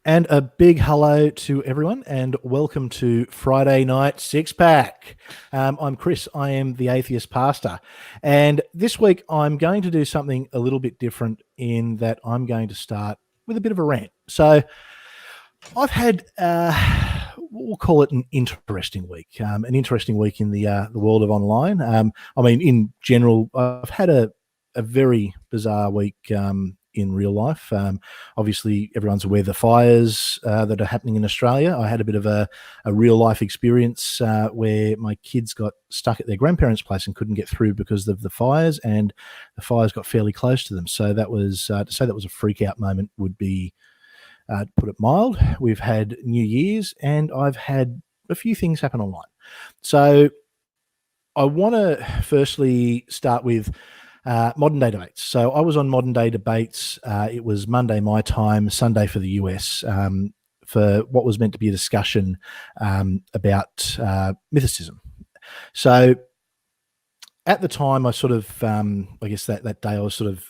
And a big hello to everyone, and welcome to Friday Night Six Pack. I'm Chris. I am the Atheist Pastor, and this week I'm going to do something a little bit different in that I'm going to start with a bit of a rant. So I've had, we'll call it an interesting week. An interesting week in the world of online. In general, I've had a very bizarre week. In real life. Obviously, everyone's aware of the fires that are happening in Australia. I had a bit of a real life experience where my kids got stuck at their grandparents' place and couldn't get through because of the fires, and the fires got fairly close to them. So that was to say that was a freak out moment would be, to put it mild. We've had New Year's, and I've had a few things happen online. So I want to firstly start with modern day debates. So I was on modern day debates. It was Monday my time, Sunday for the US, for what was meant to be a discussion about mythicism. So at the time, I sort of, I guess that day I was sort of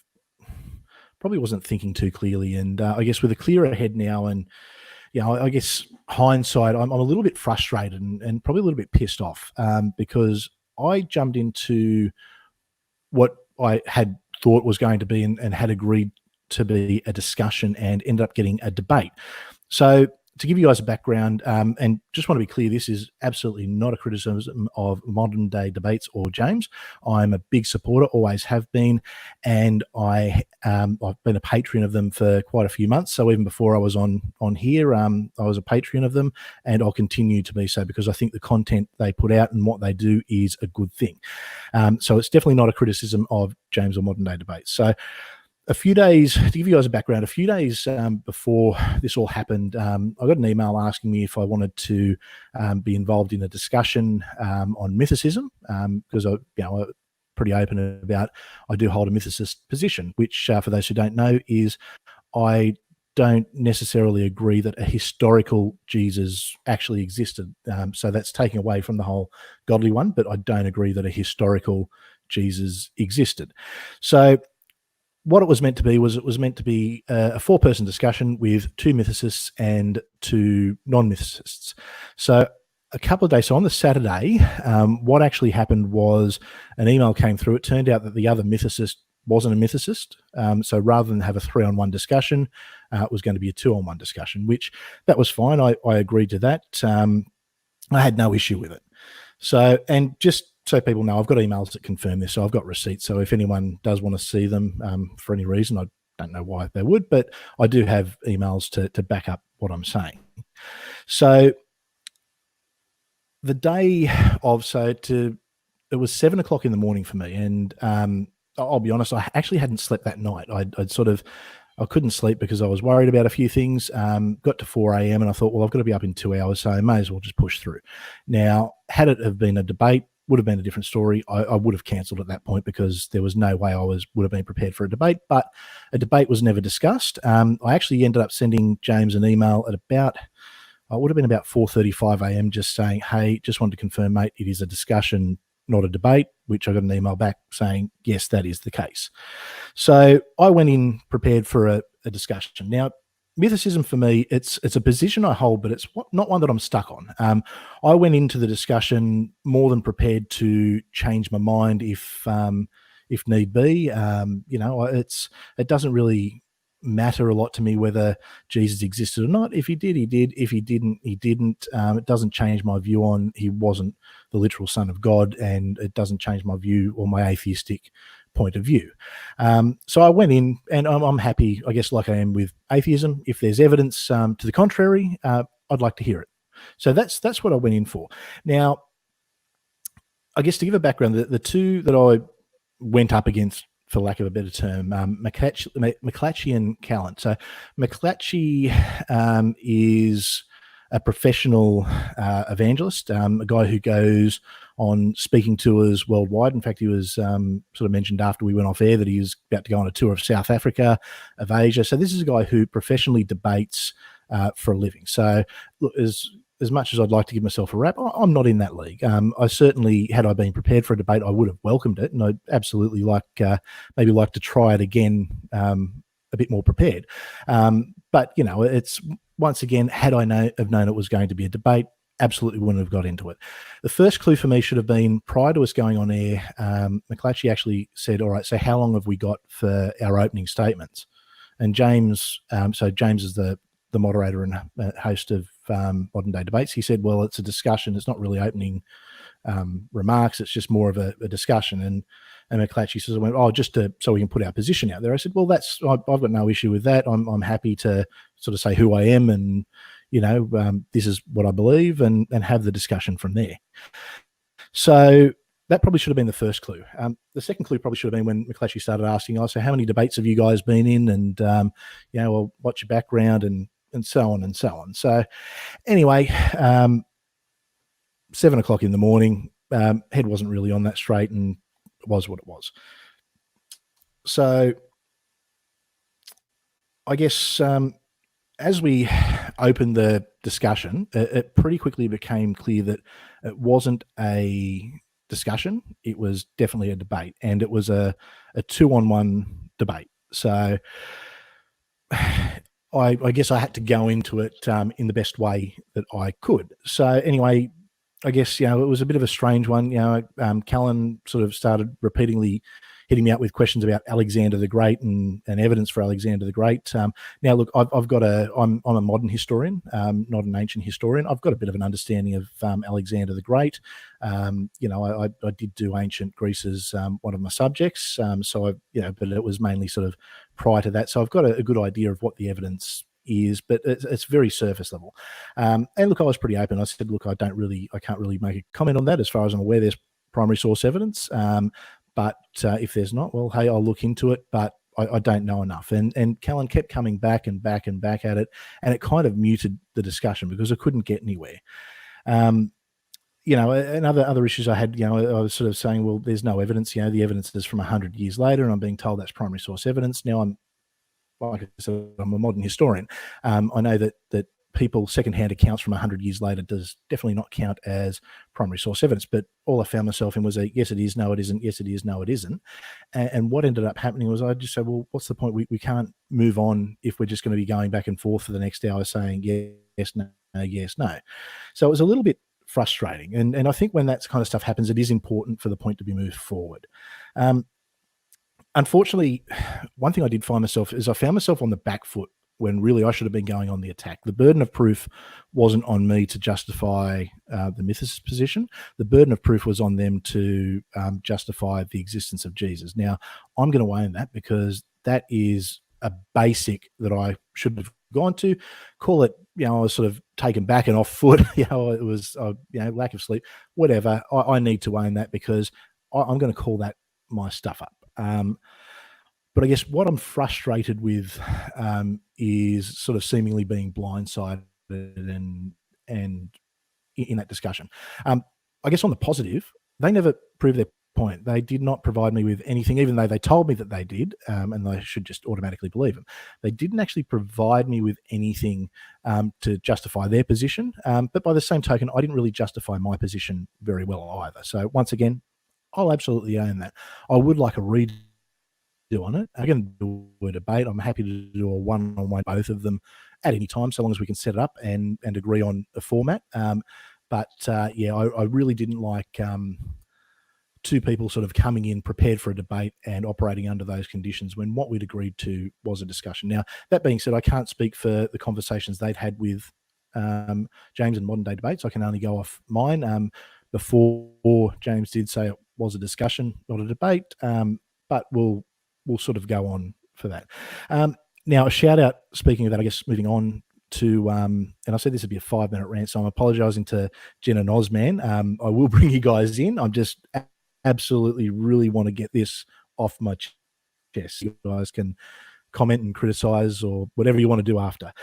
probably wasn't thinking too clearly. And I guess with a clearer head now and, I guess hindsight, I'm a little bit frustrated and probably a little bit pissed off because I jumped into what I had thought was going to be and had agreed to be a discussion and ended up getting a debate. So to give you guys a background, and just want to be clear, this is absolutely not a criticism of modern day debates or James. I'm a big supporter, always have been, and I've been a patron of them for quite a few months. So even before I was on here, I was a patron of them, and I'll continue to be so because I think the content they put out and what they do is a good thing. So it's definitely not a criticism of James or modern day debates. So a few days, to give you guys a background, a few days before this all happened, I got an email asking me if I wanted to be involved in a discussion on mythicism because I'm pretty open about I do hold a mythicist position, which for those who don't know is I don't necessarily agree that a historical Jesus actually existed. So that's taking away from the whole godly one, but I don't agree that a historical Jesus existed. So what it was meant to be was it was meant to be a four-person discussion with two mythicists and two non-mythicists. So a couple of days, so on the Saturday, what actually happened was an email came through. It turned out that the other mythicist wasn't a mythicist. So rather than have a 3-on-1 discussion, it was going to be a 2-on-1 discussion, which that was fine. I agreed to that. I had no issue with it. So, and just so people know, I've got emails that confirm this. So I've got receipts. So if anyone does want to see them for any reason, I don't know why they would, but I do have emails to back up what I'm saying. So the day of, it was 7 o'clock in the morning for me. And I'll be honest, I actually hadn't slept that night. I couldn't sleep because I was worried about a few things. Got to 4 a.m. and I thought, well, I've got to be up in 2 hours, so I may as well just push through. Now, had it have been a debate, would have been a different story. I would have cancelled at that point because there was no way I would have been prepared for a debate, but a debate was never discussed. I actually ended up sending James an email at about, it would have been about 4:35 a.m. just saying, hey, just wanted to confirm, mate, it is a discussion, not a debate, which I got an email back saying, yes, that is the case. So I went in prepared for a discussion. Now, mythicism for me, it's a position I hold, but it's not one that I'm stuck on. I went into the discussion more than prepared to change my mind if need be. It doesn't really matter a lot to me whether Jesus existed or not. If he did, he did. If he didn't, he didn't. It doesn't change my view on he wasn't the literal Son of God, and it doesn't change my view or my atheistic point of view. So I went in, and I'm happy, I guess, like I am with atheism. If there's evidence to the contrary, I'd like to hear it. So that's what I went in for. Now, I guess to give a background, the two that I went up against, for lack of a better term, McClatchy and Callan. So McClatchy is a professional evangelist, a guy who goes on speaking tours worldwide. In fact, he was sort of mentioned after we went off air that he was about to go on a tour of South Africa, of Asia. So this is a guy who professionally debates for a living. So look, as much as I'd like to give myself a rap, I'm not in that league. I certainly, had I been prepared for a debate, I would have welcomed it, and I'd absolutely maybe like to try it again a bit more prepared. But, it's once again, had I have known it was going to be a debate, absolutely wouldn't have got into it. The first clue for me should have been prior to us going on air. McClatchy actually said, "All right, so how long have we got for our opening statements?" And James, so James is the moderator and host of Modern Day Debates. He said, "Well, it's a discussion. It's not really opening remarks. It's just more of a discussion." And McClatchy says, "Oh, just so we can put our position out there." I said, "Well, I've got no issue with that. I'm happy to sort of say who I am and, this is what I believe and have the discussion from there." So that probably should have been the first clue. The second clue probably should have been when McClatchy started asking, "Oh, so how many debates have you guys been in? And, well, what's your background?" and so on and so on. So anyway, 7:00 in the morning, head wasn't really on that straight, and it was what it was. So I guess as we opened the discussion, it pretty quickly became clear that it wasn't a discussion. It was definitely a debate, and it was a 2-on-1 debate. So I guess I had to go into it in the best way that I could. So anyway, I guess, it was a bit of a strange one. Callan sort of started repeatedly hitting me up with questions about Alexander the Great and evidence for Alexander the Great. Now, look, I'm a modern historian, not an ancient historian. I've got a bit of an understanding of Alexander the Great. I did do ancient Greece as one of my subjects. But it was mainly sort of prior to that. So I've got a good idea of what the evidence is, but it's very surface level. And look, I was pretty open. I said, look, I can't really make a comment on that. As far as I'm aware, there's primary source evidence. But if there's not, well, hey, I'll look into it, but I don't know enough. And Callan kept coming back and back and back at it, and it kind of muted the discussion because I couldn't get anywhere. And other issues I had, I was sort of saying, well, there's no evidence. The evidence is from 100 years later, and I'm being told that's primary source evidence. Now, like I said, I'm a modern historian. I know that people secondhand accounts from 100 years later does definitely not count as primary source evidence. But all I found myself in was a yes, it is, no, it isn't, yes, it is, no, it isn't. And what ended up happening was I just said, well, what's the point? We can't move on if we're just going to be going back and forth for the next hour saying yes, no, yes, no. So it was a little bit frustrating. And I think when that kind of stuff happens, it is important for the point to be moved forward. Unfortunately, one thing I did find myself is I found myself on the back foot when really I should have been going on the attack. The burden of proof wasn't on me to justify the mythicist position. The burden of proof was on them to justify the existence of Jesus. Now, I'm going to own that because that is a basic that I should have gone to. Call it, I was sort of taken back and off foot. It was, lack of sleep, whatever. I need to own that because I'm going to call that my stuff up. But I guess what I'm frustrated with is sort of seemingly being blindsided and in that discussion. I guess on the positive, they never proved their point. They did not provide me with anything, even though they told me that they did, and I should just automatically believe them. They didn't actually provide me with anything to justify their position. But by the same token, I didn't really justify my position very well either. So once again, I'll absolutely own that. I would like a redo on it. I can do a debate. I'm happy to do a one-on-one, both of them at any time, so long as we can set it up and agree on a format. But I really didn't like two people sort of coming in prepared for a debate and operating under those conditions when what we'd agreed to was a discussion. Now, that being said, I can't speak for the conversations they'd had with James and Modern Day Debates. I can only go off mine. Before James did say it was a discussion, not a debate, but we'll sort of go on for that. Now, a shout out, speaking of that, I guess moving on to, and I said this would be a 5-minute rant, so I'm apologising to Jen and Ozman. I will bring you guys in. I'm just absolutely really want to get this off my chest. You guys can comment and criticise or whatever you want to do after.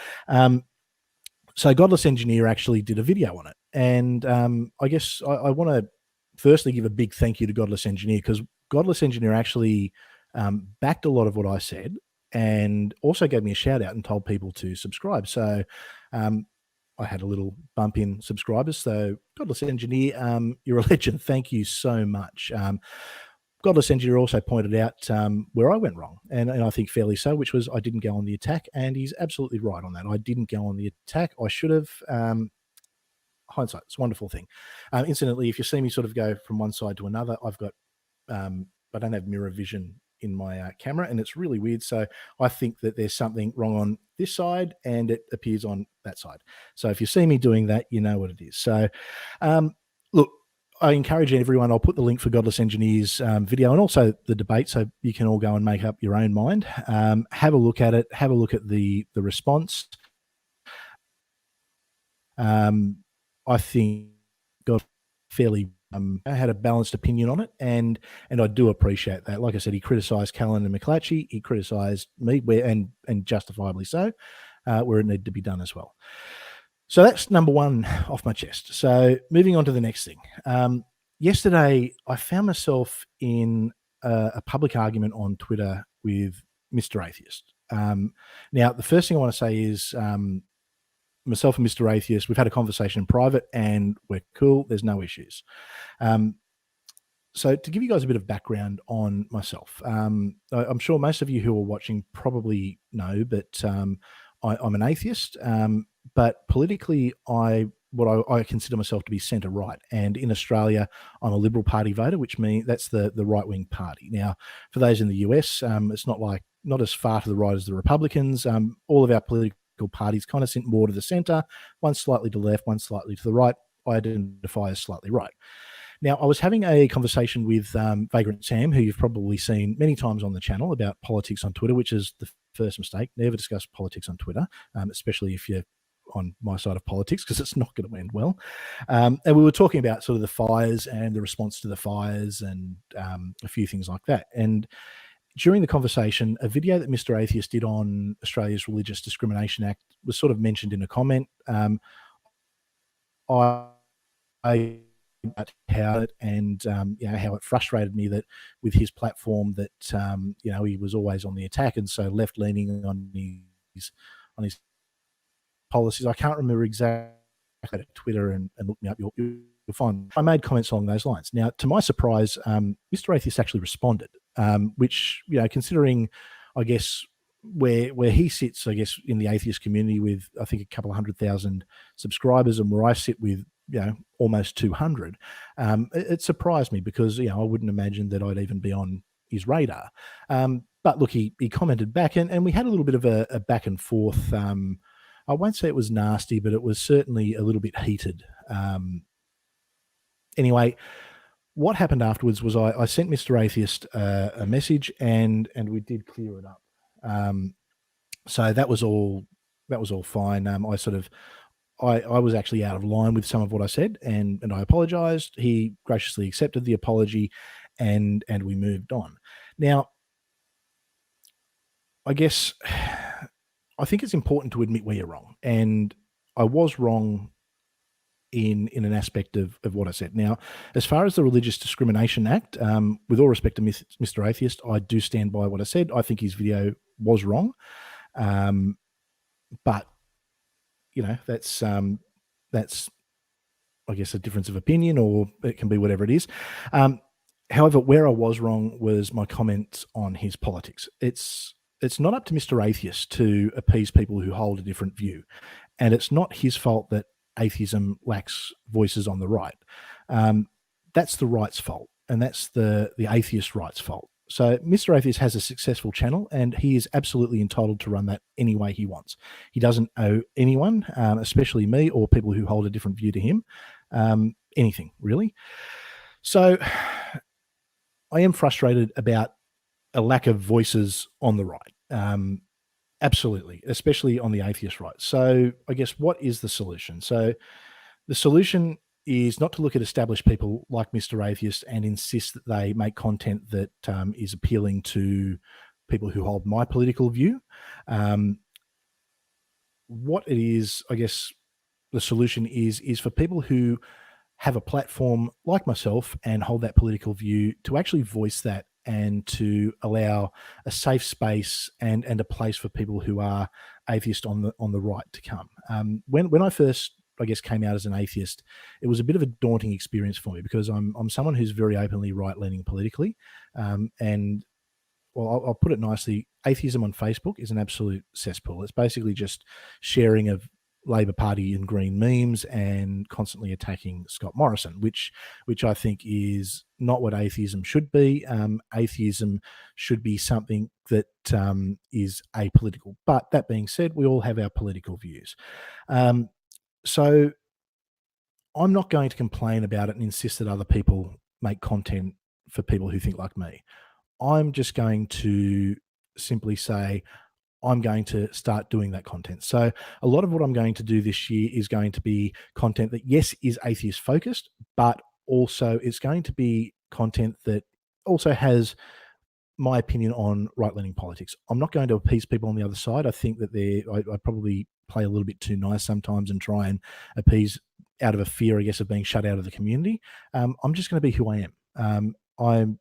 So Godless Engineer actually did a video on it. And I guess I want to firstly give a big thank you to Godless Engineer, because Godless Engineer actually backed a lot of what I said and also gave me a shout out and told people to subscribe. So I had a little bump in subscribers. So Godless Engineer, you're a legend. Thank you so much. Godless Engineer also pointed out where I went wrong, and I think fairly so, which was I didn't go on the attack, and he's absolutely right on that. I didn't go on the attack. I should have. Hindsight, it's a wonderful thing. Incidentally, if you see me sort of go from one side to another, I've got I don't have mirror vision in my camera, and it's really weird. So I think that there's something wrong on this side, and it appears on that side. So if you see me doing that, you know what it is. So look, I encourage everyone. I'll put the link for Godless Engineers video and also the debate, so you can all go and make up your own mind. Have a look at it. Have a look at the response. I think got fairly had a balanced opinion on it, and I do appreciate that. Like I said, he criticised Callan and McClatchy. He criticised me, and justifiably so, where it needed to be done as well. So that's number one off my chest. So moving on to the next thing. Yesterday, I found myself in a public argument on Twitter with Mr. Atheist. Now, the first thing I want to say is myself and Mr. Atheist, we've had a conversation in private and we're cool. There's no issues. So to give you guys a bit of background on myself, I'm sure most of you who are watching probably know, but I'm an atheist, but politically I consider myself to be centre right. And in Australia, I'm a Liberal Party voter, which means that's the right-wing party. Now, for those in the US, it's not as far to the right as the Republicans. All of our political parties kind of sit more to the centre, one slightly to the left, one slightly to the right. I identify as slightly right. Now, I was having a conversation with Vagrant Sam, who you've probably seen many times on the channel, about politics on Twitter, which is the first mistake. Never discuss politics on Twitter, especially if you're on my side of politics, because it's not going to end well. And we were talking about sort of the fires and the response to the fires and a few things like that. And during the conversation, a video that Mr. Atheist did on Australia's Religious Discrimination Act was sort of mentioned in a comment. I how it and how it frustrated me that with his platform that he was always on the attack and so left leaning on his policies. I can't remember exactly Twitter and look me up. You'll find I made comments along those lines. Now, to my surprise, Mr. Atheist actually responded, which considering, I guess, where he sits, I guess, in the atheist community with I think a couple of 100,000 subscribers, and where I sit with almost 200, it surprised me because I wouldn't imagine that I'd even be on his radar. But look, he commented back, and we had a little bit of a back and forth. I won't say it was nasty, but it was certainly a little bit heated. Anyway, what happened afterwards was I sent Mr. Atheist a message, and we did clear it up. So that was all fine. I was actually out of line with some of what I said, and I apologized. He graciously accepted the apology, and we moved on. Now, I guess I think it's important to admit where you're wrong, and I was wrong in an aspect of what I said. Now, as far as the Religious Discrimination Act, with all respect to Mr. Atheist, I do stand by what I said. I think his video was wrong, but that's I guess a difference of opinion, or it can be whatever it is. However, where I was wrong was my comments on his politics. It's not up to Mr. Atheist to appease people who hold a different view, and it's not his fault that atheism lacks voices on the right. That's the right's fault, and that's the atheist right's fault. So Mr. Atheist has a successful channel, and he is absolutely entitled to run that any way he wants. He doesn't owe anyone, especially me or people who hold a different view to him, anything really. So I am frustrated about a lack of voices on the right. Absolutely, especially on the atheist right. So I guess what is the solution? So the solution is not to look at established people like Mr. Atheist and insist that they make content that is appealing to people who hold my political view. What it is, I guess, the solution is for people who have a platform like myself and hold that political view to actually voice that, and to allow a safe space and a place for people who are atheist on the right to come. When I first I guess, came out as an atheist, it was a bit of a daunting experience for me because I'm someone who's very openly right-leaning politically, and well, I'll put it nicely. Atheism on Facebook is an absolute cesspool. It's basically just sharing of Labor Party and Green memes and constantly attacking Scott Morrison, which I think is not what atheism should be. Atheism should be something that is apolitical. But that being said, we all have our political views. So I'm not going to complain about it and insist that other people make content for people who think like me. I'm just going to simply say, I'm going to start doing that content. So a lot of what I'm going to do this year is going to be content that, yes, is atheist focused, but also it's going to be content that also has my opinion on right-leaning politics. I'm not going to appease people on the other side. I think that I probably play a little bit too nice sometimes and try and appease out of a fear, I guess, of being shut out of the community. I'm just going to be who I am. I'm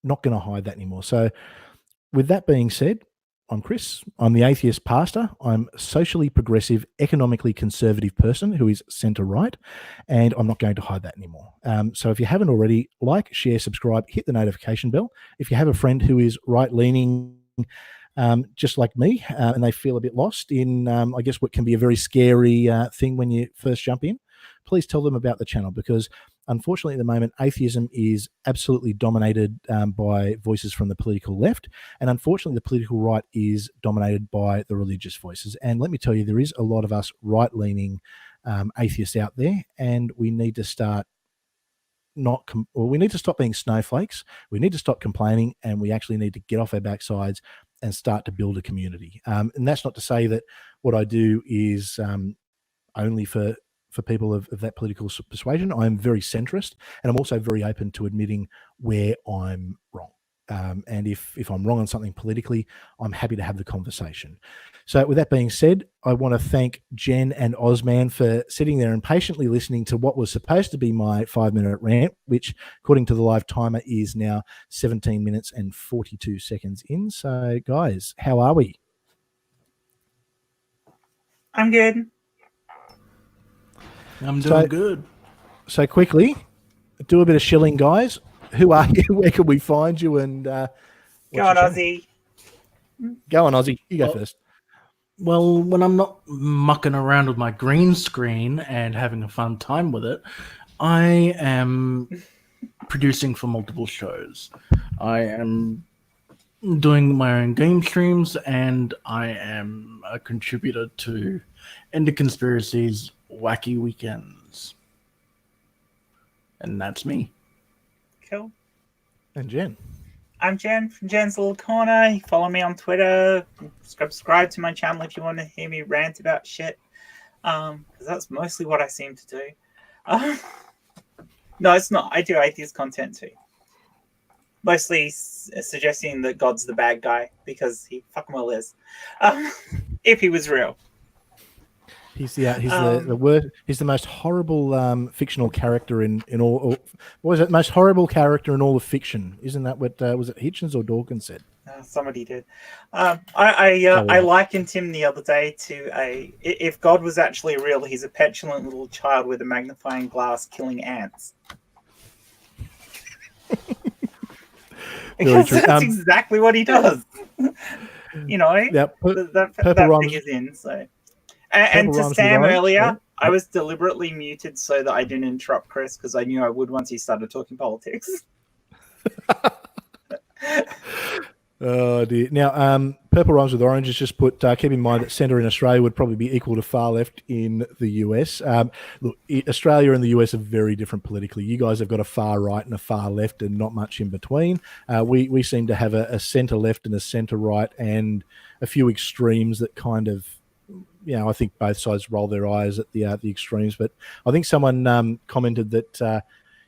not going to hide that anymore. So with that being said, I'm Chris. I'm the atheist pastor. I'm a socially progressive, economically conservative person who is centre-right, and I'm not going to hide that anymore. So if you haven't already, like, share, subscribe, hit the notification bell. If you have a friend who is right-leaning, just like me, and they feel a bit lost in, I guess, what can be a very scary thing when you first jump in, please tell them about the channel, because unfortunately, at the moment, atheism is absolutely dominated by voices from the political left. And unfortunately, the political right is dominated by the religious voices. And let me tell you, there is a lot of us right-leaning atheists out there, and we need to start we need to stop being snowflakes. We need to stop complaining, and we actually need to get off our backsides and start to build a community. And that's not to say that what I do is only for people of that political persuasion. I'm very centrist, and I'm also very open to admitting where I'm wrong. And if I'm wrong on something politically, I'm happy to have the conversation. So with that being said, I want to thank Jen and Ozman for sitting there and patiently listening to what was supposed to be my 5-minute rant, which according to the live timer is now 17 minutes and 42 seconds in. So guys, how are we? I'm good. I'm doing good. So quickly, do a bit of shilling, guys. Who are you? Where can we find you? And go on, Ozzy. Go on, Ozzy. You go first. Well, when I'm not mucking around with my green screen and having a fun time with it, I am producing for multiple shows. I am doing my own game streams, and I am a contributor to Ender Conspiracy's Wacky Weekends. And that's me. Cool. And Jen. I'm Jen from Jen's Little Corner. You follow me on Twitter. Subscribe to my channel if you want to hear me rant about shit. Because that's mostly what I seem to do. No, it's not. I do atheist content too. Mostly suggesting that God's the bad guy, because he fucking well is. If he was real. He's the worst. He's the most horrible fictional character in all. What was it? Most horrible character in all of fiction. Isn't that what was it? Hitchens or Dawkins said? Somebody did. I likened him the other day to if God was actually real, he's a petulant little child with a magnifying glass killing ants. Because that's exactly what he does. You know, yep. that figures in. So, and to Sam earlier, yeah. I was deliberately muted so that I didn't interrupt Chris, because I knew I would once he started talking politics. Oh dear. Now, Purple Rhymes with Orange has just put, keep in mind that centre in Australia would probably be equal to far left in the US. Look, Australia and the US are very different politically. You guys have got a far right and a far left and not much in between. We seem to have a centre left and a centre right and a few extremes that kind of, you know, I think both sides roll their eyes at the extremes. But I think someone commented that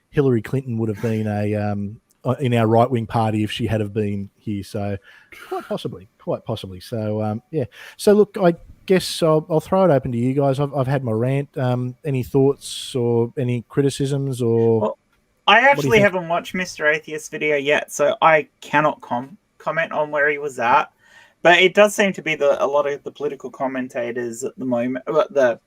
Hillary Clinton would have been in our right-wing party if she had have been here. So quite possibly. So, yeah. So, look, I guess I'll throw it open to you guys. I've had my rant. Any thoughts or any criticisms? Or well, I actually haven't watched Mr. Atheist's video yet, so I cannot comment on where he was at. But it does seem to be a lot of the political commentators at the moment, the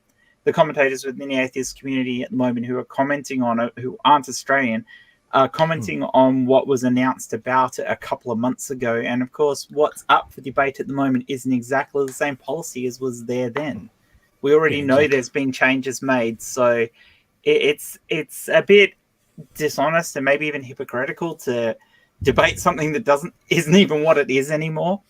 the commentators within the atheist community at the moment who are commenting on it, who aren't Australian, are commenting on what was announced about it a couple of months ago. And of course, what's up for debate at the moment isn't exactly the same policy as was there then. We already know there's been changes made, so it's a bit dishonest and maybe even hypocritical to debate something that isn't even what it is anymore.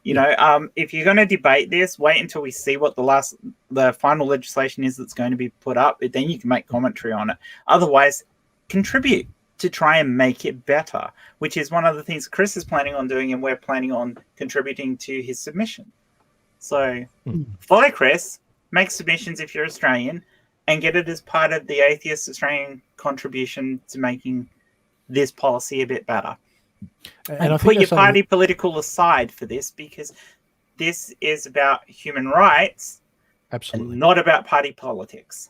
You know, if you're going to debate this, wait until we see what the final legislation is that's going to be put up. Then you can make commentary on it. Otherwise, contribute to try and make it better, which is one of the things Chris is planning on doing, and we're planning on contributing to his submission. So follow Chris, make submissions if you're Australian, and get it as part of the Atheist Australian contribution to making this policy a bit better. And I put your party political aside for this, because this is about human rights, absolutely, and not about party politics.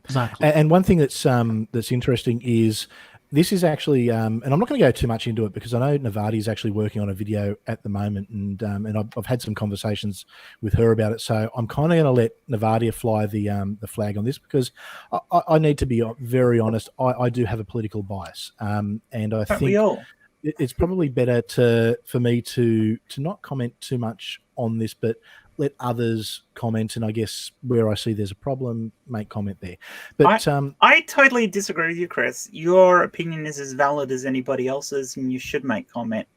Exactly. And one thing that's interesting is this is actually, and I'm not going to go too much into it because I know Navati is actually working on a video at the moment, and I've had some conversations with her about it. So I'm kind of going to let Navadia fly the flag on this, because I need to be very honest. I do have a political bias, and I think it's probably better for me to not comment too much on this, but let others comment, and I guess where I see there's a problem, make comment there. But I totally disagree with you, Chris. Your opinion is as valid as anybody else's, and you should make comment.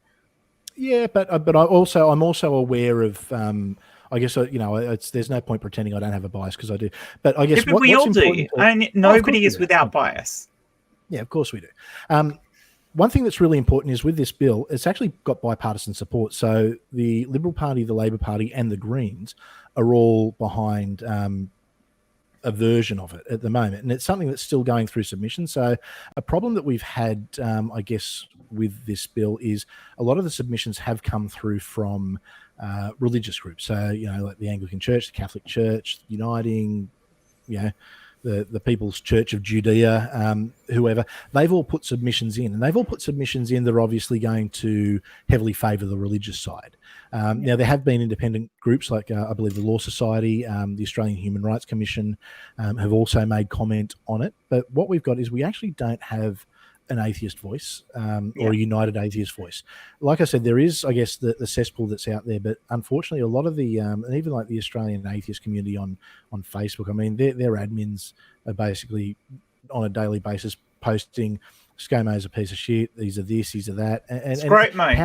Yeah, but I'm also aware of. I guess there's no point pretending I don't have a bias, because I do. But I guess we all do, and nobody is without bias. Yeah, of course we do. One thing that's really important is with this bill, it's actually got bipartisan support. So the Liberal Party, the Labor Party, and the Greens are all behind a version of it at the moment. And it's something that's still going through submission. So a problem that we've had, I guess, with this bill is a lot of the submissions have come through from religious groups. So, like the Anglican Church, the Catholic Church, Uniting, the People's Church of Judea, whoever, they've all put submissions in, and they've all put submissions in that are obviously going to heavily favour the religious side. Now, there have been independent groups like, I believe, the Law Society, the Australian Human Rights Commission have also made comment on it. But what we've got is we actually don't have an atheist voice or a united atheist voice. Like I said, there is, I guess, the cesspool that's out there, but unfortunately a lot of the and even like the Australian atheist community on Facebook, I mean, their admins are basically on a daily basis posting ScoMo's a piece of shit, these are this, these are that, and it's great, mate.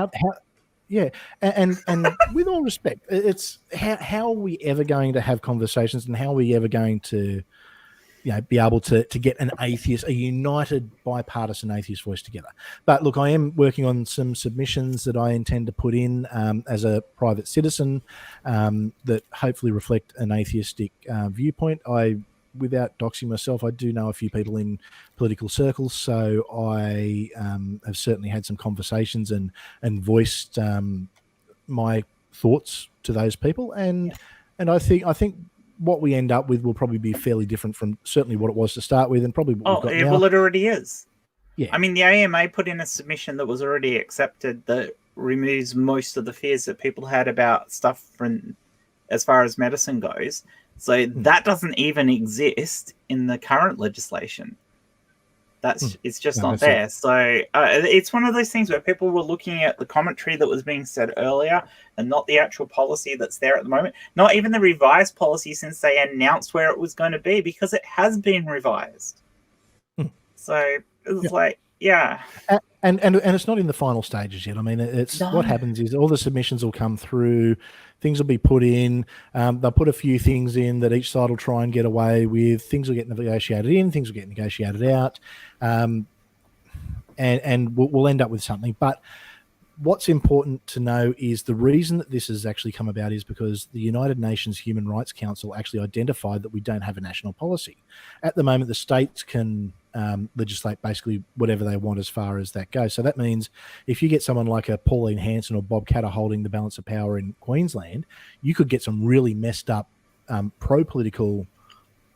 And with all respect, it's how are we ever going to have conversations, and how are we ever going to be able to get a united bipartisan atheist voice together? But look, I am working on some submissions that I intend to put in as a private citizen that hopefully reflect an atheistic viewpoint. Without doxing myself, I do know a few people in political circles, so I have certainly had some conversations and voiced my thoughts to those people, and I think what we end up with will probably be fairly different from certainly what it was to start with, and probably what we've got now. Well, it already is. Yeah. I mean, the AMA put in a submission that was already accepted that removes most of the fears that people had about stuff from as far as medicine goes. So that doesn't even exist in the current legislation. It's just not there. So it's one of those things where people were looking at the commentary that was being said earlier and not the actual policy that's there at the moment. Not even the revised policy since they announced where it was going to be, because it has been revised. So it's like, And it's not in the final stages yet. I mean, what happens is all the submissions will come through, things will be put in, they'll put a few things in that each side will try and get away with, things will get negotiated in, things will get negotiated out, and we'll end up with something. But what's important to know is the reason that this has actually come about is because the United Nations Human Rights Council actually identified that we don't have a national policy. At the moment, the states can legislate basically whatever they want as far as that goes. So that means if you get someone like a Pauline Hanson or Bob Katter holding the balance of power in Queensland, you could get some really messed up pro-political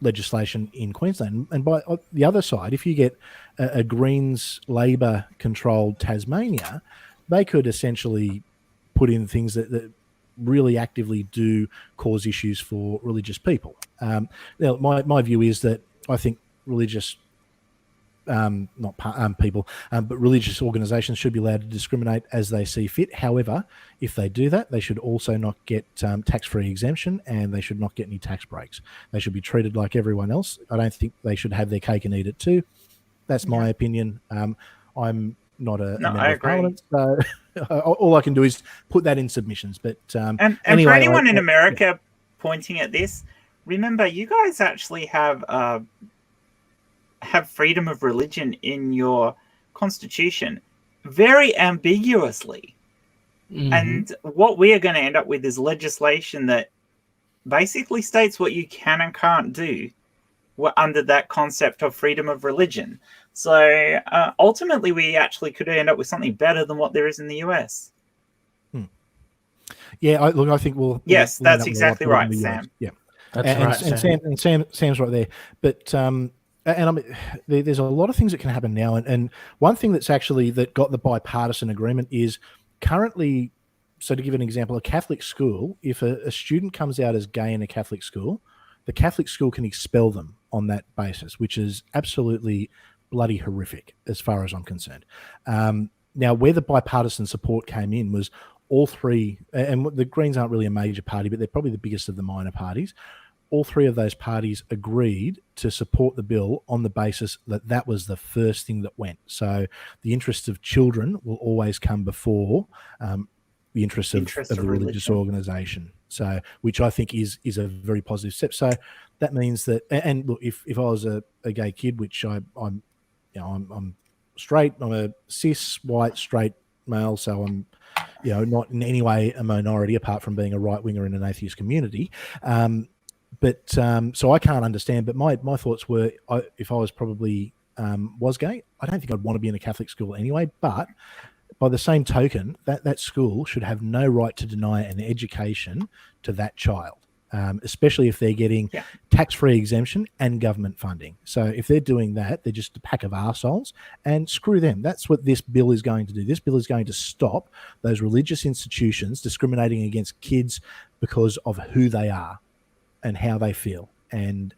legislation in Queensland. And by the other side, if you get a Greens Labor controlled Tasmania, they could essentially put in things that really actively do cause issues for religious people. Now, my view is that I think religious people, but religious organisations should be allowed to discriminate as they see fit. However, if they do that, they should also not get tax-free exemption, and they should not get any tax breaks. They should be treated like everyone else. I don't think they should have their cake and eat it too. That's my opinion. I'm not a member of Parliament, so all I can do is put that in submissions. But and anyway, for anyone in America pointing at this, remember, you guys actually have freedom of religion in your constitution very ambiguously. Mm-hmm. And what we are going to end up with is legislation that basically states what you can and can't do under that concept of freedom of religion. So ultimately, we actually could end up with something better than what there is in the US. Yeah, I think we'll... Yes, that's exactly right, Sam. Yeah, that's right, and Sam's right there. But... and I mean, there's a lot of things that can happen now. And one thing that's actually that got the bipartisan agreement is currently, so to give an example, a Catholic school, if a student comes out as gay in a Catholic school, the Catholic school can expel them on that basis, which is absolutely bloody horrific as far as I'm concerned. Now, where the bipartisan support came in was all three, and the Greens aren't really a major party, but they're probably the biggest of the minor parties. All three of those parties agreed to support the bill on the basis that that was the first thing that went. So the interests of children will always come before the interests of the religious organisation. So, which I think is a very positive step. So that means that, and look, if I was a gay kid, which I'm straight, I'm a cis white straight male, so I'm not in any way a minority apart from being a right winger in an atheist community. But so I can't understand. But my thoughts were, if I was probably was gay, I don't think I'd want to be in a Catholic school anyway. But by the same token, that school should have no right to deny an education to that child, especially if they're getting tax-free exemption and government funding. So if they're doing that, they're just a pack of arseholes, and screw them. That's what this bill is going to do. This bill is going to stop those religious institutions discriminating against kids because of who they are and how they feel. And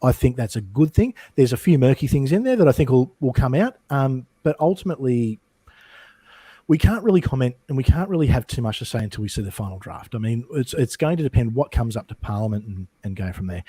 I think that's a good thing. There's a few murky things in there that I think will come out. But ultimately, we can't really comment and we can't really have too much to say until we see the final draft. I mean, it's going to depend what comes up to Parliament and go from there.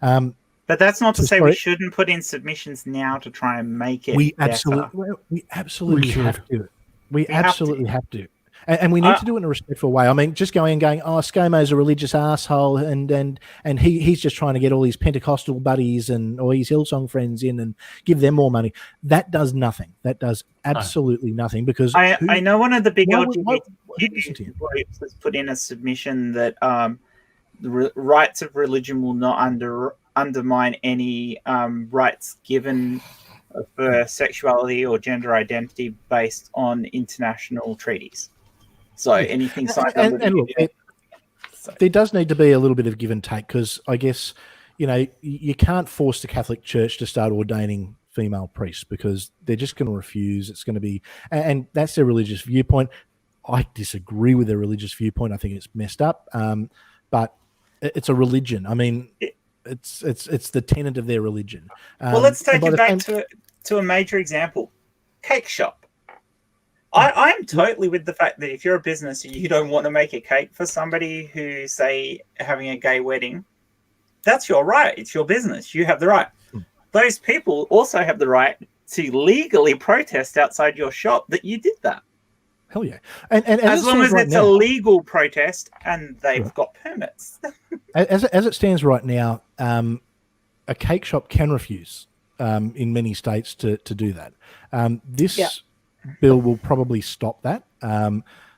But that's not to say we shouldn't put in submissions now to try and make it better. We absolutely have to. We absolutely have to. And we need to do it in a respectful way. I mean, just going, oh, ScoMo's a religious asshole, and he's just trying to get all his Pentecostal buddies or his Hillsong friends in and give them more money. That does nothing. That does absolutely nothing, because I know one of the big LGBT groups has put in a submission that the rights of religion will not undermine any rights given for sexuality or gender identity based on international treaties. So anything signed and look, there does need to be a little bit of give and take, because I guess, you can't force the Catholic Church to start ordaining female priests, because they're just going to refuse. It's going to be, and that's their religious viewpoint. I disagree with their religious viewpoint. I think it's messed up, but it's a religion. I mean, it's the tenet of their religion. Well, let's take it back to a major example: cake shop. I'm totally with the fact that if you're a business and you don't want to make a cake for somebody who's, say, having a gay wedding, that's your right. It's your business. You have the right. Those people also have the right to legally protest outside your shop that you did that. Hell yeah. And as long as it's a legal protest and they've got permits. As it stands right now, a cake shop can refuse in many states to do that. This bill will probably stop that,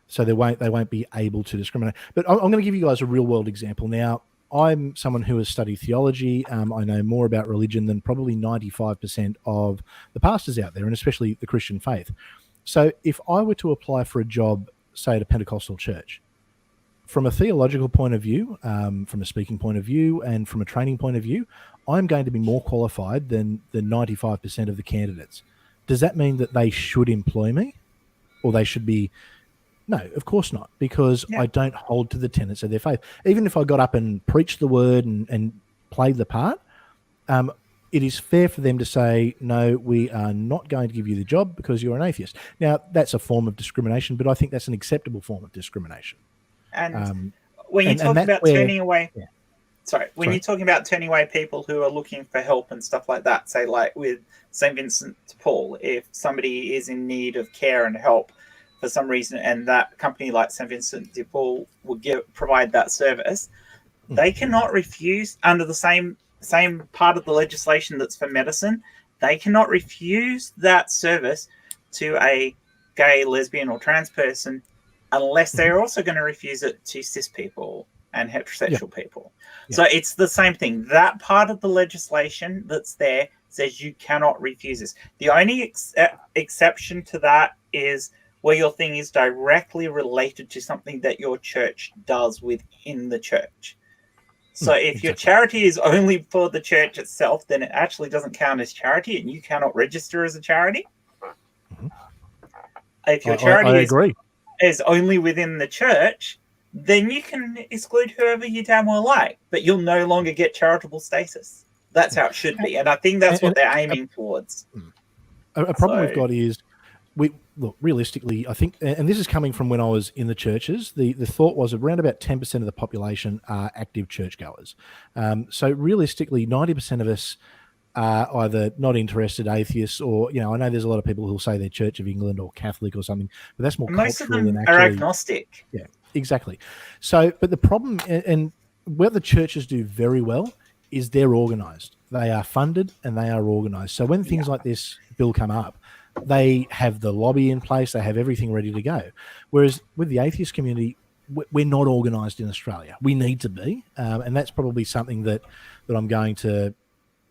so they won't be able to discriminate. But I'm going to give you guys a real world example. Now, I'm someone who has studied theology. I know more about religion than probably 95% of the pastors out there, and especially the Christian faith. So if I were to apply for a job, say at a Pentecostal church, from a theological point of view, from a speaking point of view, and from a training point of view, I'm going to be more qualified than the 95% of the candidates. Does that mean that they should employ me, or they should be No, of course not, because Yeah. I don't hold to the tenets of their faith. Even if I got up and preached the word and played the part, it is fair for them to say, no, we are not going to give you the job because you're an atheist. Now, that's a form of discrimination, but I think that's an acceptable form of discrimination. And when you're and talking that's about where- turning away, yeah. when Sorry. you're talking about turning away people who are looking for help and stuff like that, say like with St. Vincent de Paul, if somebody is in need of care and help for some reason, and that company like St. Vincent de Paul will provide that service, they cannot refuse under the same part of the legislation that's for medicine. They cannot refuse that service to a gay, lesbian, or trans person unless they're also going to refuse it to cis people and heterosexual people. Yeah. So it's the same thing. That part of the legislation that's there says you cannot refuse this. The only exception to that is where your thing is directly related to something that your church does within the church. So if your charity is only for the church itself, then it actually doesn't count as charity and you cannot register as a charity. If your charity is only within the church, then you can exclude whoever you damn well like, but you'll no longer get charitable status. That's how it should be. And I think that's what they're aiming towards. A problem we've got is, realistically, I think, and this is coming from when I was in the churches, the thought was around about 10% of the population are active churchgoers. So realistically, 90% of us are either not interested, atheists, or, I know there's a lot of people who'll say they're Church of England or Catholic or something, but that's more most cultural of them than are actually agnostic. Yeah, exactly. So, but the problem, and where the churches do very well, is they're organised. They are funded and they are organised. So when things like this bill come up, they have the lobby in place. They have everything ready to go. Whereas with the atheist community, we're not organised in Australia. We need to be, and that's probably something that I'm going to,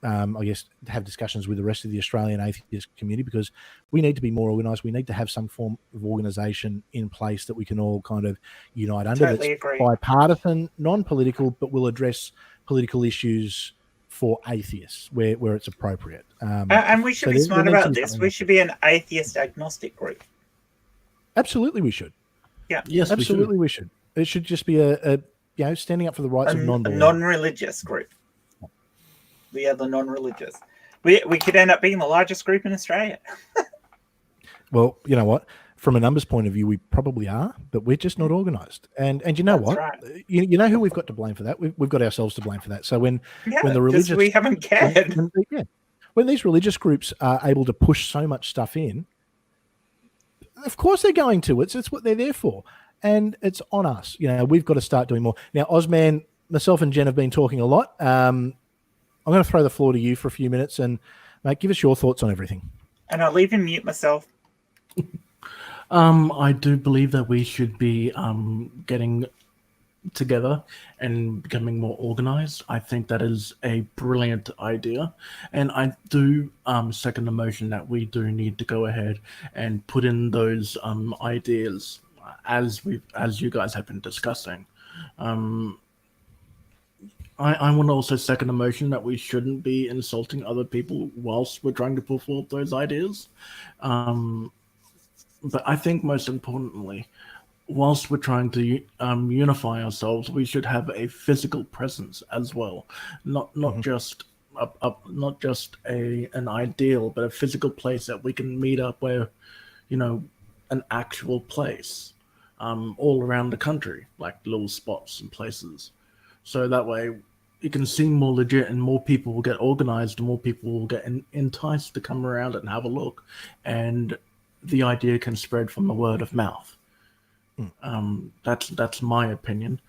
I guess, have discussions with the rest of the Australian atheist community, because we need to be more organised. We need to have some form of organisation in place that we can all kind of unite under. Totally that's agree. Bipartisan, non-political, but will address political issues for atheists where it's appropriate. And we should be smart about this. We should be an atheist agnostic group. Absolutely, we should. Yeah. Yes, absolutely, we should. It should just be a standing up for the rights of a non-believers. Non-religious group. We are the non-religious. We could end up being the largest group in Australia. Well, you know what? From a numbers point of view, we probably are, but we're just not organised. And you know That's what? Right. You know who we've got to blame for that? We've got ourselves to blame for that. So when the religious, we haven't cared. When these religious groups are able to push so much stuff in, of course they're going to. It's what they're there for, and it's on us. We've got to start doing more. Now, Ozman, myself, and Jen have been talking a lot. I'm going to throw the floor to you for a few minutes, and mate, give us your thoughts on everything. And I'll even mute myself. I do believe that we should be getting together and becoming more organized. I think that is a brilliant idea, and I do second the motion that we do need to go ahead and put in those ideas as you guys have been discussing. I want to also second the motion that we shouldn't be insulting other people whilst we're trying to put forward those ideas. But I think most importantly, whilst we're trying to unify ourselves, we should have a physical presence as well, not just not just an ideal, but a physical place that we can meet up where, an actual place, all around the country, like little spots and places. So that way it can seem more legit and more people will get organized and more people will get enticed to come around and have a look. And the idea can spread from the word of mouth. That's my opinion.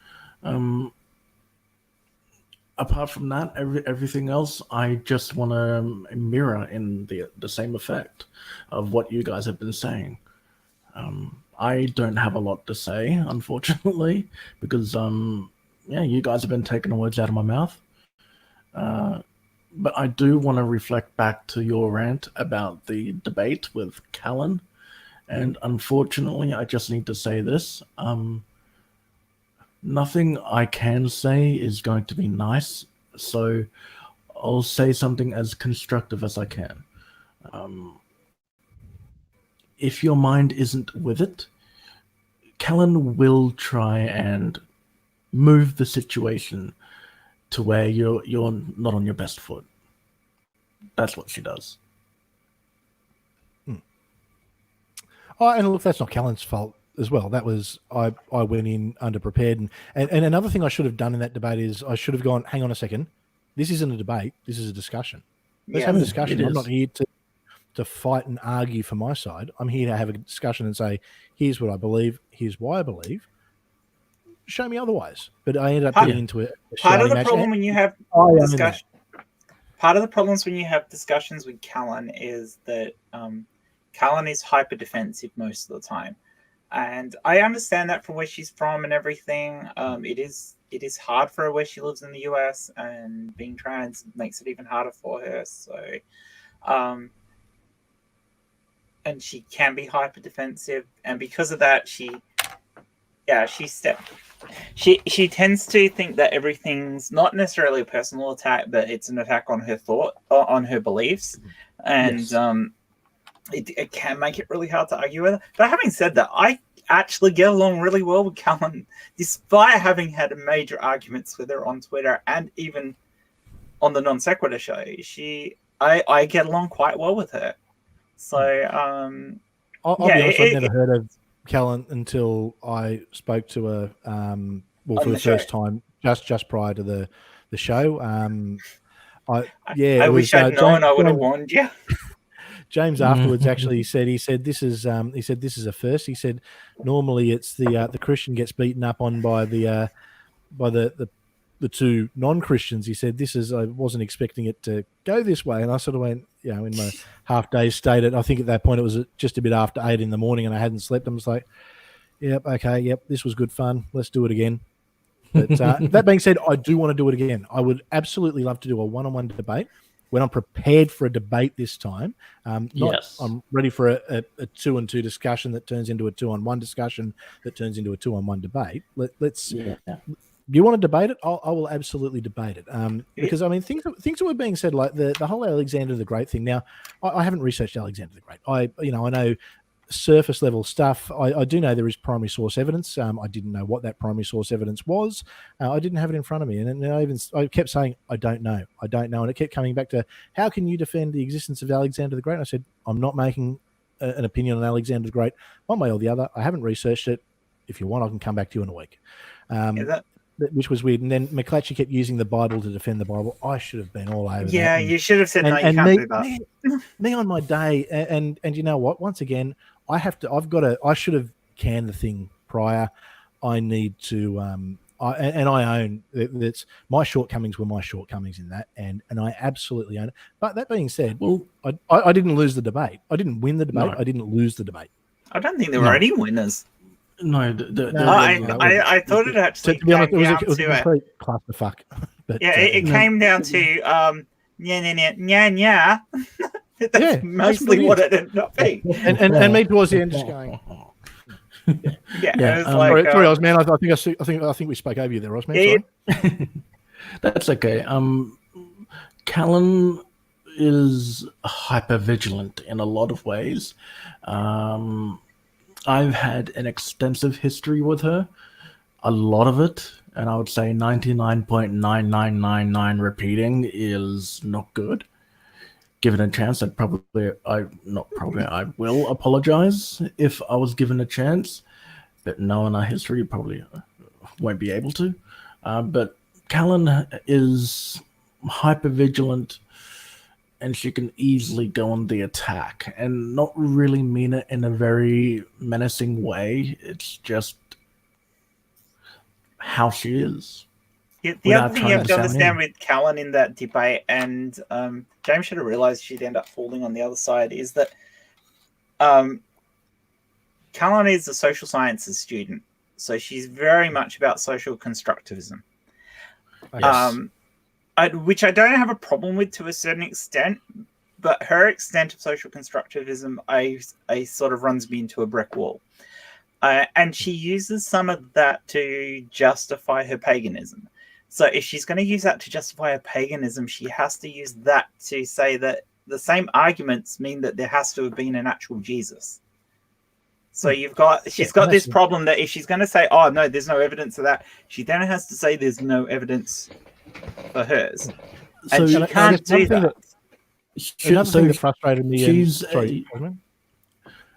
Apart from that, everything else, I just want to mirror in the same effect of what you guys have been saying. I don't have a lot to say, unfortunately, because you guys have been taking the words out of my mouth. But I do want to reflect back to your rant about the debate with Callan. And unfortunately, I just need to say this. Nothing I can say is going to be nice. So I'll say something as constructive as I can. If your mind isn't with it, Callan will try and move the situation to where you're not on your best foot. That's what she does. Oh, and look, that's not Callan's fault as well. That was I went in underprepared, and another thing I should have done in that debate is I should have gone, hang on a second, this isn't a debate, this is a discussion. Let's have a discussion. I'm not here to fight and argue for my side. I'm here to have a discussion and say, here's what I believe, here's why I believe. Show me otherwise. But I ended up getting into it. Part of the problem when you have discussion. Part of the problems when you have discussions with Callan is that Callan is hyper defensive most of the time, and I understand that from where she's from and everything. It is hard for her where she lives in the US, and being trans makes it even harder for her. So, and she can be hyper defensive, and because of that, she tends to think that everything's not necessarily a personal attack, but it's an attack on her on her beliefs, and it can make it really hard to argue with her. But having said that, I actually get along really well with Callan, despite having had major arguments with her on Twitter and even on the Non Sequitur show. I get along quite well with her. So I'll be honest, I've never heard of Callan until I spoke to her for the first time just prior to the show. I wish I'd known. I would have warned you. James afterwards actually said this is a first. He said normally it's the Christian gets beaten up on by the two non-Christians. He said I wasn't expecting it to go this way, and I sort of went, in my half day state. I think at that point it was just a bit after 8 a.m, and I hadn't slept. I was like, this was good fun. Let's do it again. But that being said, I do want to do it again. I would absolutely love to do a one-on-one debate. When I'm prepared for a debate this time, I'm ready for a 2-on-2 discussion that turns into a 2-on-1 discussion that turns into a 2-on-1 debate. Let's. Do you want to debate it? I will absolutely debate it. Because I mean, things that were being said, like the whole Alexander the Great thing. Now, I haven't researched Alexander the Great. I know surface level stuff. I do know there is primary source evidence. I didn't know what that primary source evidence was. I didn't have it in front of me, and I kept saying I don't know, and it kept coming back to how can you defend the existence of Alexander the Great? And I said I'm not making an opinion on Alexander the Great one way or the other. I haven't researched it. If you want, I can come back to you in a week. Which was weird. And then McClatchy kept using the Bible to defend the Bible. I should have been all over that. Yeah, you should have said no. You can't do that. Me on my day, and you know what? Once again, I should have canned the thing prior. I need to, I own that's my shortcomings were my shortcomings in that, and I absolutely own it. But that being said, I didn't lose the debate. I didn't win the debate. No. I didn't lose the debate. I don't think there were any winners. No, I thought it actually. To be honest, it was a complete clusterfuck. But it came down to nya. That's mostly what it ended up being. And me towards the end, just going. It was like, sorry, Osman. I think we spoke over you there, Osman. Sorry. That's okay. Callan is hyper vigilant in a lot of ways. I've had an extensive history with her, a lot of it, and I would say 99.9999 repeating is not good. Given a chance, I will apologize if I was given a chance, but knowing our history, probably won't be able to. But Callan is hyper vigilant, and she can easily go on the attack and not really mean it in a very menacing way. It's just how she is. Yeah, the other thing you have to understand with Callan in that debate, and James should have realized she'd end up falling on the other side, is that Callan is a social sciences student. So she's very much about social constructivism. Yes. Which I don't have a problem with to a certain extent, but her extent of social constructivism, I sort of runs me into a brick wall. And she uses some of that to justify her paganism. So if she's going to use that to justify her paganism, she has to use that to say that the same arguments mean that there has to have been an actual Jesus. So she's got this problem that if she's going to say, "Oh no, there's no evidence of that," she then has to say there's no evidence for hers, and she can't do that. Another thing that frustrated me.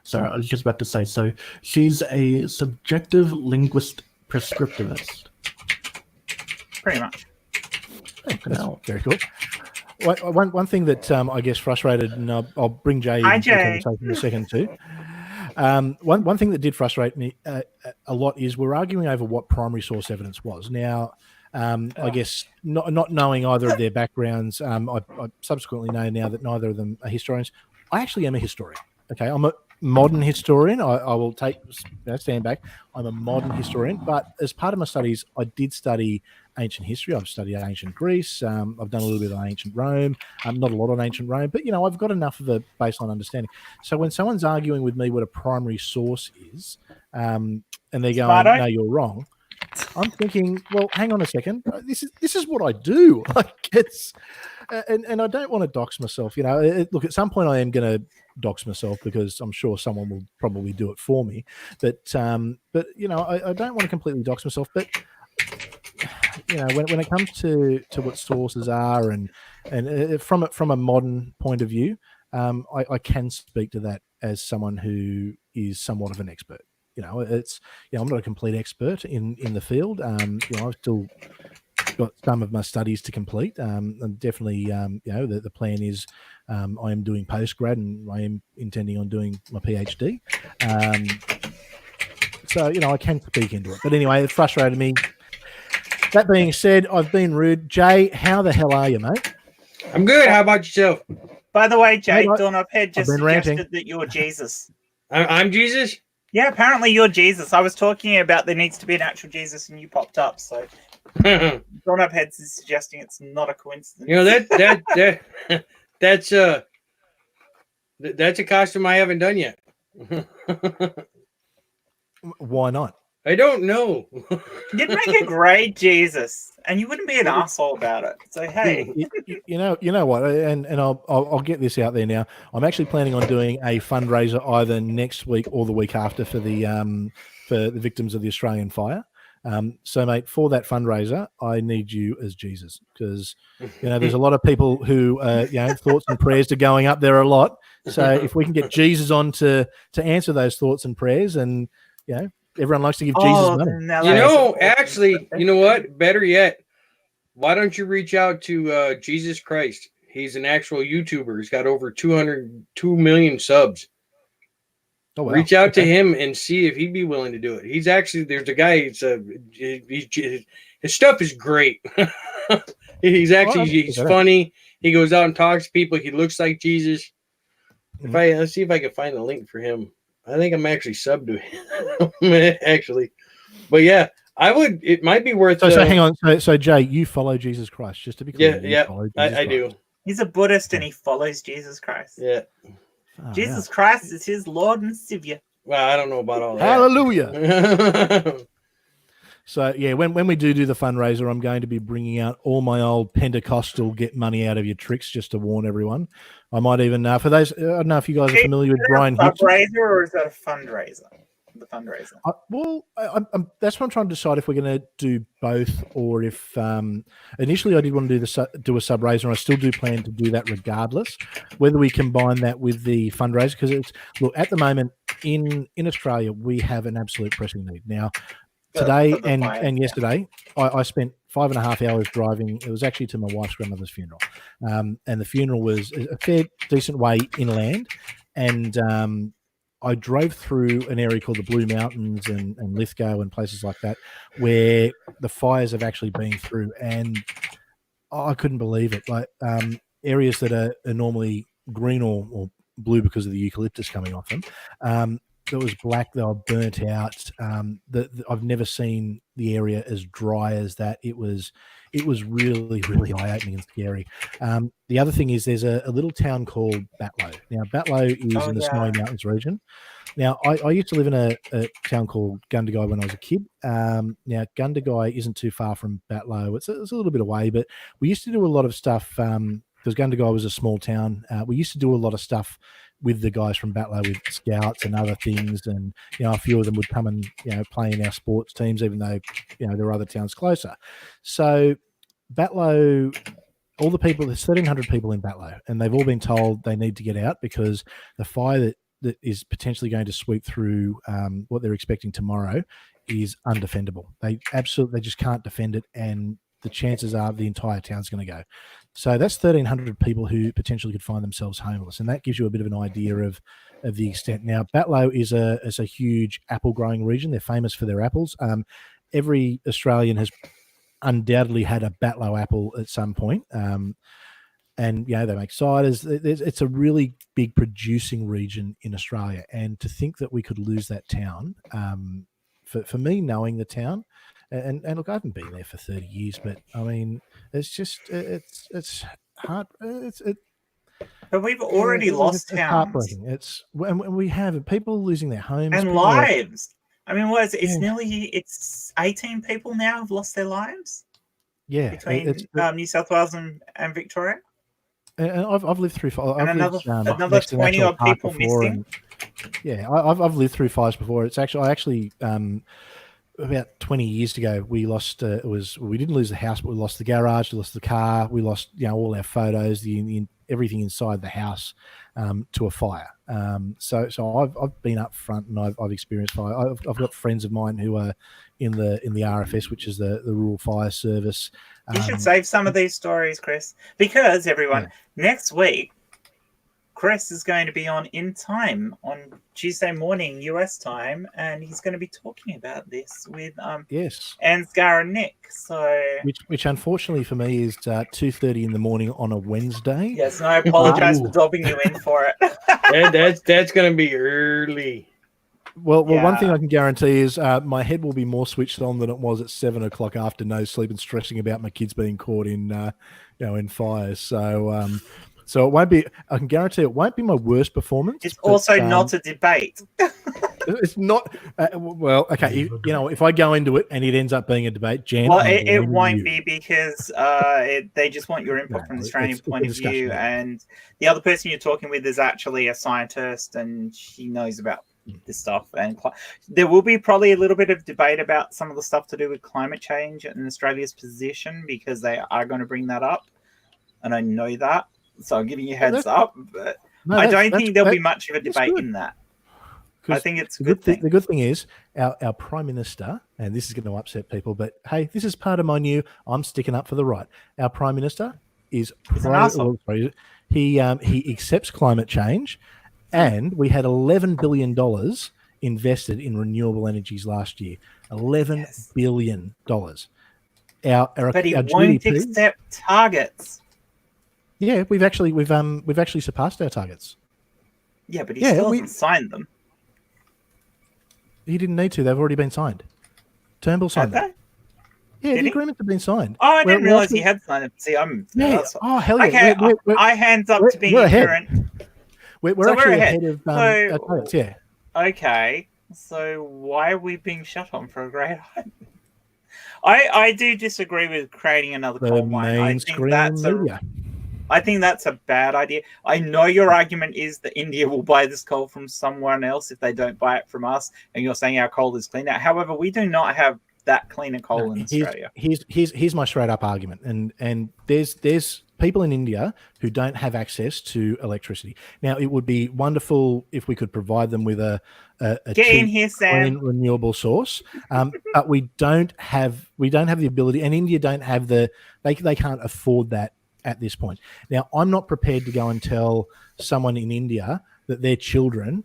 Sorry, I was just about to say. So she's a subjective linguist prescriptivist. Pretty much. That's very cool. One thing that I guess frustrated, and I'll bring Jay into the conversation in a second too. One thing that did frustrate me a lot is we're arguing over what primary source evidence was. Now, I guess not knowing either of their backgrounds, I subsequently know now that neither of them are historians. I actually am a historian. Okay, I'm a modern historian. I will stand back. I'm a modern historian, but as part of my studies, I did study ancient history. I've studied ancient Greece. I've done a little bit on ancient Rome. Not a lot on ancient Rome, but I've got enough of a baseline understanding. So when someone's arguing with me what a primary source is, and they're going, "No, you're wrong," I'm thinking, well, hang on a second. This is what I do. Like it's, and I don't want to dox myself. Look, at some point I am going to dox myself because I'm sure someone will probably do it for me. But I don't want to completely dox myself. But when it comes to what sources are and from a modern point of view, I can speak to that as someone who is somewhat of an expert. I'm not a complete expert in the field. I've still got some of my studies to complete. And definitely, the plan is I am doing postgrad and I am intending on doing my PhD. So I can speak into it. But anyway, it frustrated me. That being said, I've been rude. Jay, how the hell are you, mate? I'm good. How about yourself? By the way, Jay, Dawn of Head just suggested that you're Jesus. I'm Jesus? Yeah, apparently you're Jesus. I was talking about there needs to be an actual Jesus and you popped up. So Dawn of Heads is suggesting it's not a coincidence. That's a costume I haven't done yet. Why not? I don't know. You'd make a great Jesus, and you wouldn't be an asshole about it. So hey, you know what? And I'll get this out there now. I'm actually planning on doing a fundraiser either next week or the week after for the victims of the Australian fire. So, mate, for that fundraiser, I need you as Jesus because there's a lot of people who thoughts and prayers are going up there a lot. So if we can get Jesus on to answer those thoughts and prayers, and everyone likes to give Jesus money. Actually, you know what? Better yet, why don't you reach out to Jesus Christ? He's an actual YouTuber. He's got over 2 million subs. Oh, wow. Reach out to him and see if he'd be willing to do it. He's actually, there's a guy, his stuff is great. He's funny. He goes out and talks to people. He looks like Jesus. Let's see if I can find a link for him. I think I'm actually subbed to him, actually. But yeah, it might be worth. So hang on. So Jay, you follow Jesus Christ, just to be clear. Yeah, I do. He's a Buddhist and he follows Jesus Christ. Yeah. Jesus Christ is his Lord and Savior. Well, I don't know about all that. Hallelujah. So yeah, when we do the fundraiser, I'm going to be bringing out all my old Pentecostal get money out of your tricks, just to warn everyone. I might even for those. I don't know if you guys are familiar with Brian Hughes. Fundraiser or is that a fundraiser? The fundraiser. That's what I'm trying to decide if we're going to do both, or if initially I did want to do a subraiser, and I still do plan to do that regardless. Whether we combine that with the fundraiser, because at the moment in Australia we have an absolute pressing need now. Today and yesterday, I spent 5.5 hours driving. It was actually to my wife's grandmother's funeral, and the funeral was a fair decent way inland, and I drove through an area called the Blue Mountains and Lithgow and places like that, where the fires have actually been through, and I couldn't believe it. Like areas that are normally green or blue because of the eucalyptus coming off them. It was black. They were burnt out. I've never seen the area as dry as that. It was really, really eye-opening and scary. The other thing is there's a little town called Batlow. Now, Batlow is in the Snowy Mountains region. Now, I used to live in a town called Gundagai when I was a kid. Now, Gundagai isn't too far from Batlow. It's a little bit away, but we used to do a lot of stuff because Gundagai was a small town. We used to do a lot of stuff with the guys from Batlow with scouts and other things, and a few of them would come and play in our sports teams, even though there are other towns closer. So Batlow, all the people, there's 1,300 people in Batlow, and they've all been told they need to get out because the fire that is potentially going to sweep through what they're expecting tomorrow is undefendable. They just can't defend it, and the chances are the entire town's going to go. So that's 1,300 people who potentially could find themselves homeless, and that gives you a bit of an idea of the extent. Now, Batlow is a huge apple growing region. They're famous for their apples. Every Australian has undoubtedly had a Batlow apple at some point. And they make ciders. It's a really big producing region in Australia, and to think that we could lose that town, for me, knowing the town, and look, I haven't been there for 30 years, but I mean, it's hard. But we've already lost it's towns. Heartbreaking. And we have people losing their homes and lives. I mean, what is it? It's 18 people now have lost their lives. Yeah, between New South Wales and Victoria. And I've lived through fires. And another 20 odd people missing. I've lived through fires before. I actually about 20 years ago we lost. We didn't lose the house, but we lost the garage, we lost the car, we lost all our photos, everything inside the house to a fire. So I've been up front and I've experienced fire. I've got friends of mine who are in the RFS, which is the Rural Fire Service. You should save some of these stories, Chris, because next week, Chris is going to be on In Time on Tuesday morning US time, and he's going to be talking about this with Ansgar and Nick. So which unfortunately for me is 2:30 in the morning on a Wednesday. Yes, and I apologize for dobbing you in for it. That's going to be early. Well, one thing I can guarantee is my head will be more switched on than it was at 7 o'clock after no sleep and stressing about my kids being caught in in fires. So it won't be. I can guarantee it won't be my worst performance. It's also not a debate. It's not. Well, okay. If I go into it and it ends up being a debate, Jan. Well, it won't be because they just want your input from an Australian point of view, and the other person you're talking with is actually a scientist, and she knows about this stuff. And there will be probably a little bit of debate about some of the stuff to do with climate change and Australia's position, because they are going to bring that up, and I know that. So I'm giving you heads up, but I don't think there'll be much of a debate in that. I think it's a good thing. The good thing is our Prime Minister, and this is going to upset people, but hey, this is part of my new, I'm sticking up for the right. Our Prime Minister is he accepts climate change, and we had $11 billion invested in renewable energies last year. $11 billion. But he our won't GDP, accept targets. Yeah, we've actually surpassed our targets. Yeah, but he still hasn't signed them. He didn't need to. They've already been signed. Turnbull signed them. Yeah, the agreements have been signed. Oh, I didn't realize he had signed them. See, Oh, hell yeah. Okay, I hands up to being ignorant. We're actually ahead of our targets, yeah. Okay, so why are we being shut on for a great idea? I do disagree with creating another coal mine. I think that's a bad idea. I know your argument is that India will buy this coal from someone else if they don't buy it from us, and you're saying our coal is cleaner. However, we do not have that cleaner coal in Australia. Here's my straight up argument, and there's people in India who don't have access to electricity. Now, it would be wonderful if we could provide them with a cheap, clean, renewable source, but we don't have the ability, and India don't have they can't afford that at this point. Now, I'm not prepared to go and tell someone in India that their children,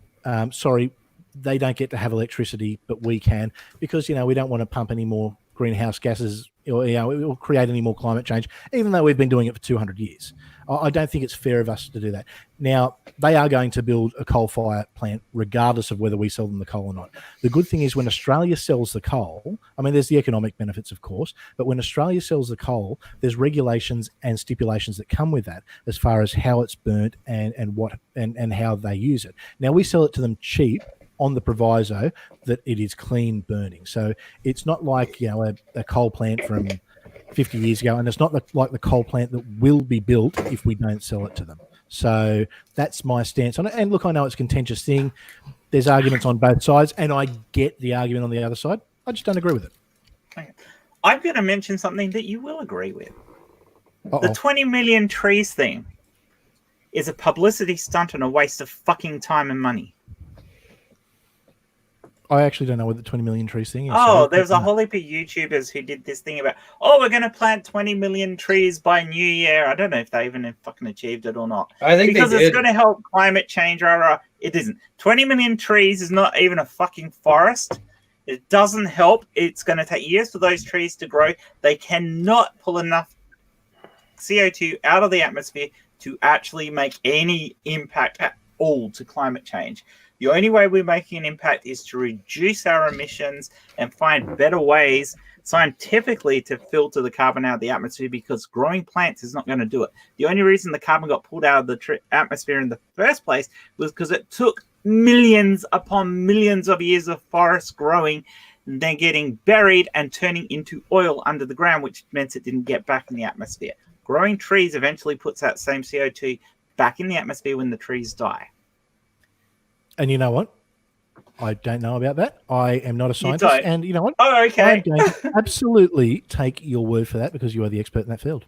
they don't get to have electricity, but we can, because, we don't want to pump any more greenhouse gases or create any more climate change, even though we've been doing it for 200 years. I don't think it's fair of us to do that. Now, they are going to build a coal-fired plant regardless of whether we sell them the coal or not. The good thing is when Australia sells the coal, I mean, there's the economic benefits, of course, but when Australia sells the coal, there's regulations and stipulations that come with that as far as how it's burnt and how they use it. Now, we sell it to them cheap on the proviso that it is clean burning. So it's not like, a coal plant from 50 years ago, and it's not like the coal plant that will be built if we don't sell it to them. So that's my stance on it. And look, I know it's a contentious thing. There's arguments on both sides, and I get the argument on the other side. I just don't agree with it. Okay. I'm going to mention something that you will agree with. Uh-oh. The 20 million trees thing is a publicity stunt and a waste of fucking time and money. I actually don't know what the 20 million trees thing is. Oh, there's a whole heap of YouTubers who did this thing about, we're going to plant 20 million trees by New Year. I don't know if they even fucking achieved it or not. I think because they it's did. going to help climate change. It isn't. 20 million trees is not even a fucking forest. It doesn't help. It's going to take years for those trees to grow. They cannot pull enough CO2 out of the atmosphere to actually make any impact at all to climate change. The only way we're making an impact is to reduce our emissions and find better ways scientifically to filter the carbon out of the atmosphere, because growing plants is not going to do it. The only reason the carbon got pulled out of the atmosphere in the first place was because it took millions upon millions of years of forests growing and then getting buried and turning into oil under the ground, which meant it didn't get back in the atmosphere. Growing trees eventually puts that same CO2 back in the atmosphere when the trees die. And you know what? I don't know about that. I am not a scientist. don't? And you know what? Oh, okay. I'm going to absolutely take your word for that, because you are the expert in that field.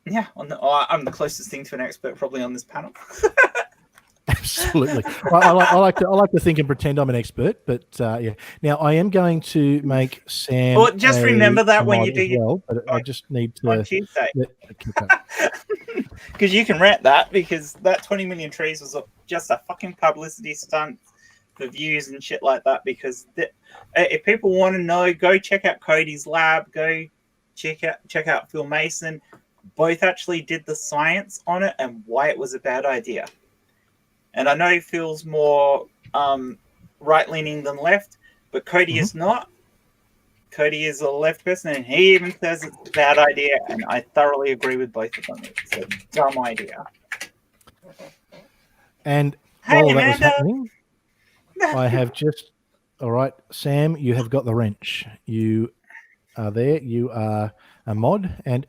Yeah, I'm the closest thing to an expert probably on this panel. Absolutely. I like to think and pretend I'm an expert, but yeah. Now I am going to make Sam. Well, just remember that when mod you do as your well, but I just need to on Tuesday, keep up. because you can rant that, because that 20 million trees was just a fucking publicity stunt for views and shit like that. Because if people want to know, go check out Cody's lab. Go check out Phil Mason. Both actually did the science on it and why it was a bad idea. And I know Phil's more right-leaning than left, but Cody is not. Cody is a left person, and he even says it's a bad idea, and I thoroughly agree with both of them. It's a dumb idea. And Hey, while that was Amanda. happening, I have just... All right, Sam, you have got the wrench. You are there. You are a mod, and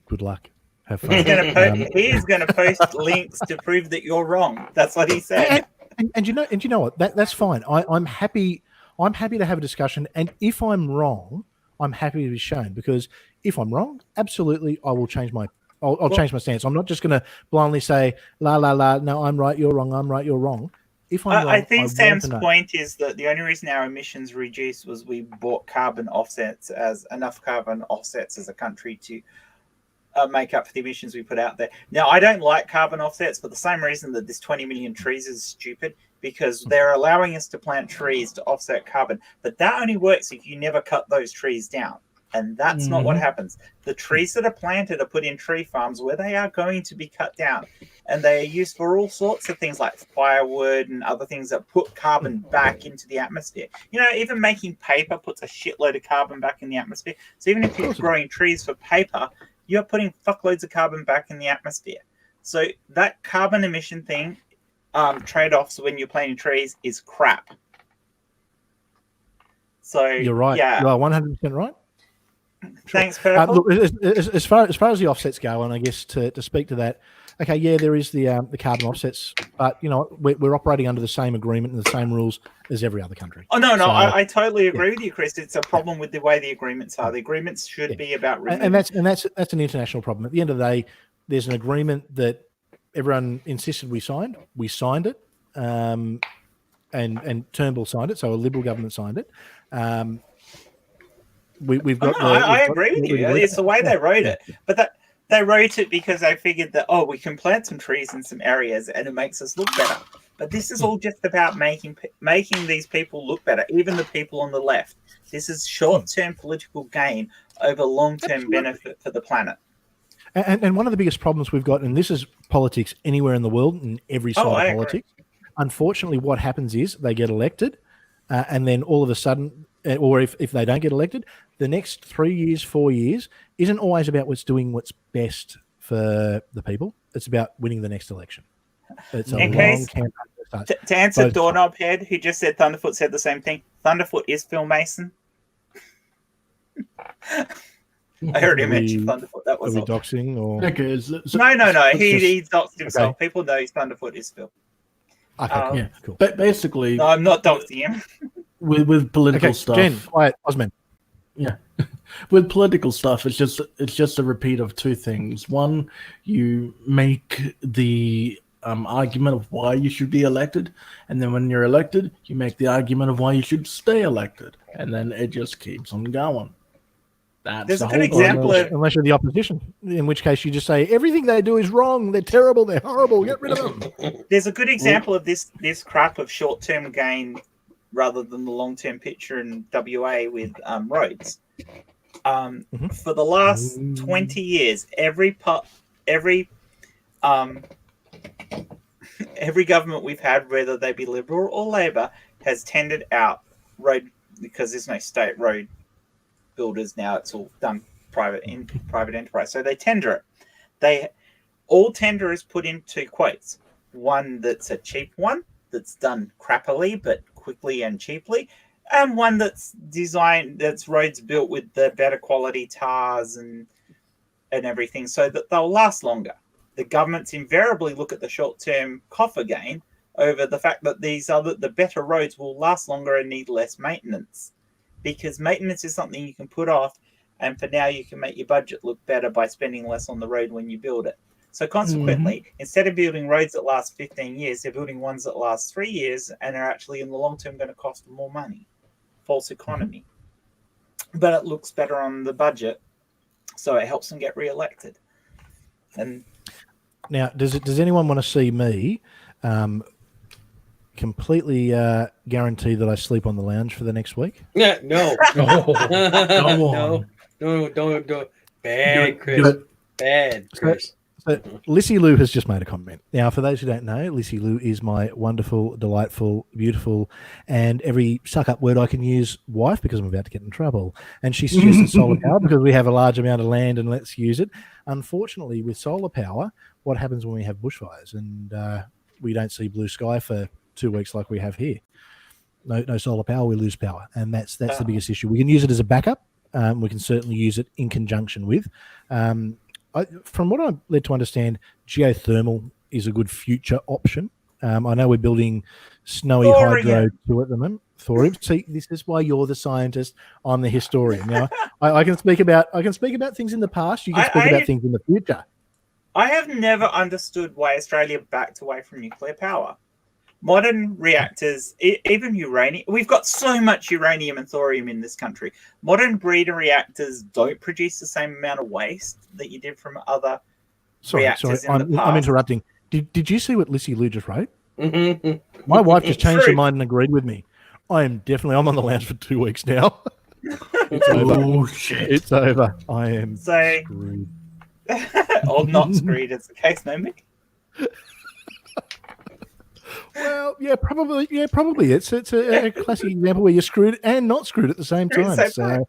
good luck. Have fun. He is going to post links to prove that you're wrong. That's what he said. And you know what? That's fine. I'm happy. I'm happy to have a discussion. And if I'm wrong, I'm happy to be shown. Because if I'm wrong, absolutely, I will change my. I'll change my stance. I'm not just going to blindly say la la la. No, I'm right. You're wrong. I'm right. You're wrong. If I'm wrong, I think Sam's want to know. point is that the only reason our emissions reduced was we bought carbon offsets, as enough carbon offsets as a country to make up for the emissions we put out there. Now, I don't like carbon offsets for the same reason that this 20 million trees is stupid, because they're allowing us to plant trees to offset carbon. But that only works if you never cut those trees down. And that's not what happens. The trees that are planted are put in tree farms where they are going to be cut down. And they are used for all sorts of things like firewood and other things that put carbon back into the atmosphere. You know, even making paper puts a shitload of carbon back in the atmosphere. So even if you're growing trees for paper, you're putting fuckloads of carbon back in the atmosphere. So that carbon emission thing, trade-offs when you're planting trees, is crap. So You're right. Yeah. You are 100% right. Thanks, Purple. Look, as far as the offsets go, and I guess to speak to that, okay, yeah, there is the carbon offsets, but you know we're operating under the same agreement and the same rules as every other country. Oh no, So, I totally agree with you, Chris. It's a problem with the way the agreements are. The agreements should be about and that's an international problem. At the end of the day, there's an agreement that everyone insisted we signed. We signed it, and Turnbull signed it, so a Liberal government signed it. We've got. I agree with you. It's the way they wrote it, but they wrote it because they figured that we can plant some trees in some areas and it makes us look better. But this is all just about making these people look better, even the people on the left. This is short-term political gain over long-term benefit for the planet. And one of the biggest problems we've got, and this is politics anywhere in the world, in every side of politics. Unfortunately, what happens is they get elected, and then all of a sudden, or if they don't get elected, the next 3 years, 4 years isn't always about what's best for the people. It's about winning the next election. It's a long campaign. To answer Doorknob Head, who just said Thunderfoot said the same thing. Thunderfoot is Phil Mason. I already Are mentioned we- Thunderfoot. That Are was we all. doxing or? Okay, No. just- He doxed himself. People know Thunderfoot is Phil. Okay, yeah. cool. But basically, No, I'm not doxing him. with political Okay, stuff, Jen, quiet, Osman. with political stuff, it's just a repeat of two things. One, you make the argument of why you should be elected, and then when you're elected, you make the argument of why you should stay elected, and then it just keeps on going. That's There's the a good whole example point. of- Unless you're the opposition, in which case you just say everything they do is wrong. They're terrible. They're horrible. Get rid of them. There's a good example of this crap of short-term gain rather than the long-term picture in WA with roads. For the last 20 years, every government we've had, whether they be Liberal or Labor, has tendered out road because there's no state road builders now. It's all done private enterprise. So they tender it. All tender is put into quotes. One that's a cheap one that's done crappily but quickly and cheaply, and one that's roads built with the better quality tars and everything, so that they'll last longer. The governments invariably look at the short-term coffer gain over the fact that the better roads will last longer and need less maintenance, because maintenance is something you can put off, and for now you can make your budget look better by spending less on the road when you build it. So consequently, instead of building roads that last 15 years, they're building ones that last 3 years and are actually in the long term going to cost them more money. False economy. But it looks better on the budget, so it helps them get re-elected. And Now, does anyone want to see me completely guarantee that I sleep on the lounge for the next week? Yeah, no. on. No, don't. Bad, Chris. Do it. Bad, Chris. So Lissy Lou has just made a comment. Now, for those who don't know, Lissy Lou is my wonderful, delightful, beautiful, and every suck-up word I can use wife, because I'm about to get in trouble. And she suggested solar power because we have a large amount of land and let's use it. Unfortunately, with solar power, what happens when we have bushfires and we don't see blue sky for 2 weeks like we have here? No solar power, we lose power. And that's the biggest issue. We can use it as a backup. We can certainly use it in conjunction with. From what I'm led to understand, geothermal is a good future option. I know we're building snowy hydro to at the moment. Thorium. See, this is why you're the scientist. I'm the historian. Now, I can speak about things in the past. You can speak about things in the future. I have never understood why Australia backed away from nuclear power. Modern reactors, even uranium, we've got so much uranium and thorium in this country. Modern breeder reactors don't produce the same amount of waste that you did from other reactors in the past. I'm interrupting. Did you see what Lissy Lou just wrote? Mm-hmm. My wife just changed her mind and agreed with me. I'm on the lounge for 2 weeks now. It's over. Oh shit! It's over. I am So, screwed. or not screwed, as the case may be. Well, yeah, probably. It's a classic example where you're screwed and not screwed at the same time. So,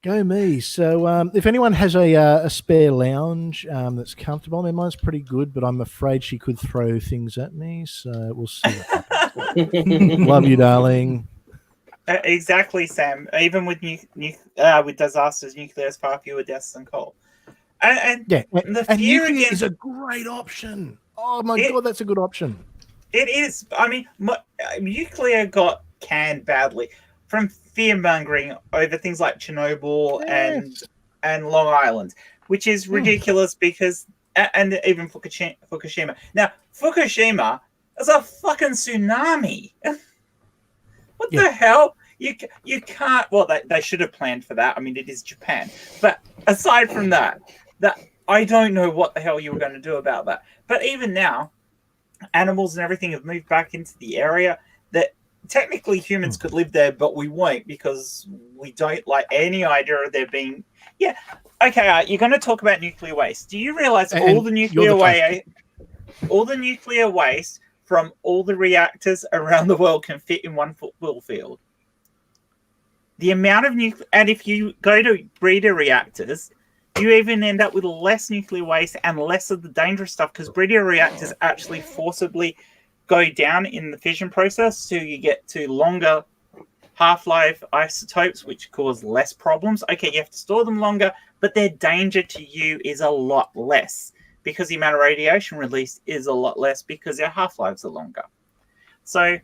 go me. So, if anyone has a spare lounge that's comfortable, I mean, mine's pretty good, but I'm afraid she could throw things at me. So we'll see. What happens. Love you, darling. Exactly, Sam. Even with with disasters, nuclear has far fewer deaths than coal. And Yeah, the and fear nuclear against is a great option. Oh my god, that's a good option. it is. I mean, nuclear got canned badly from fear mongering over things like Chernobyl and Long Island, which is ridiculous because, and even Fukushima. Now, Fukushima is a fucking tsunami. What the hell? You can't. Well, they should have planned for that. I mean, it is Japan. But aside from that I don't know what the hell you were going to do about that. But even now, animals and everything have moved back into the area that technically humans could live there, but we won't because we don't like any idea of there being. Yeah. Okay. You're going to talk about nuclear waste. Do you realize all the nuclear waste from all the reactors around the world can fit in one football field? The amount of nuclear, and if you go to breeder reactors, you even end up with less nuclear waste and less of the dangerous stuff because breeder reactors actually forcibly go down in the fission process, so you get to longer half-life isotopes, which cause less problems. Okay, you have to store them longer, but their danger to you is a lot less because the amount of radiation released is a lot less because their half-lives are longer. So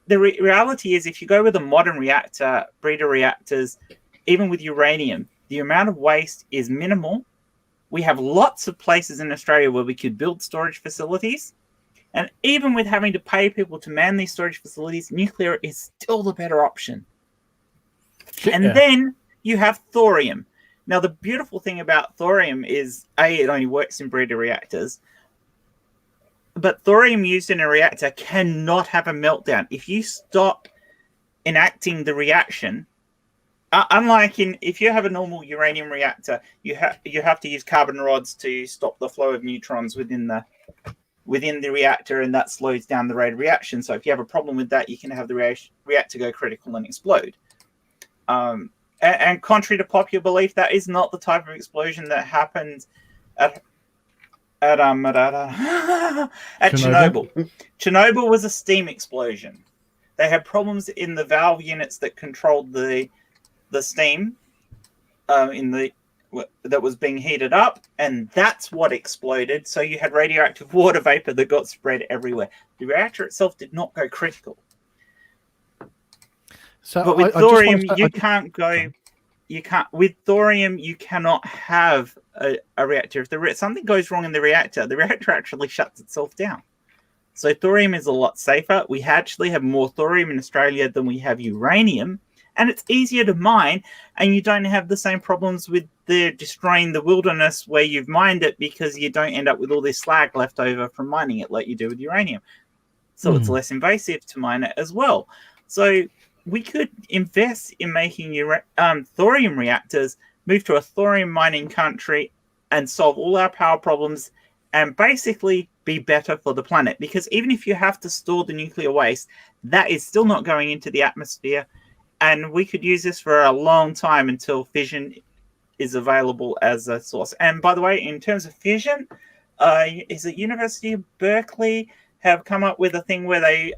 the reality is, if you go with a modern reactor, breeder reactors, even with uranium, the amount of waste is minimal. We have lots of places in Australia where we could build storage facilities. And even with having to pay people to man these storage facilities, nuclear is still the better option. And then you have thorium. Now, the beautiful thing about thorium is, A, it only works in breeder reactors. But thorium used in a reactor cannot have a meltdown. If you stop enacting the reaction, unlike if you have a normal uranium reactor, you have to use carbon rods to stop the flow of neutrons within the reactor, and that slows down the rate of reaction. So if you have a problem with that, you can have the reactor go critical and explode. And contrary to popular belief, that is not the type of explosion that happened at Chernobyl. Chernobyl was a steam explosion. They had problems in the valve units that controlled the steam that was being heated up, and that's what exploded. So you had radioactive water vapor that got spread everywhere. The reactor itself did not go critical. So, but with thorium, with thorium, you cannot have a reactor. If something goes wrong in the reactor actually shuts itself down. So thorium is a lot safer. We actually have more thorium in Australia than we have uranium, and it's easier to mine, and you don't have the same problems with destroying the wilderness where you've mined it, because you don't end up with all this slag left over from mining it like you do with uranium. So it's less invasive to mine it as well. So we could invest in making thorium reactors, move to a thorium mining country, and solve all our power problems, and basically be better for the planet. Because even if you have to store the nuclear waste, that is still not going into the atmosphere, and we could use this for a long time until fission is available as a source. And by the way, in terms of fission, is it University of Berkeley have come up with a thing where they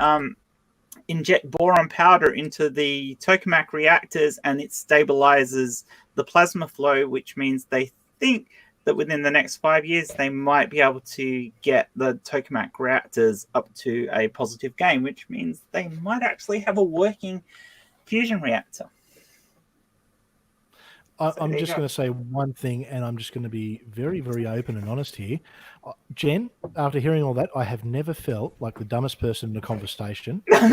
inject boron powder into the tokamak reactors, and it stabilizes the plasma flow, which means they think that within the next 5 years they might be able to get the tokamak reactors up to a positive gain, which means they might actually have a working fusion reactor. I'm just going to say one thing, and I'm just going to be very, very open and honest here. Jen, after hearing all that, I have never felt like the dumbest person in a conversation. I'm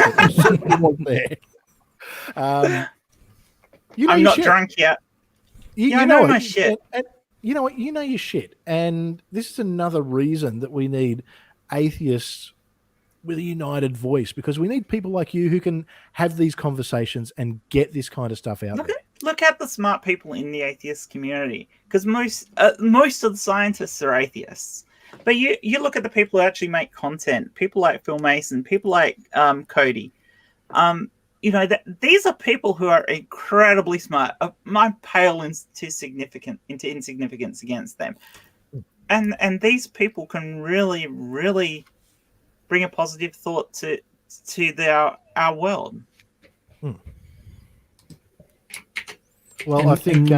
not drunk yet. You know my shit. And you know what? You know your shit. And this is another reason that we need atheists with a united voice, because we need people like you who can have these conversations and get this kind of stuff out there. Look at the smart people in the atheist community, because most of the scientists are atheists. But you look at the people who actually make content, people like Phil Mason, people like Cody. These are people who are incredibly smart. I pale into insignificance against them, and these people can really, really bring a positive thought to our world. Well, I think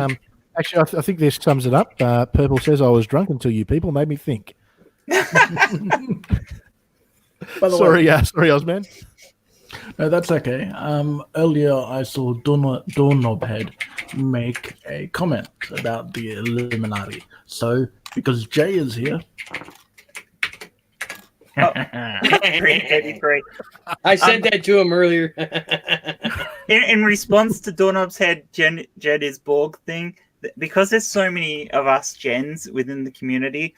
actually, I think this sums it up. Purple says, "I was drunk until you people made me think." Sorry, Ozman. No, that's okay. Earlier, I saw Doorknobhead make a comment about the Illuminati. So, because Jay is here. I sent that to him earlier. in response to Doorknob's head, Jen is Borg thing, because there's so many of us Jens within the community,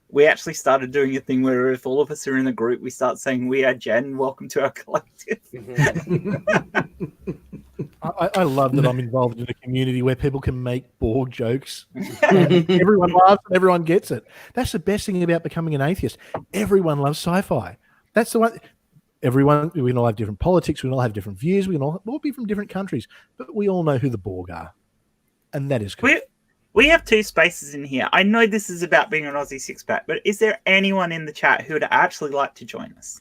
we actually started doing a thing where if all of us are in a group, we start saying, "We are Jen, welcome to our collective." I love that I'm involved in a community where people can make Borg jokes. Everyone laughs and everyone gets it. That's the best thing about becoming an atheist. Everyone loves sci-fi. That's the one. We can all have different politics. We can all have different views. We can all be from different countries, but we all know who the Borg are, and that is cool. We have two spaces in here. I know this is about being an Aussie six-pack, but is there anyone in the chat who would actually like to join us?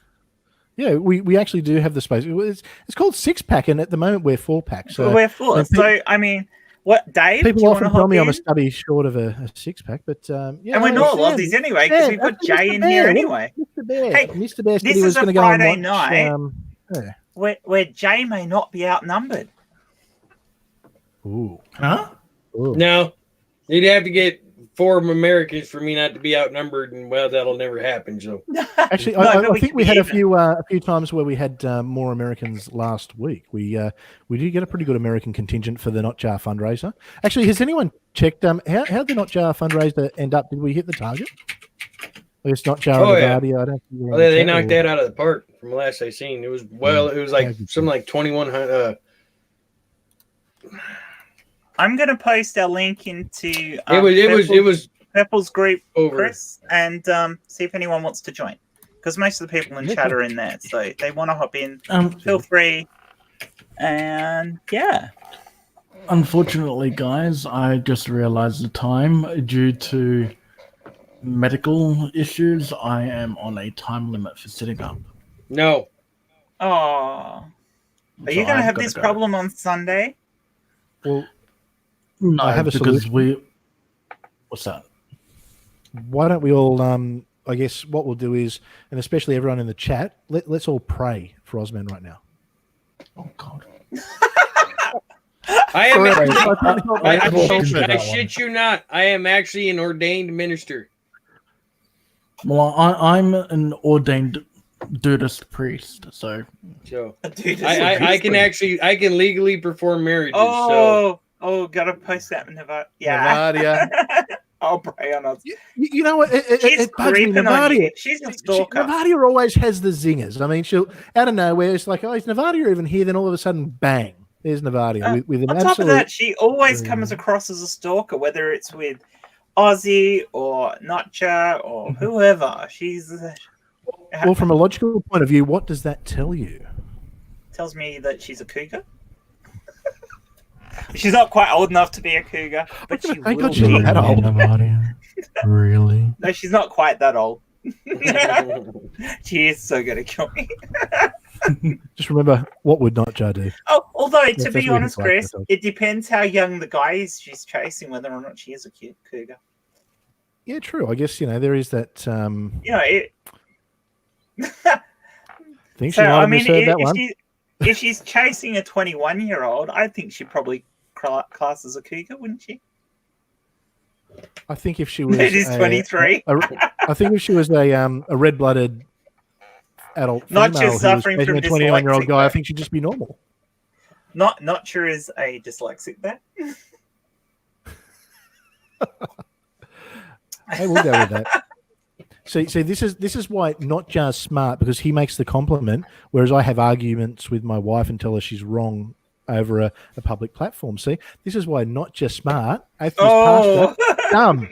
Yeah, we actually do have the space. It's called six-pack, and at the moment we're four-pack. So we're four. So, I mean, What, Dave? do People you often want to tell hop me I'm in? a stubby short of a six pack, but yeah. And we're not Sam, Aussies anyway because we put Mr. Jay in Bear, here what- anyway. Mr. Bear. Hey, Mr. Bear said this he was is a going to go and Friday watch. night. Where Jay may not be outnumbered. Ooh. Huh? Ooh. No, you'd have to get 4 Americans for me not to be outnumbered, and well, that'll never happen. So Actually, No, I but we think could we be had even. a few times where we had more Americans last week. We did get a pretty good American contingent for the Not Jar fundraiser. Actually, has anyone checked how did the Not Jar fundraiser end up? Did we hit the target? I guess Not Jar Oh, and yeah. Navadia. I don't think well, they knocked that out of the park from the last I seen. It was it was like Maybe. something like 2,100. I'm going to post our link into It was Purple's group, over. Chris, and see if anyone wants to join. Because most of the people in Yeah, chat sure. are in there, so if they want to hop in. Um, Feel free. And yeah, Unfortunately, guys, I just realized the time. Due to medical issues, I am on a time limit for sitting up. No. oh, are So you going to I've have gotta this go. problem on Sunday? Well, No, I have a because solution. What's that? why don't we all? I guess what we'll do is, and especially everyone in the chat, let's all pray for Osman right now. Oh God! I am. Sorry. I shit you not. I am actually an ordained minister. Well, I'm an ordained Buddhist priest, so So Dude, I can legally perform marriages. So gotta post that in Nevada. Yeah. Navadia. I'll pray on us. You know what? She's It bugs me. creeping on you. Navadia. She's a stalker. Navadia always has the zingers. I mean, she'll out of nowhere. It's like, oh, is Navadia even here? Then all of a sudden, bang! There's Navadia with an On top of absolute. that, she always comes across as a stalker, whether it's with Aussie or Notcha or whoever. She's Well, from a logical point of view, what does that tell you? tells me that she's a cougar. She's not quite old enough to be a cougar, but she Thank will God she's be. not that old. Really? No, she's not quite that old. She is so gonna kill me. Just remember, what would not Jar do? Oh, although That's to be really honest, like Chris, myself. it depends how young the guy is she's chasing, whether or not she is a cute cougar. Yeah, true. I guess there is that. You know, it. Think she So might I have mean, misheard that one. if she's chasing a 21-year-old, I think she'd probably class as a cougar, wouldn't she? I think if she was, It is 23. I think if she was a red-blooded adult Not female just who was suffering dating from a 21-year-old dyslexic, guy, I though. think she'd just be normal. Not sure is a dyslexic there. Hey, we'll go with that. See, this is why not just smart, because he makes the compliment, whereas I have arguments with my wife and tell her she's wrong over a public platform. See, this is why not just smart, atheist pastor, dumb.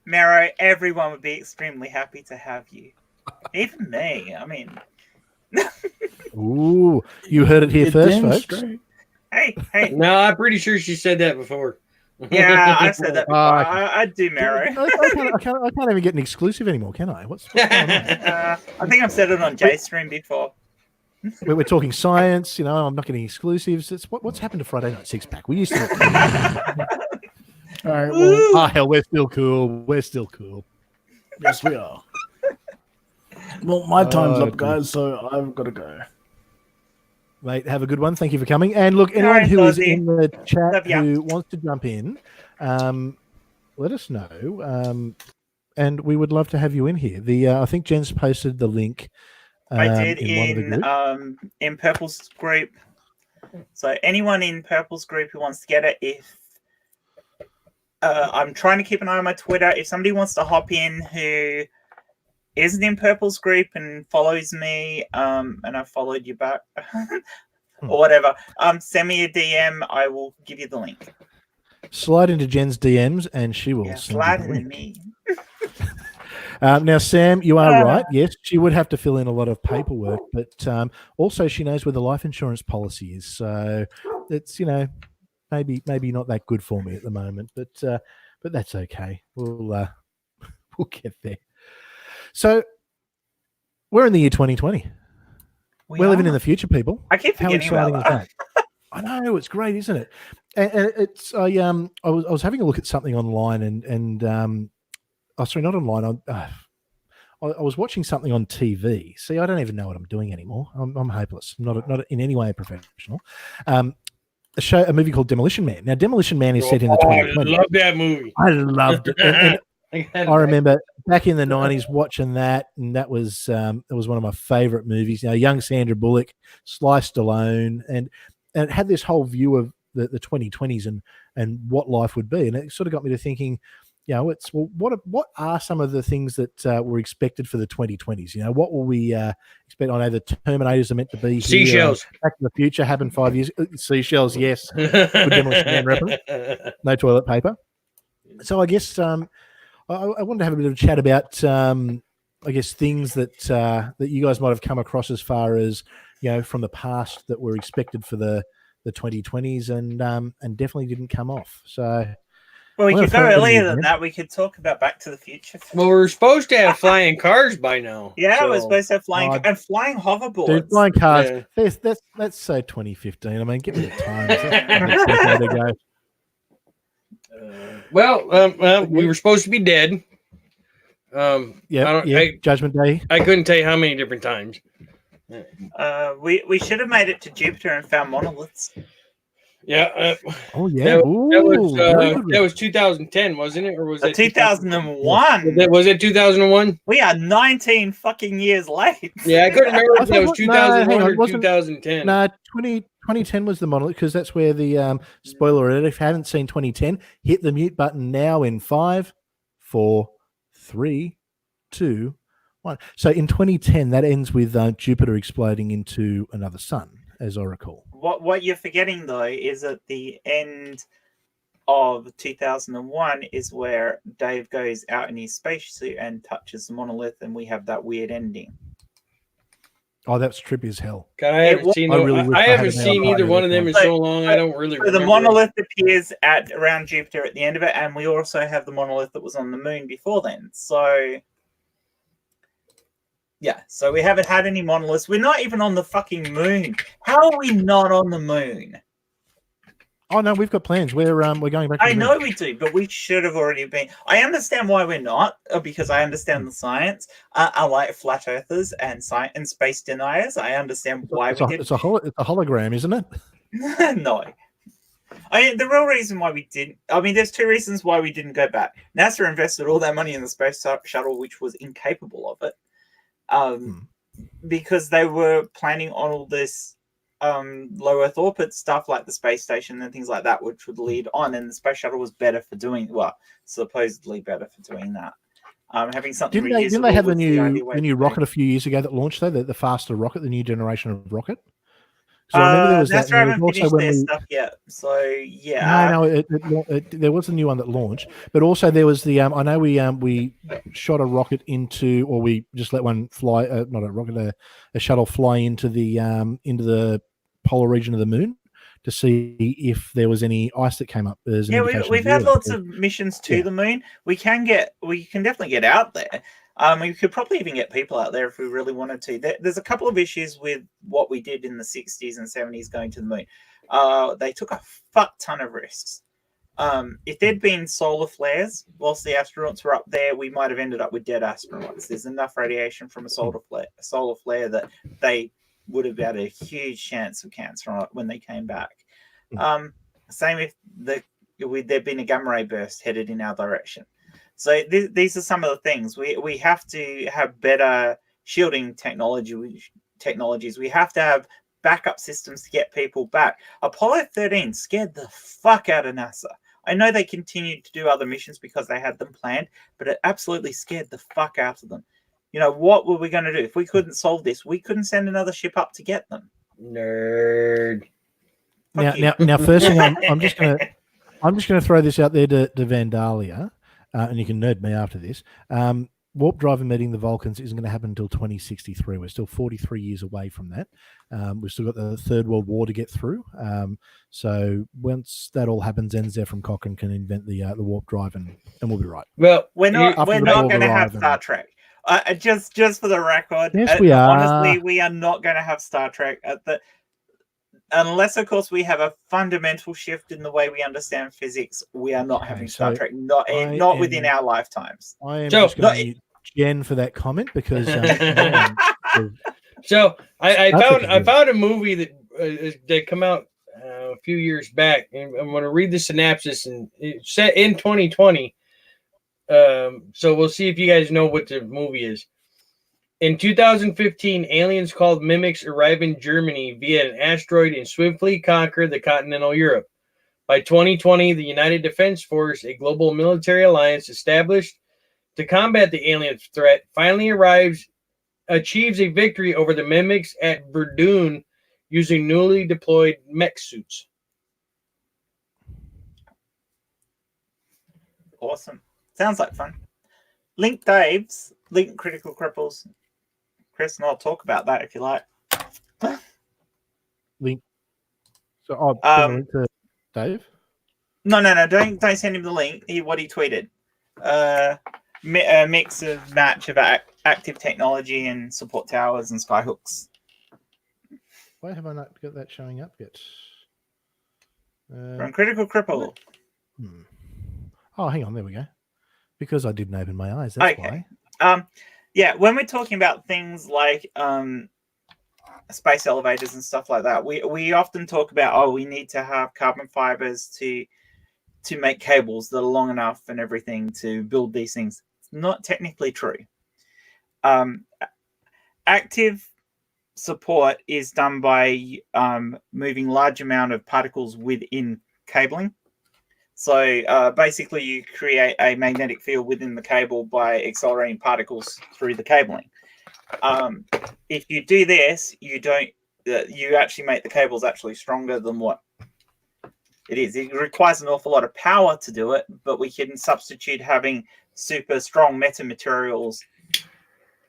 Mero, everyone would be extremely happy to have you. Even me. I mean, Ooh, you heard it here You're first, damn folks. straight. hey. No, I'm pretty sure she said that before. Yeah, I've said that before. Oh, okay. I do, Mero. I can't even get an exclusive anymore, can I? What's going on? I think I've said it on Jay's stream before. We're talking science, I'm not getting exclusives. It's what's happened to Friday Night Six Pack? We used to. All right. Well, Hell, we're still cool. We're still cool. yes, we are. Well, my time's Oh, up, guys, so I've got to go. Mate, have a good one. Thank you for coming. And look, anyone Alright, who is Lozzie. in the chat Love ya. who wants to jump in, let us know. And we would love to have you in here. I think Jen's posted the link. I did one of the groups. in Purple's group. So anyone in Purple's group who wants to get it, if I'm trying to keep an eye on my Twitter. If somebody wants to hop in who isn't in Purple's group and follows me, and I've followed you back, or whatever, send me a DM. I will give you the link. Slide into Jen's DMs and she will send you slide the into link. me. Now, Sam, you are right. Yes, she would have to fill in a lot of paperwork, but also she knows where the life insurance policy is. So it's maybe not that good for me at the moment, but that's okay. We'll get there. So we're in the year 2020. We're living in the future, people. I keep How forgetting exciting about is that. I know, it's great, isn't it? And it's I was having a look at something online and oh, sorry, not online. I was watching something on TV. See, I don't even know what I'm doing anymore. I'm hopeless. I'm not in any way a professional. A movie called Demolition Man. Now, Demolition Man is set in the 2020s. I love that movie. I loved it. And I remember back in the 90s watching that, and that was one of my favorite movies. You know, young Sandra Bullock, Sly Stallone, and it had this whole view of the 2020s and what life would be. And it sort of got me to thinking, you know, what are some of the things that were expected for the 2020s? You know, what will we expect? I know the Terminators are meant to be here. Seashells. Back in the Future happened 5 years. Seashells, yes. Good Demolition Man reference. No toilet paper. So I guess I wanted to have a bit of a chat about, I guess, things that you guys might have come across as far as, you know, from the past that were expected for the 2020s and definitely didn't come off. So. Well, we could go earlier than that. We could talk about Back to the Future. Well, we're supposed to have flying cars by now. Yeah, we're supposed to have flying and flying hoverboards. Dude, flying cars. Yeah. Let's say 2015. I mean, give me the time. To go. Well, we were supposed to be dead. Judgment Day. I couldn't tell you how many different times. We should have made it to Jupiter and found monoliths. Yeah. Oh yeah. That was 2010, wasn't it? Or was it 2001? Was it 2001? We are 19 fucking years late. Yeah, I couldn't remember if that was 2001 or 2010. No, 2010 was the monolith because that's where the spoiler alert. If you haven't seen 2010, hit the mute button now in 5, 4, 3, 2, 1. So in 2010, that ends with Jupiter exploding into another sun, as I recall. What you're forgetting, though, is at the end of 2001 is where Dave goes out in his spacesuit and touches the monolith, and we have that weird ending. Oh, that's trippy as hell. God, I haven't seen either one of them in so long. I don't really remember. The monolith appears around Jupiter at the end of it, and we also have the monolith that was on the moon before then. So... yeah, so we haven't had any monoliths. We're not even on the fucking moon. How are we not on the moon? Oh no, we've got plans. We're going back. I know we do, but we should have already been. I understand why we're not, because I understand the science. I like flat earthers and space deniers. I understand why we did. It's a hologram, isn't it? No. The real reason why we didn't. I mean, there's two reasons why we didn't go back. NASA invested all that money in the space shuttle, which was incapable of it. Because they were planning on all this low Earth orbit stuff like the space station and things like that, which would lead on, and the space shuttle was better for doing, supposedly better for doing that. Having something didn't they have the new rocket a few years ago that launched though, the faster rocket, the new generation of rocket? So I remember there was NASA haven't finished their stuff yet, so yeah. No, there was a new one that launched, but also there was the. I know we shot a rocket into, or we just let one fly, not a rocket, a shuttle fly into the polar region of the moon to see if there was any ice that came up. We've had lots of missions to the moon. We can definitely get out there. We could probably even get people out there if we really wanted to. There's a couple of issues with what we did in the 60s and 70s going to the moon. They took a fuck ton of risks. If there'd been solar flares whilst the astronauts were up there, we might have ended up with dead astronauts. There's enough radiation from a solar flare that they would have had a huge chance of cancer on it when they came back. Same if there'd been a gamma ray burst headed in our direction. So these are some of the things. We have to have better shielding technologies. We have to have backup systems to get people back. Apollo 13 scared the fuck out of NASA. I know they continued to do other missions because they had them planned, but it absolutely scared the fuck out of them. You know, what were we going to do? If we couldn't solve this, we couldn't send another ship up to get them. Nerd. Now, first thing, I'm just going to throw this out there to Vandalia. And you can nerd me after this. Warp Drive and meeting the Vulcans isn't going to happen until 2063. We're still 43 years away from that. We've still got the Third World War to get through. So once that all happens, then Zephram Cochrane can invent the Warp Drive, and we'll be right. Well, we're not going to have Star Trek. Just for the record, yes, we are. Honestly, we are not going to have Star Trek. unless of course we have a fundamental shift in the way we understand physics, we are not Okay, having Star so Trek, not I within am- our lifetimes. I am So- just going to mute Jen for that comment because I am So I Star Trek is good. found a movie that come out a few years back, and I'm going to read the synopsis, and it's set in 2020. So we'll see if you guys know what the movie is. In 2015, aliens called Mimics arrive in Germany via an asteroid and swiftly conquer the continental Europe. By 2020, the United Defense Force, a global military alliance established to combat the alien threat, finally achieves a victory over the Mimics at Verdun using newly deployed mech suits. Awesome. Sounds like fun. Link Critical Cripples. Chris and I'll talk about that if you like. link. So I'll send a link to Dave. No, don't send him the link. What he tweeted. A mix of match of active technology and support towers and skyhooks. Why have I not got that showing up yet? From Critical Cripple. Oh, hang on. There we go. Because I didn't open my eyes. That's Okay. why. Yeah, when we're talking about things like space elevators and stuff like that, we often talk about, we need to have carbon fibers to make cables that are long enough and everything to build these things. It's not technically true. Active support is done by moving large amount of particles within cabling. So basically you create a magnetic field within the cable by accelerating particles through the cabling. If you do this, you actually make the cables actually stronger than what it is. It requires an awful lot of power to do it, but we can substitute having super strong metamaterials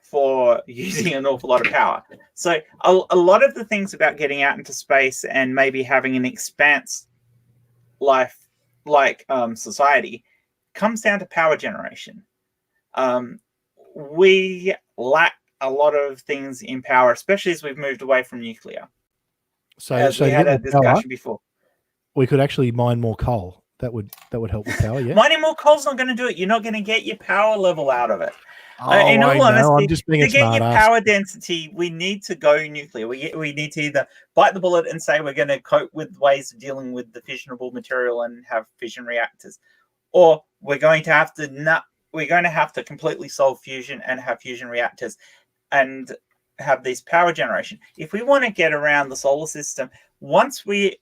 for using an awful lot of power. So a lot of the things about getting out into space and maybe having an expanse life like society comes down to power generation. We lack a lot of things in power, especially as we've moved away from nuclear. So we to had get a more power, discussion before. we could actually mine more coal. That would help with power. Yeah. Mining more coal's not going to do it. You're not going to get your power level out of it. In all I know. honesty, I'm just being to a get smart your ass. power density, we need to go nuclear. We need to either bite the bullet and say we're going to cope with ways of dealing with the fissionable material and have fission reactors, or we're going to have to completely solve fusion and have fusion reactors and have this power generation. If we want to get around the solar system, once we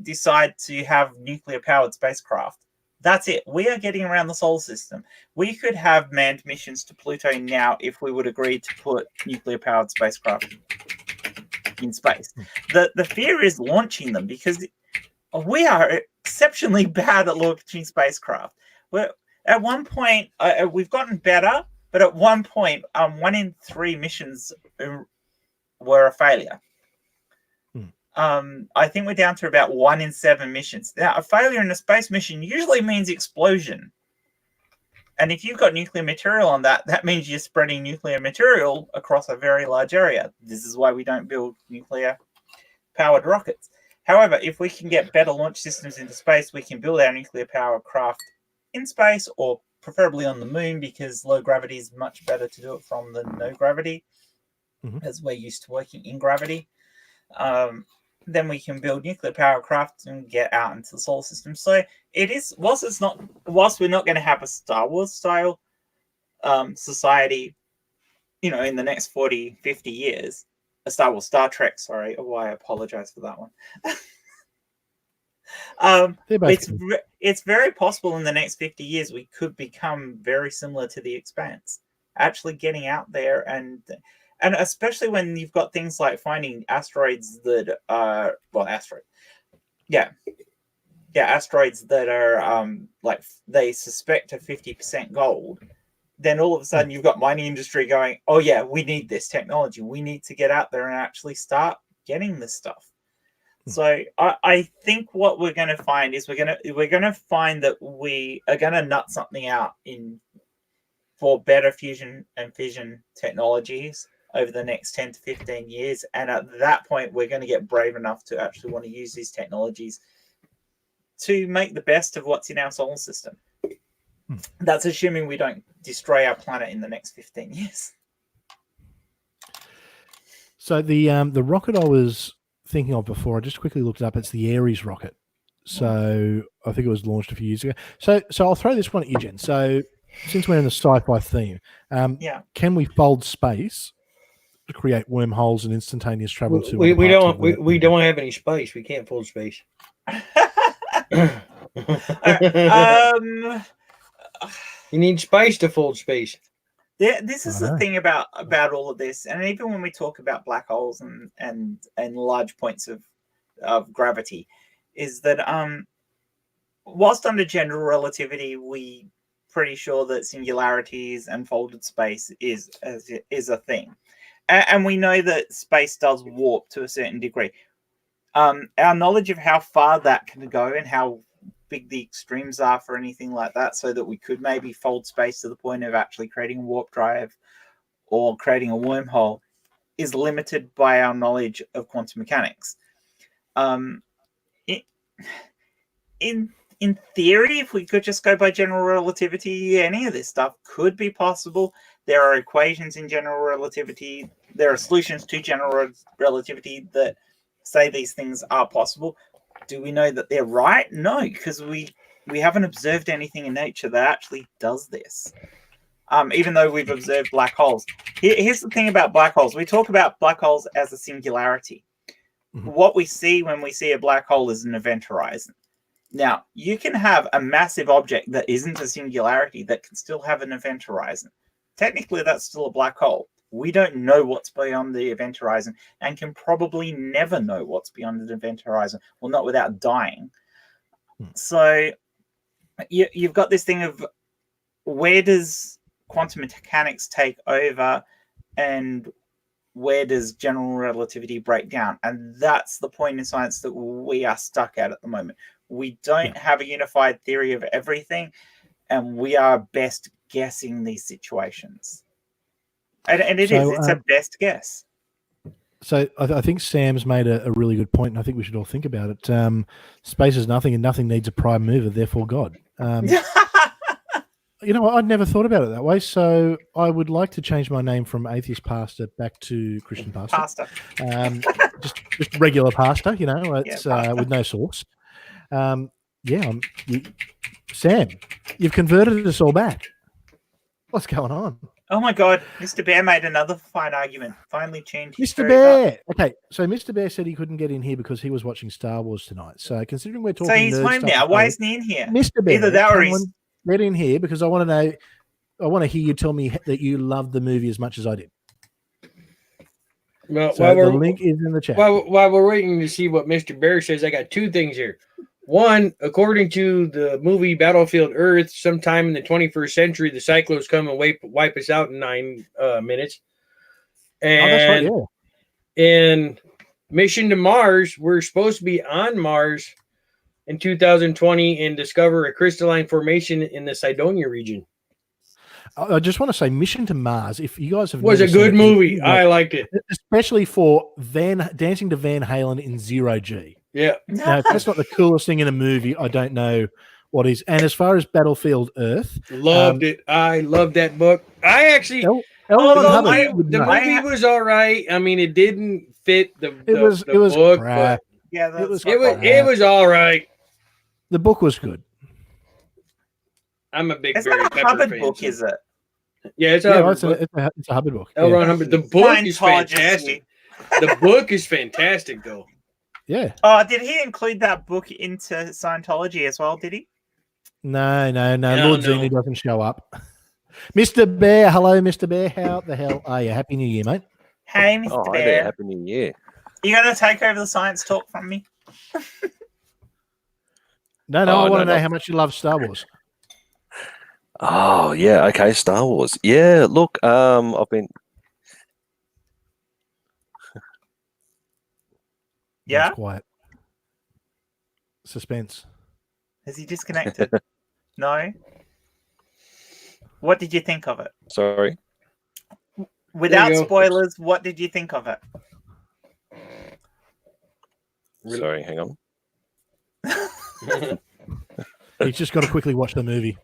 decide to have nuclear powered spacecraft, that's it. We are getting around the solar system. We could have manned missions to Pluto now if we would agree to put nuclear-powered spacecraft in space. The fear is launching them because we are exceptionally bad at launching spacecraft. At one point, we've gotten better, but at one point, 1 in 3 missions were a failure. I think we're down to about 1 in 7 missions. Now, a failure in a space mission usually means explosion. And if you've got nuclear material on that, that means you're spreading nuclear material across a very large area. This is why we don't build nuclear-powered rockets. However, if we can get better launch systems into space, we can build our nuclear-powered craft in space or preferably on the moon because low gravity is much better to do it from than no gravity, as we're used to working in gravity. Then we can build nuclear power craft and get out into the solar system. So it is, whilst we're not going to have a Star Wars style society, in the next 40, 50 years, Star Trek, sorry. Oh, I apologize for that one. It's very possible in the next 50 years we could become very similar to The Expanse, actually getting out there and especially when you've got things like finding asteroids that are asteroids that are like they suspect are 50% gold. Then all of a sudden you've got mining industry going, oh yeah, we need this technology. We need to get out there and actually start getting this stuff. So I think what we're going to find is we're going to find that we are going to nut something out for better fusion and fission technologies over the next 10 to 15 years. And at that point, we're going to get brave enough to actually want to use these technologies to make the best of what's in our solar system. That's assuming we don't destroy our planet in the next 15 years. So the rocket I was thinking of before, I just quickly looked it up. It's the Ares rocket. So I think it was launched a few years ago. So I'll throw this one at you, Jen. So since we're in the sci-fi theme, can we fold space to create wormholes and instantaneous travel to? We don't have any space. We can't fold space. You need space to fold space. This is the thing about all of this, and even when we talk about black holes and large points of gravity, is that whilst under general relativity, we pretty sure that singularities and folded space is a thing, and we know that space does warp to a certain degree. Our knowledge of how far that can go and how big the extremes are for anything like that, so that we could maybe fold space to the point of actually creating a warp drive or creating a wormhole, is limited by our knowledge of quantum mechanics. In theory, if we could just go by general relativity, any of this stuff could be possible. There are equations in general relativity. There are solutions to general relativity that say these things are possible. Do we know that they're right? No, because we haven't observed anything in nature that actually does this. Even though we've observed black holes. Here's the thing about black holes. We talk about black holes as a singularity. Mm-hmm. What we see when we see a black hole is an event horizon. Now, you can have a massive object that isn't a singularity that can still have an event horizon. Technically, that's still a black hole. We don't know what's beyond the event horizon and can probably never know what's beyond the event horizon. Well, not without dying. So you've got this thing of where does quantum mechanics take over and where does general relativity break down? And that's the point in science that we are stuck at the moment. We don't have a unified theory of everything, and we are best guessing these situations. And it's a best guess. So I think Sam's made a really good point, and I think we should all think about it. Space is nothing, and nothing needs a prime mover, therefore God. You know, I'd never thought about it that way, so I would like to change my name from atheist pastor back to Christian pastor. Just regular pastor, you know, it's with no source. Sam, you've converted us all back. What's going on? Oh my God, Mr. Bear made another fine argument. Finally changed. Mr. Bear. Okay, so Mr. Bear said he couldn't get in here because he was watching Star Wars tonight. So considering we're talking, so he's home now. Why isn't he in here, Mr. Bear? Either that or he's get in here because I want to know. I want to hear you tell me that you loved the movie as much as I did. Well, so the link is in the chat. While we're waiting to see what Mr. Bear says, I got two things here. One, according to the movie Battlefield Earth, sometime in the 21st century, the cyclones come and wipe us out in 9 minutes. And that's right, in Mission to Mars, we're supposed to be on Mars in 2020 and discover a crystalline formation in the Cydonia region. I just want to say Mission to Mars, if you guys have was a good movie. I liked it. Especially for Dancing to Van Halen in Zero G. Yeah. Now, if that's not the coolest thing in a movie, I don't know what is. And as far as Battlefield Earth, loved it. I loved that book. I actually the movie was all right. I mean, it didn't fit the book, crap. Yeah, it was all right. The book was good. I'm a big It's not a Hubbard book, is it? Yeah, it's a Hubbard book. L. Ron Hubbard. The book is fantastic. The book is fantastic, though. Yeah. Oh, did he include that book into Scientology as well? Did he? No. Lord Zini doesn't show up. Mr. Bear, hello, Mr. Bear. How the hell are you? Happy New Year, mate. Hey, Mr. Bear. Hi there. Happy New Year. You going to take over the science talk from me? No, I want to know how much you love Star Wars. Oh, yeah. Okay, Star Wars. Yeah, look, I've been... Yeah? Quiet. Suspense. Has he disconnected? No? What did you think of it? Sorry? Without you go. spoilers, what did you think of it? Sorry, hang on. He's just got to quickly watch the movie.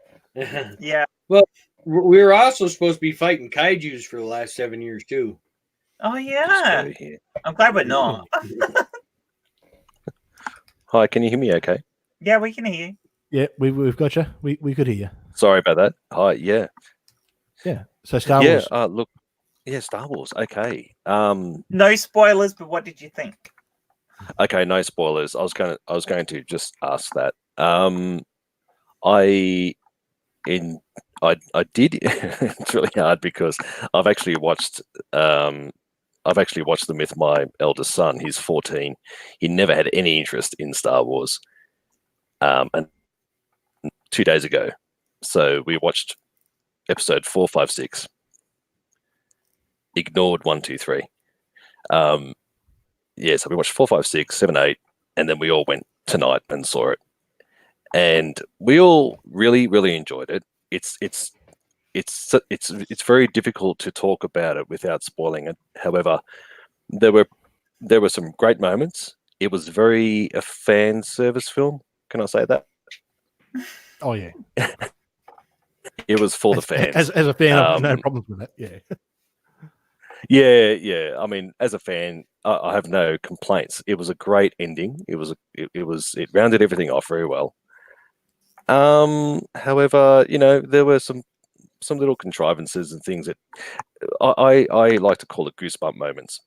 Yeah. We were also supposed to be fighting kaijus for the last 7 years too. Oh Just yeah. go here. I'm glad we're not. Hi, can you hear me okay? Yeah, we can hear you. Yeah, we've got you. We could hear you. Sorry about that. Hi, yeah. Yeah. So Star Yeah, Wars. look, yeah, Star Wars. Okay. No spoilers, but what did you think? Okay, no spoilers. I was going to just ask that. I did. It's really hard because I've actually watched them with my eldest son. He's 14. He never had any interest in Star Wars. And 2 days ago, so we watched episode 4, 5, 6. Ignored 1, 2, 3. Yeah, so we watched 4, 5, 6, 7, 8, and then we all went tonight and saw it. And we all really, really enjoyed it. It's very difficult to talk about it without spoiling it. However, there were some great moments. It was very a fan service film. Can I say that? Oh yeah. It was for the fans. As a fan, I've no problems with that. Yeah. Yeah. I mean, as a fan, I have no complaints. It was a great ending. It rounded everything off very well. However, there were some little contrivances and things that I like to call it goosebump moments.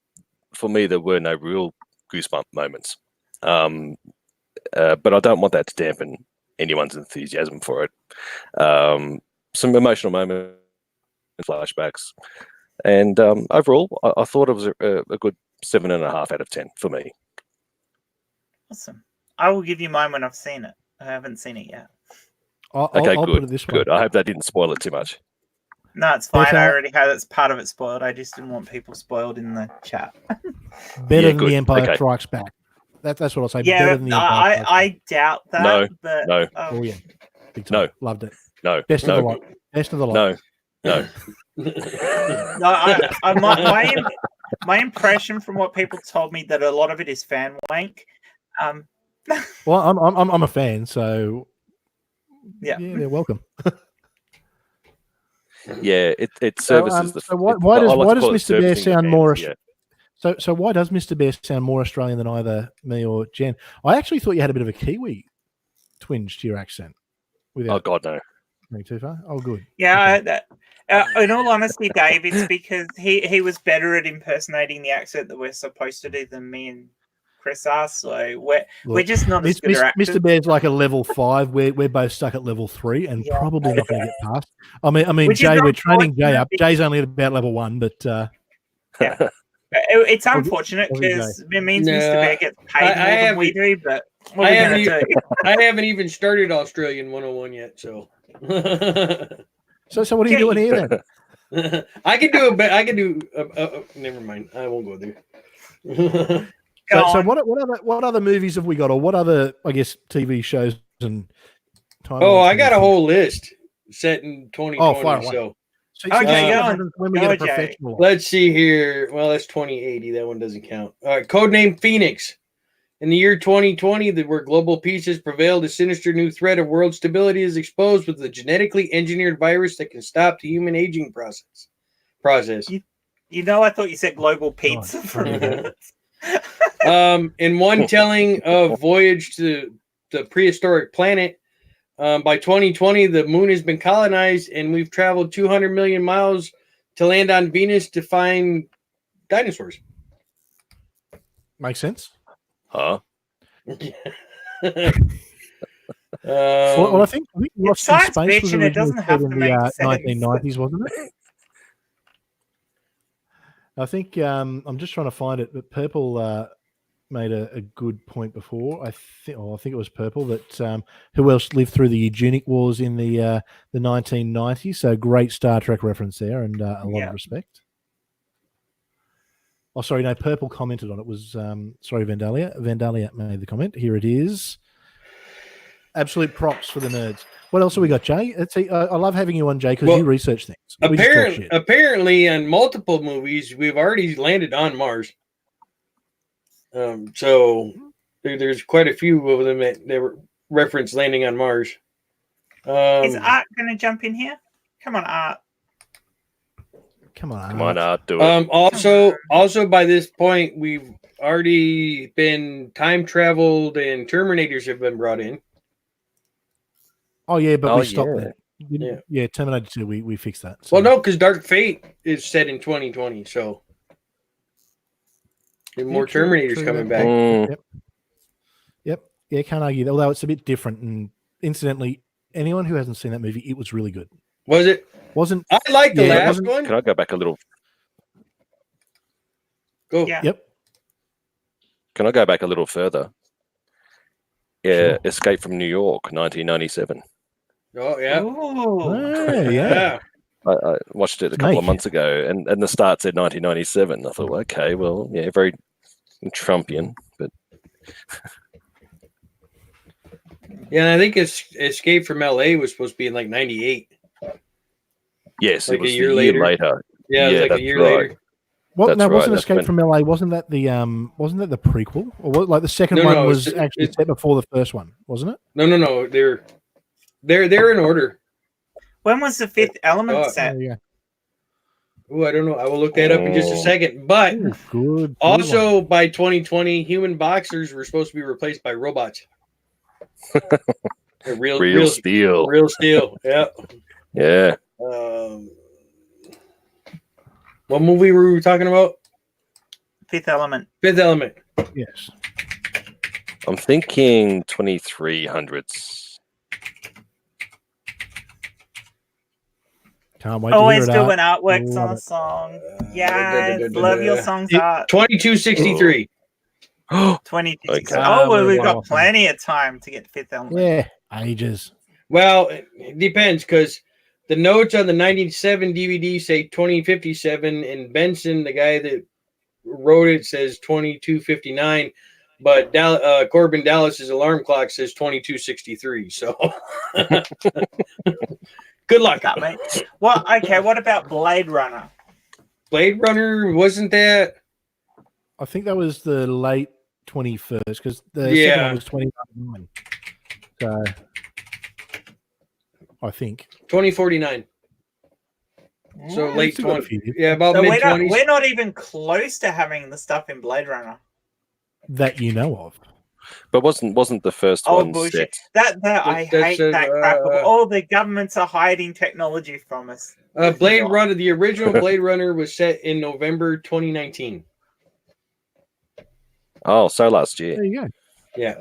For me, there were no real goosebump moments. But I don't want that to dampen anyone's enthusiasm for it. Some emotional moments, flashbacks, and overall, I thought it was a good 7.5 out of 10 for me. Awesome. I will give you mine when I've seen it. I haven't seen it yet. I'll Okay, put good. it this way. Good. I hope that didn't spoil it too much. No, it's fine. Better- I already had it's part of it spoiled. I just didn't want people spoiled in the chat. Better Yeah, than good. The Empire Okay. Strikes Back. That's what I'll say. Yeah, Better than The Empire Strikes Back. I doubt that. No, but, no. Oh yeah. Big time. No. Loved it. No, Best of no, the lot. Best of the lot. no. No, my impression from what people told me that a lot of it is fan wank. Well, I'm a fan, so Yeah. they're welcome. Yeah, it So, services the. so why I does like to call it Mr. Bear servicing the sound more? fans, So why does Mr. Bear sound more Australian than either me or Jen? I actually thought you had a bit of a Kiwi twinge to your accent. Oh Without God, no. going too far. Oh, good. Yeah, in all honesty, Dave, it's because he was better at impersonating the accent that we're supposed to do than me and Chris are. So we're Look, just not as good at actors. Mr. Bear's like a level 5. We're both stuck at level 3 and Yeah. probably not going to get past. I mean, Which is Jay, we're training Jay up. unfortunate. Jay's only at about level 1, but It's unfortunate There we go. because it means No, Mr. Bear gets paid I more than we haven't- do. But what I are we haven't going to do? I haven't even started Australian 101 yet, so. so what are you Okay. doing here then? I can do a bit. I can do. Never mind. I won't go there. Go So on. what other movies have we got, or what other, I guess, TV shows and time? I got a whole list set in 2020. Oh, far away. So So, Okay, so go on. when we Go, get a Jay. professional one. let's see here. Well, that's 2080. That one doesn't count. All right. Codename Phoenix. In the year 2020, where global peace has prevailed, a sinister new threat of world stability is exposed with a genetically engineered virus that can stop the human aging process. You know, I thought you said global pizza for a Nice. minute. In one telling of Voyage to the Prehistoric Planet, by 2020, the moon has been colonized, and we've traveled 200 million miles to land on Venus to find dinosaurs. Makes sense. Huh? Well, I think Lost in science Space was fiction, it originally doesn't set have in to the make sense. 1990s, wasn't it? I think I'm just trying to find it, but Purple made a good point before. I think it was Purple that who else lived through the eugenic wars in the 1990s. So great Star Trek reference there, and a lot Yeah. of respect. Oh, sorry, no, Purple commented on it. Was sorry, Vandalia. Vandalia made the comment. Here it is. Absolute props for the nerds. What else have we got, Jay? I love having you on, Jay, because you research things. We just talk shit. Apparently, in multiple movies, we've already landed on Mars. So there's quite a few of them that were reference landing on Mars. Is Art going to jump in here? Come on, Art. Come on, Art, do it. Also, by this point, we've already been time traveled, and Terminators have been brought in. Oh yeah, but we stopped that. that. Yeah, Terminator 2. We fixed that. So. Well, no, because Dark Fate is set in 2020, so more Terminators coming back. Yep. Yeah, can't argue that. Although it's a bit different. And incidentally, anyone who hasn't seen that movie, it was really good. Was it? Wasn't I like the last one? Can I go back a little? Go. Yeah. Yep. Can I go back a little further? Yeah, sure. Escape from New York, 1997. Oh yeah. Oh, yeah. I watched it a couple of months ago, and the start said 1997. I thought, okay, well, yeah, very Trumpian, but yeah, and I think Escape from LA was supposed to be in like 98. Yes, like it was a year later. Yeah, it was like a year later. Well, no, wasn't Escape from LA? Wasn't that the prequel, or what? Like the second one was actually set before the first one, wasn't it? No. They're in order. When was the Fifth Element set? Oh, I don't know. I will look that up in just a second. But good also by 2020, human boxers were supposed to be replaced by robots. real steel. Real steel. Yeah. Yeah. What movie were we talking about? Fifth Element. Fifth Element. Yes. I'm thinking 2300s. Can't wait Always to hear it do when Art works on a song. Yeah, love your songs, Art. 2263. 2263. Oh, well, we've got plenty of time to get Fifth Element. Yeah, ages. Well, it depends because the notes on the 97 DVD say 2057, and Benson, the guy that wrote it, says 2259. But Corbin Dallas's alarm clock says 2263. So good luck, mate. Well, okay. What about Blade Runner? Blade Runner, wasn't that? I think that was the late 21st because the second one was 2099. So I think 2049. So late 20. Yeah, about so mid 20s. We're not even close to having the stuff in Blade Runner that you know of. But wasn't the first one bullshit. set? I hate that crap. The governments are hiding technology from us. Blade Runner, the original Blade Runner was set in November 2019. Oh, so last year. There you go. Yeah.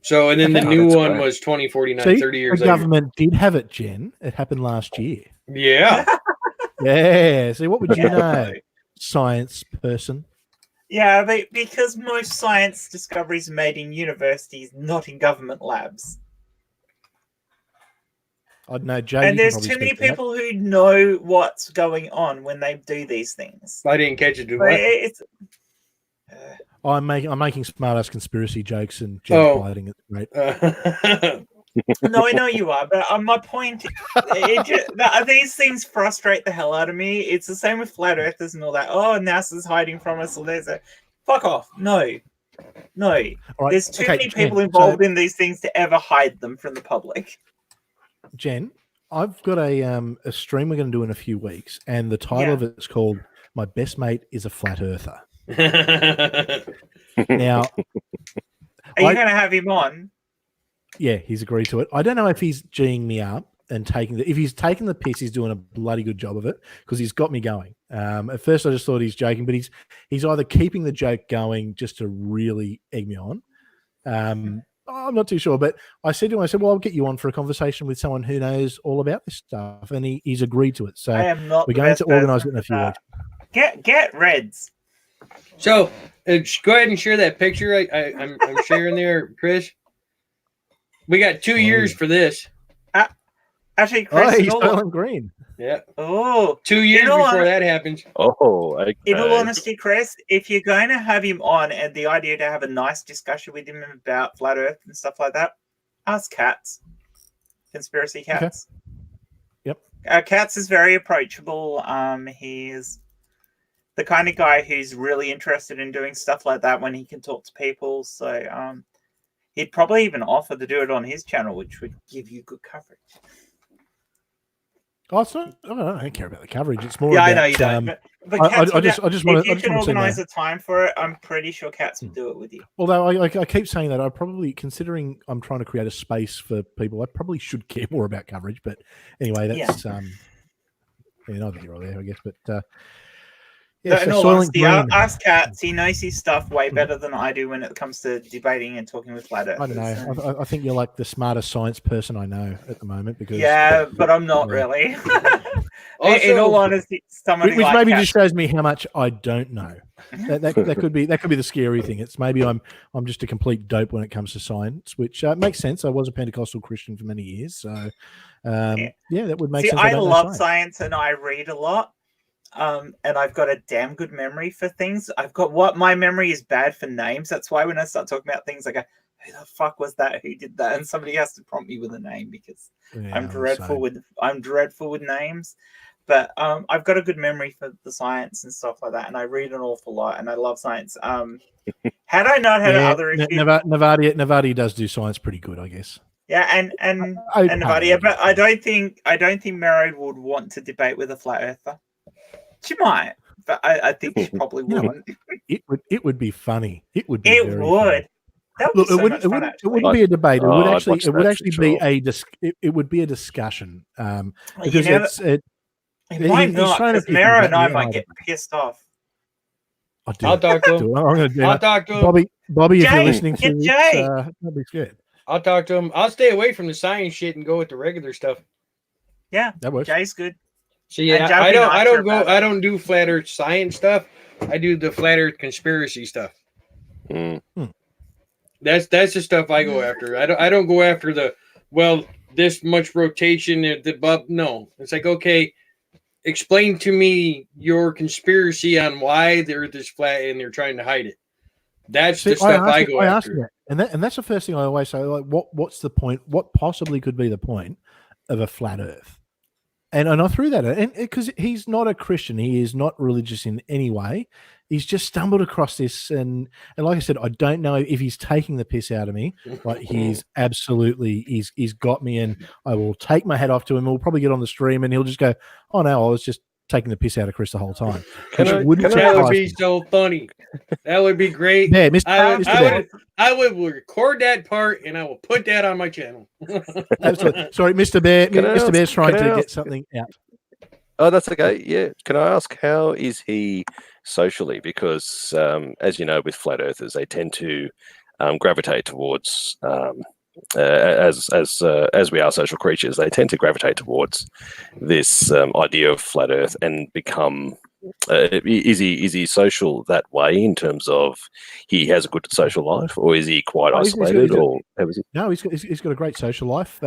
So, and then the new one was 2049, 30 years later. The government did have it, Jen. It happened last year. Yeah. Yeah. See, what would you know, science person? Yeah, but because most science discoveries are made in universities, not in government labs. I don't know, Jay. And there's too many people who know what's going on when they do these things. I didn't catch it. I'm making smart-ass conspiracy jokes and fighting. It's great. No, I know you are, but my point, these things frustrate the hell out of me. It's the same with flat earthers and all that. Oh, NASA's hiding from us. Or there's a fuck off. No. Right. There's too many people involved in these things to ever hide them from the public. Jen, I've got a stream we're going to do in a few weeks, and the title of it is called "My Best Mate is a Flat Earther." Now, are you going to have him on? Yeah, he's agreed to it. I don't know if he's G'ing me up and if he's taking the piss, he's doing a bloody good job of it because he's got me going. At first, I just thought he's joking, but he's either keeping the joke going just to really egg me on. I'm not too sure, but I said to him, well, I'll get you on for a conversation with someone who knows all about this stuff, and he's agreed to it. So we're going to organise it in a few weeks. Get Reds. So go ahead and share that picture. I'm sharing there, Chris. We got 2 years for this. Actually, Chris, he's Soylent Green. Yeah. Oh, 2 years before that happens. Oh, okay. In all honesty, Chris, if you're going to have him on, and the idea to have a nice discussion with him about flat Earth and stuff like that, ask Cats. Conspiracy Cats. Yep. Cats is very approachable. He is the kind of guy who's really interested in doing stuff like that when he can talk to people. So he'd probably even offer to do it on his channel, which would give you good coverage. Oh, it's not, I don't care about the coverage. It's more Yeah, about, I know you don't. But I Cats just want if to. you can organise a time for it, I'm pretty sure Cats would do it with you. Although I keep saying that, I probably, considering I'm trying to create a space for people, I probably should care more about coverage. But anyway, that's neither here or there, I guess. But yeah, In so all Soylent honesty, Green. ask Cats. He knows his stuff way better than I do when it comes to debating and talking with flat earthers. I don't know. I think you're like the smartest science person I know at the moment. Because but I'm not really. Also, in all honesty, somebody which like maybe Cats, just shows me how much I don't know. That could be the scary thing. It's maybe I'm just a complete dope when it comes to science, which makes sense. I was a Pentecostal Christian for many years, so that would make sense. I love science and I read a lot. And I've got a damn good memory for things. My memory is bad for names. That's why when I start talking about things, I go, who the fuck was that? Who did that? And somebody has to prompt me with a name because I'm dreadful with names. But I've got a good memory for the science and stuff like that, and I read an awful lot, and I love science. Had I not had other issues, Navadia does do science pretty good, I guess. Yeah, and Navadia, but I don't think Mary would want to debate with a flat earther. She might, but I think she probably wouldn't. It would be funny. It would be. It would. That would be so much fun, it wouldn't be a debate. It would actually be it would be a discussion. Because it might not, because Mara and I might get pissed off. I'll talk to him. I'm going to do I'll talk to him. Bobby, Jay, if you're listening to get this, Jay. don't be scared. I'll talk to him. I'll stay away from the science shit and go with the regular stuff. Yeah, that works. Jay's good. See, I don't do flat Earth science stuff. I do the flat Earth conspiracy stuff. That's the stuff I go after. I don't go after this much rotation at the above. No, it's like, okay, explain to me your conspiracy on why they're this flat and they're trying to hide it. That's the stuff I go after. And that's the first thing I always say. Like, what's the point? What possibly could be the point of a flat Earth? And I threw that in, because he's not a Christian. He is not religious in any way. He's just stumbled across this, and like I said, I don't know if he's taking the piss out of me. Like, he's got me, and I will take my hat off to him. We'll probably get on the stream, and he'll just go, "Oh no, I was just taking the piss out of Chris the whole time." That would be so funny. That would be great. Yeah, I would record that part and I will put that on my channel. Absolutely. Sorry, Mr. Bear. Mr. Bear's trying to get something out. Oh, that's okay. Yeah. Can I ask, how is he socially? Because, as you know, with flat earthers, they tend to gravitate towards, as we are social creatures, they tend to gravitate towards this idea of flat Earth and become. Is he social that way in terms of he has a good social life, or is he quite isolated? No, he's got a great social life.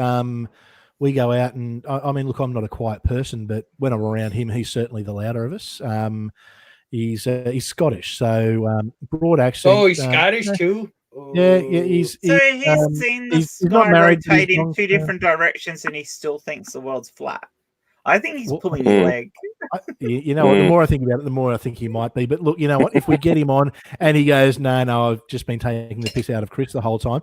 We go out, and I mean, look, I'm not a quiet person, but when I'm around him, he's certainly the louder of us. He's Scottish, so broad accent. Oh, he's Scottish too. Yeah, he's seen the sky rotate in two different directions, and he still thinks the world's flat. I think he's pulling his leg. You know what? The more I think about it, the more I think he might be. But look, you know what? If we get him on and he goes, no, I've just been taking the piss out of Chris the whole time.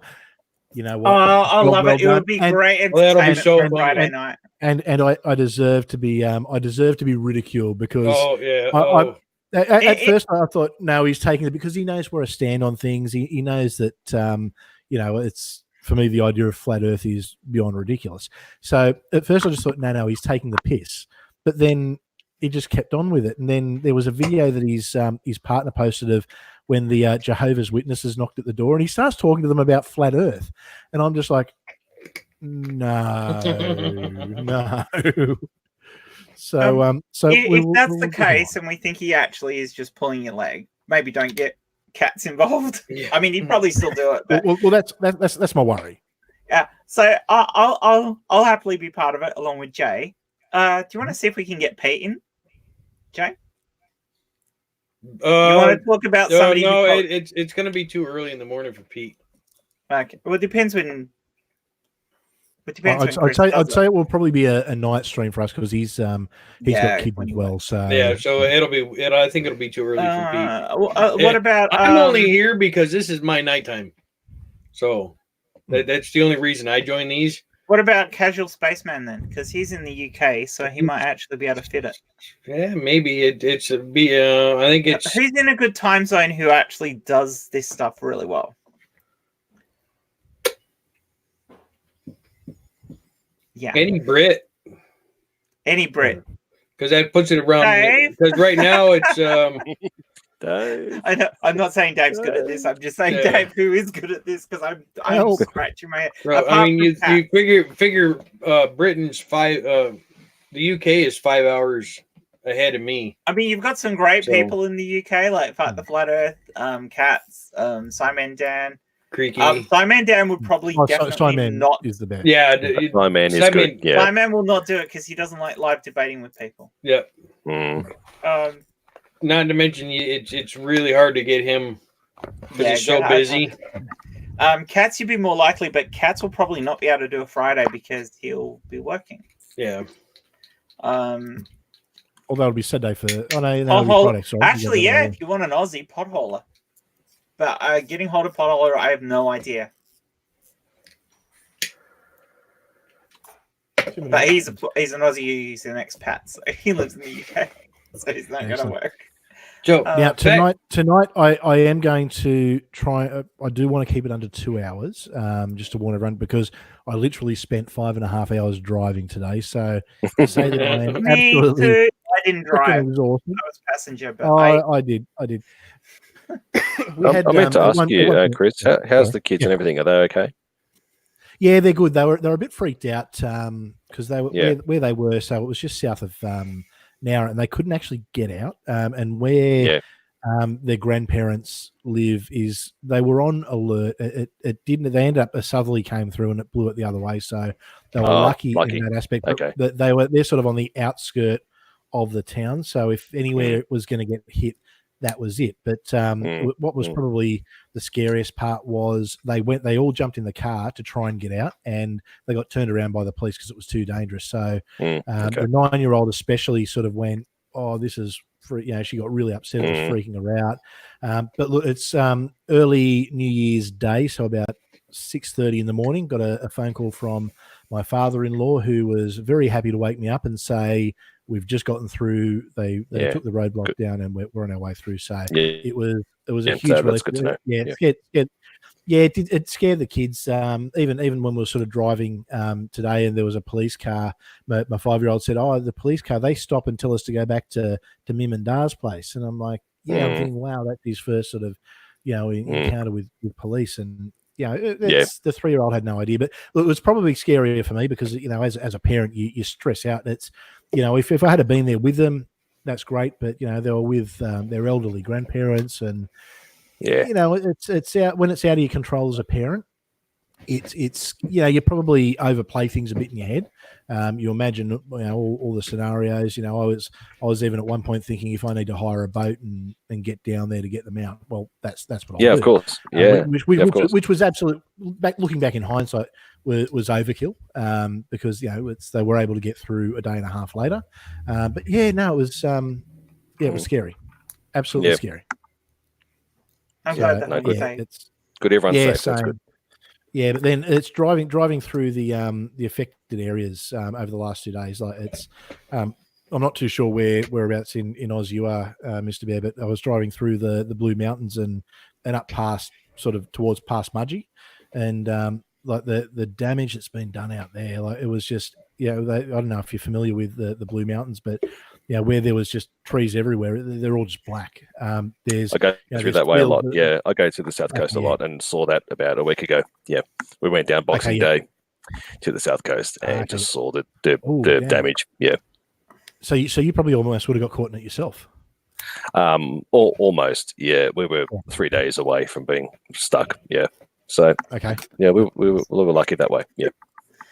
You know what? I love it. It would be great entertainment for Friday night. And I deserve to be ridiculed because at first I thought, no, he's taking it because he knows where I stand on things. He knows that it's. For me, the idea of flat Earth is beyond ridiculous. So at first I just thought, no, he's taking the piss. But then he just kept on with it. And then there was a video that his partner posted of when the Jehovah's Witnesses knocked at the door, and he starts talking to them about flat Earth. And I'm just like, no. So if that's the case, and we think he actually is just pulling your leg, maybe don't get Cats involved. Yeah. I mean, he'd probably still do it. But... Well, that's my worry. Yeah. So I'll happily be part of it along with Jay. Do you want to see if we can get Pete in, Jay? You want to talk about somebody? No, it's going to be too early in the morning for Pete. Okay. Well, it depends when But depends when I'd Chris say does it. it will probably be a night stream for us because he's got kids as well. So Yeah, so I think it'll be too early for Pete. What about? I'm only here because this is my nighttime, so that's the only reason I join these. What about Casual Spaceman then? Because he's in the UK, so he might actually be able to fit it. Yeah, maybe I think it's who's in a good time zone who actually does this stuff really well. Yeah, any Brit, because that puts it around. Dave? Because right now it's Dave. I'm not saying Dave's good at this. I'm just saying Dave, who is good at this, because I'm scratching my head. Bro, I mean, you figure Britain's the UK is 5 hours ahead of me. I mean, you've got some great people in the UK, like Fight the Flat Earth, Cats, Simon Dan. Creaky. Simon Dan would probably definitely Simon not. is the best. Yeah, Simon is good. Yeah. Simon will not do it because he doesn't like live debating with people. Yeah. Mm. Not to mention, it's really hard to get him because he's so busy. Cats, you'd be more likely, but Cats will probably not be able to do a Friday because he'll be working. Yeah. Or that'll be Saturday for. Oh no, that'll be Friday. Sorry. Actually, yeah, if you want an Aussie potholer, but getting hold of potholer, I have no idea. But he's an Aussie. He's an expat, so he lives in the UK, so he's not going to work. Joe, now tonight, I am going to try. I do want to keep it under 2 hours, just to warn everyone, because I literally spent 5.5 hours driving today. So to say that I am absolutely. Too. I didn't drive. Exhausted. I was passenger, but I did. I meant to ask you, Chris, how's the kids and everything? Are they okay? Yeah, they're good. They were a bit freaked out because they were where they were. So it was just south of Nowra, and they couldn't actually get out. And where their grandparents live is they were on alert. It didn't. They ended up a southerly came through and it blew it the other way. So they were lucky in that aspect. Okay. But they're sort of on the outskirt of the town. So if anywhere it was going to get hit, that was it. But what was probably the scariest part was they all jumped in the car to try and get out, and they got turned around by the police because it was too dangerous. So the 9-year-old especially sort of went, "Oh, this is," she got really upset. It was freaking her out. But look, it's early New Year's Day, so about 6:30 in the morning. Got a phone call from my father-in-law, who was very happy to wake me up and say, "We've just gotten through. They took the roadblock down, and we're on our way through." So it was a huge relief. That's good to know. It scared the kids. Even when we were sort of driving today, and there was a police car. My 5-year-old said, "Oh, the police car. They stop and tell us to go back to Mim and Dar's place." And I'm like, I'm thinking, wow, that's his first sort of encounter with police. And the 3-year-old had no idea, but it was probably scarier for me because as a parent, you stress out. It's if I had been there with them, that's great, but they were with their elderly grandparents, and it's out when it's out of your control as a parent. It's you probably overplay things a bit in your head. You imagine all the scenarios. I was even at one point thinking if I need to hire a boat and get down there to get them out. Well, that's what I'll do. Of course. Which was absolute. Looking back in hindsight, was overkill because they were able to get through a day and a half later. But it was it was scary, absolutely scary. I'm glad that it's good. Everyone's safe. That's good. Yeah, but then it's driving through the affected areas over the last 2 days. Like it's, I'm not too sure whereabouts in Oz you are, Mr. Bear, but I was driving through the Blue Mountains and up past sort of towards past Mudgee, and like the damage that's been done out there. Like it was just I don't know if you're familiar with the Blue Mountains, but where there was just trees everywhere, they're all just black. I go through that way a lot. I go to the South Coast a lot and saw that about a week ago. Yeah, we went down Boxing Day to the South Coast and just saw the damage. Yeah. So you probably almost would have got caught in it yourself. Almost. Yeah, we were 3 days away from being stuck. Yeah. So yeah, we were lucky that way. Yeah.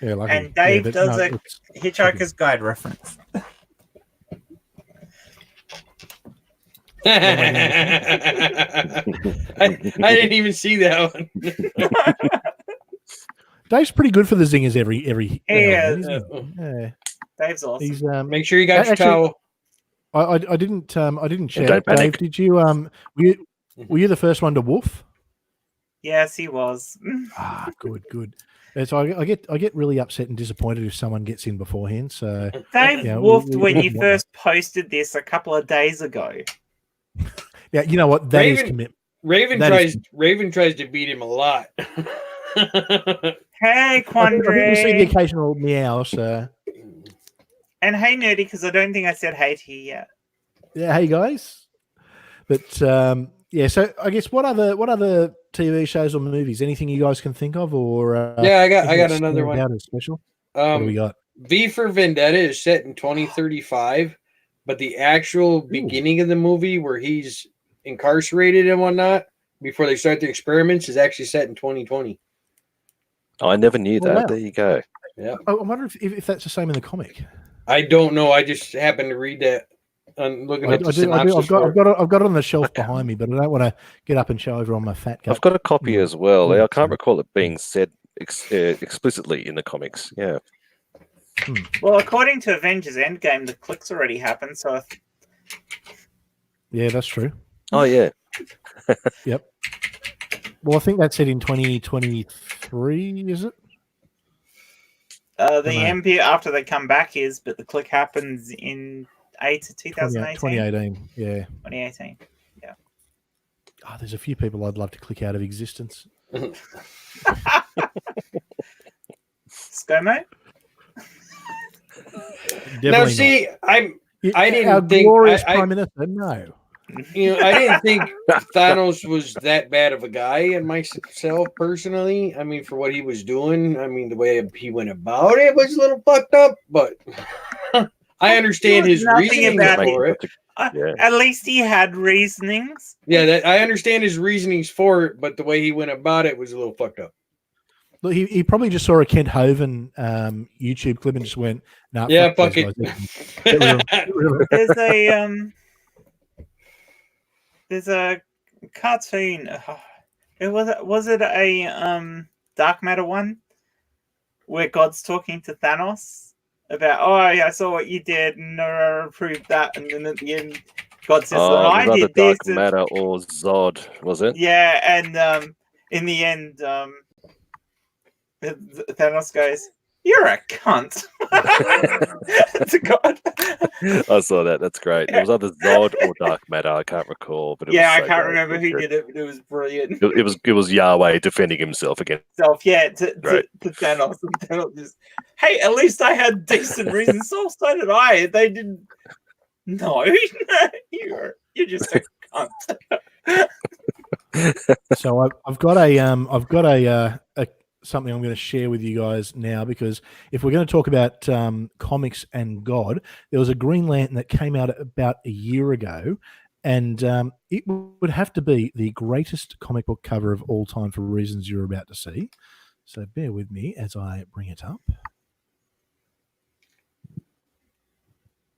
Yeah, lucky. And Dave does a Hitchhiker's Guide reference. I didn't even see that one. Dave's pretty good for the zingers every He now and is. then, isn't he? Yeah. Dave's awesome. He's Make sure you got your Actually- towel. I didn't check. don't panic. Dave, did you were you the first one to woof? Yes, he was. Ah, good. And so I get really upset and disappointed if someone gets in beforehand. So Dave Yeah, woofed we when you wouldn't want first posted this a couple of days ago. yeah, you know what? That is Raven- commitment. Raven That is- Raven tries to beat him a lot. Hey, I think we see the Quandary. occasional meow. So And hey, Nerdy, because I don't think I said hey to you yet. yeah, hey guys. But yeah, so I guess what other TV shows or movies? Anything you guys can think of, or Yeah, I got anything that another stands one. out as special? What do we got? V for Vendetta is set in 2035, but the actual beginning of the movie where he's incarcerated and whatnot before they start the experiments is actually set in 2020. I never knew Oh, that. wow. There you go. I wonder if that's the same in the comic. I don't know. I just happened to read that. I'm looking I at the do. synopsis. I've got for it. it on the shelf behind me, but I don't want to get up and show everyone my fat gut. I've got a copy as well. Yeah, I can't so- recall it being said explicitly in the comics. Yeah. Well, according to Avengers Endgame, the clicks already happened, so Yeah, that's true. Oh yeah. Well, I think that's it in 2023, is it? the Dunno. MP after they come back is, but the click happens in 2018. 2018. Yeah. 2018. Oh, there's a few people I'd love to click out of existence. ScoMo? Definitely Now, not. see, I Our didn't think- glorious I- Prime Minister. No. I didn't think Thanos was that bad of a guy in myself personally. I mean, for what he was doing, I mean, the way he went about it was a little fucked up, but I understand his Nothing reasoning about for it. Yeah. At least he had reasonings. Yeah, I understand his reasonings for it, but the way he went about it was a little fucked up. Look, he probably just saw a Kent Hovind YouTube clip and just went, "Nah, Yeah, fuck those it. guys. Get rid of 'em. Get rid of 'em." There's a cartoon. Was it a Dark Matter one where God's talking to Thanos about, oh yeah, I saw what you did and I approved that, and then at the end God says, Oh, I it was either did this. Dark Matter or Zod, was it? Yeah, and in the end, Thanos goes, "You're a cunt." To God. I saw that. That's great. It was either Zod or Dark Matter. I can't recall, but it Yeah, was I so can't great. remember It was who great. did it, but it was brilliant. It was Yahweh defending himself against. Yeah, to Right. Thanos, and Thanos just, hey, at least I had decent reasons. So did I. They didn't. No, you're just a cunt. So I've got a something I'm going to share with you guys now, because if we're going to talk about comics and God, there was a Green Lantern that came out about a year ago, and it would have to be the greatest comic book cover of all time for reasons you're about to see. So bear with me as I bring it up.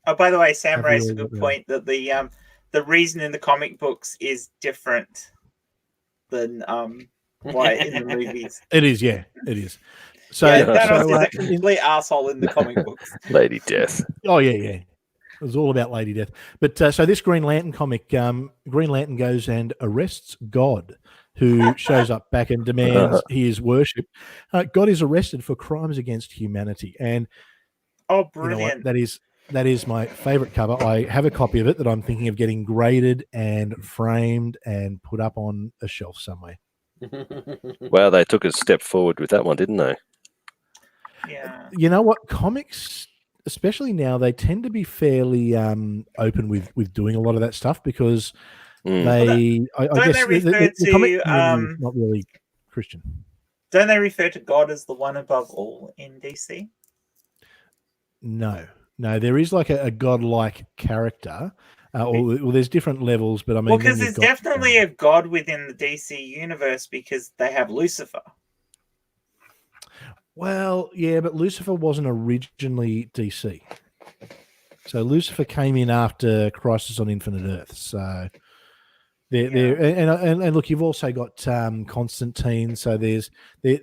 Oh, by the way, Sam Have raised you a good looked point that the reason in the comic books is different than why in the movies. It is, yeah, it is. So, Yeah, Yeah, Thanos so, is a complete asshole in the comic books. Lady Death. oh yeah. It was all about Lady Death. But so this Green Lantern comic, Green Lantern goes and arrests God, who shows up back and demands he is worshipped. God is arrested for crimes against humanity, and Oh, you know what? brilliant! That is my favorite cover. I have a copy of it that I'm thinking of getting graded and framed and put up on a shelf somewhere. Wow, they took a step forward with that one, didn't they? Yeah. You know what? Comics, especially now, they tend to be fairly open with doing a lot of that stuff, because Mm. I don't guess they refer the comic to, community is not really Christian. Don't they refer to God as the one above all in DC? No, there is like a godlike character. Well, there's different levels, but I mean, Well, because then there's you've got, definitely a God within the DC universe because they have Lucifer. Well, yeah, but Lucifer wasn't originally DC. So Lucifer came in after Crisis on Infinite Earth. So And look, you've also got Constantine. So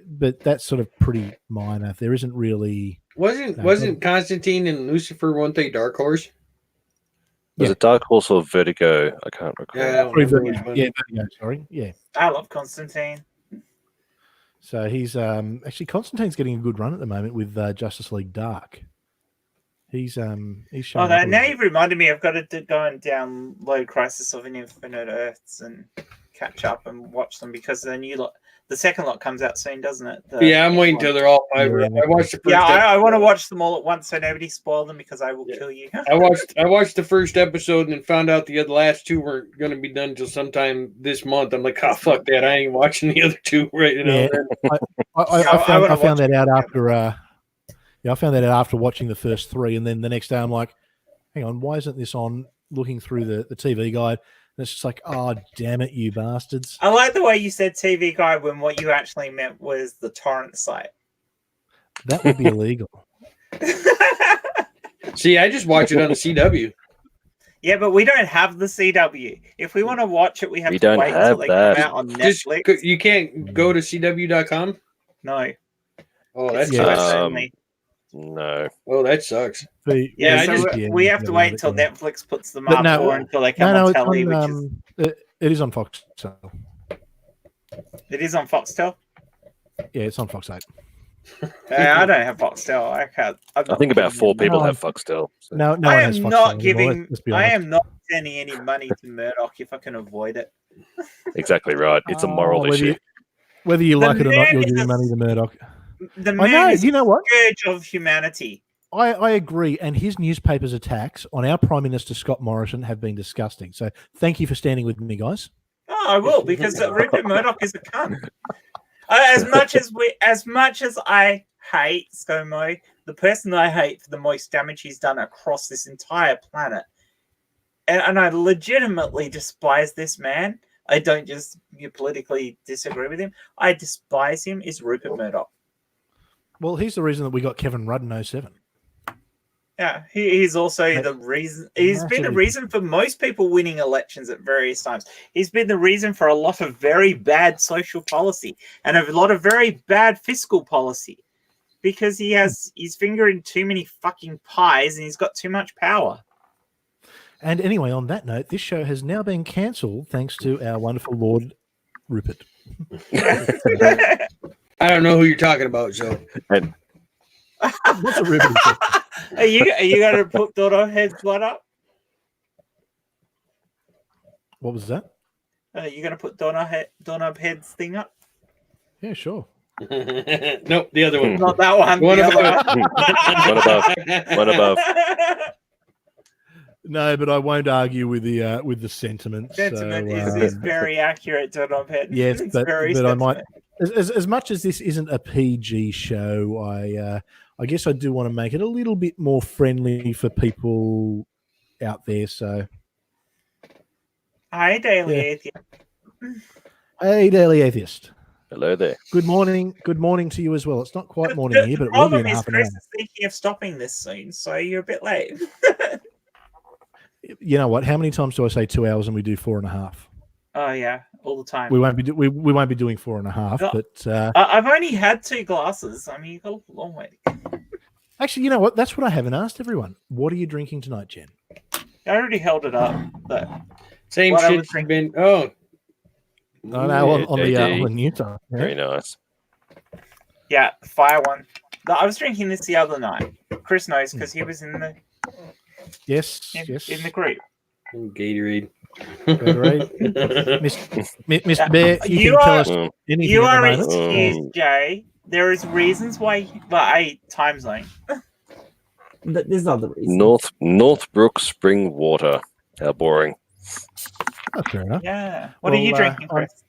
but that's sort of pretty minor. There isn't really. Wasn't Constantine and Lucifer one thing Dark Horse? Was it Dark Horse or Vertigo? I can't recall. Yeah, I don't remember which one. Vertigo, sorry. Yeah. I love Constantine. So he's actually Constantine's getting a good run at the moment with Justice League Dark. He's showing. Now you've reminded me. I've got to go and download Crisis of Infinite Earths and catch up and watch them because the second lot comes out soon, doesn't it? I'm waiting till they're all five. I watched the first. I want to watch them all at once so nobody spoil them because I will kill you. I watched the first episode and found out the last two weren't going to be done until sometime this month. I'm like, fuck that! I ain't watching the other two right now. Yeah. I found that out after. I found that out after watching the first three, and then the next day I'm like, hang on, why isn't this on? Looking through the TV guide, and it's just like, oh, damn it, you bastards. I like the way you said TV guide when what you actually meant was the torrent site. That would be illegal. See, I just watch it on the CW. Yeah, but we don't have the CW. If we want to watch it, we have to wait until they come out on Netflix. You can't go to CW.com? No. Oh, that's no. Oh, that sucks. We have to wait until Netflix puts them up or until they come on telly. It is on Foxtel. It is on Foxtel? Yeah, it's on Fox 8. I don't have Foxtel. I can't. I think about 4 people have Foxtel. So. No, I am not giving. I am not sending any money to Murdoch if I can avoid it. Exactly right. It's a moral issue. Whether you like it or not, you're giving money to Murdoch. The man is you know what? scourge of humanity. I agree, and his newspaper's attacks on our Prime Minister Scott Morrison have been disgusting. So thank you for standing with me, guys. Oh, I will, because Rupert Murdoch is a cunt. As much as I hate ScoMo, the person I hate for the most damage he's done across this entire planet, and I legitimately despise this man. I don't just politically disagree with him. I despise him. Is Rupert Murdoch. Well, he's the reason that we got Kevin Rudd in 07. Yeah, he's also the reason. He's been the reason for most people winning elections at various times. He's been the reason for a lot of very bad social policy and a lot of very bad fiscal policy because he has his finger in too many fucking pies and he's got too much power. And anyway, on that note, this show has now been cancelled thanks to our wonderful Lord Rupert. I don't know who you're talking about, so. What's a Rupert? Are you going to put Dono Head's blood up? What was that? Are you going to put Dono Head's thing up? Yeah, sure. Nope, the other one. Not that one. One above. One above. No, but I won't argue with the sentiment. Sentiment is very accurate, Dono Head. Yes, but I might. As much as this isn't a PG show, I guess I do want to make it a little bit more friendly for people out there. So, hi, Daily Atheist. Hey, Daily Atheist. Hello there. Good morning. Good morning to you as well. It's not quite morning here, but it will be in half an hour. Chris is thinking of stopping this soon, so you're a bit late. You know what? How many times do I say 2 hours and we do 4.5? Oh yeah, all the time. We won't be we won't be doing 4.5, but I've only had 2 glasses. I mean, you've got a long way to go. Actually, you know what? That's what I haven't asked everyone. What are you drinking tonight, Jen? I already held it up. But same shit's been. Oh, no, on the new time. Yeah. Very nice. Yeah, the fire one. I was drinking this the other night. Chris knows because he was in the. Yes. In the group. Gatorade. Mr. Bear, you can tell us anything. You are excused, Jay. There is reasons why. Time zone. There's other reasons. Northbrook Spring Water. How boring. Oh, fair enough. Yeah. What are you drinking, Chris?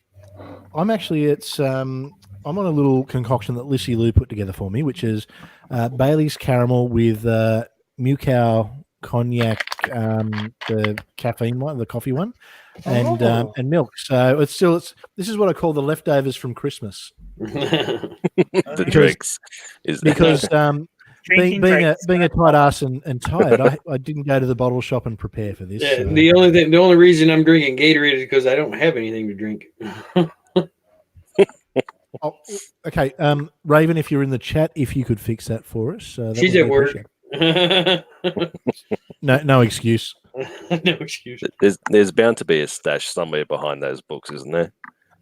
I'm actually. I'm on a little concoction that Lissy Lou put together for me, which is Bailey's caramel with Mukau cognac, the caffeine one, the coffee one, and milk. So this is what I call the leftovers from Christmas. The drinks is because drinking being drinks. a tight ass and tired, I didn't go to the bottle shop and prepare for this. Yeah, so- the only reason I'm drinking Gatorade is because I don't have anything to drink. Oh, okay, Raven, if you're in the chat, if you could fix that for us. That She's would at be work. appreciated. No excuse. No excuse. There's bound to be a stash somewhere behind those books, isn't there?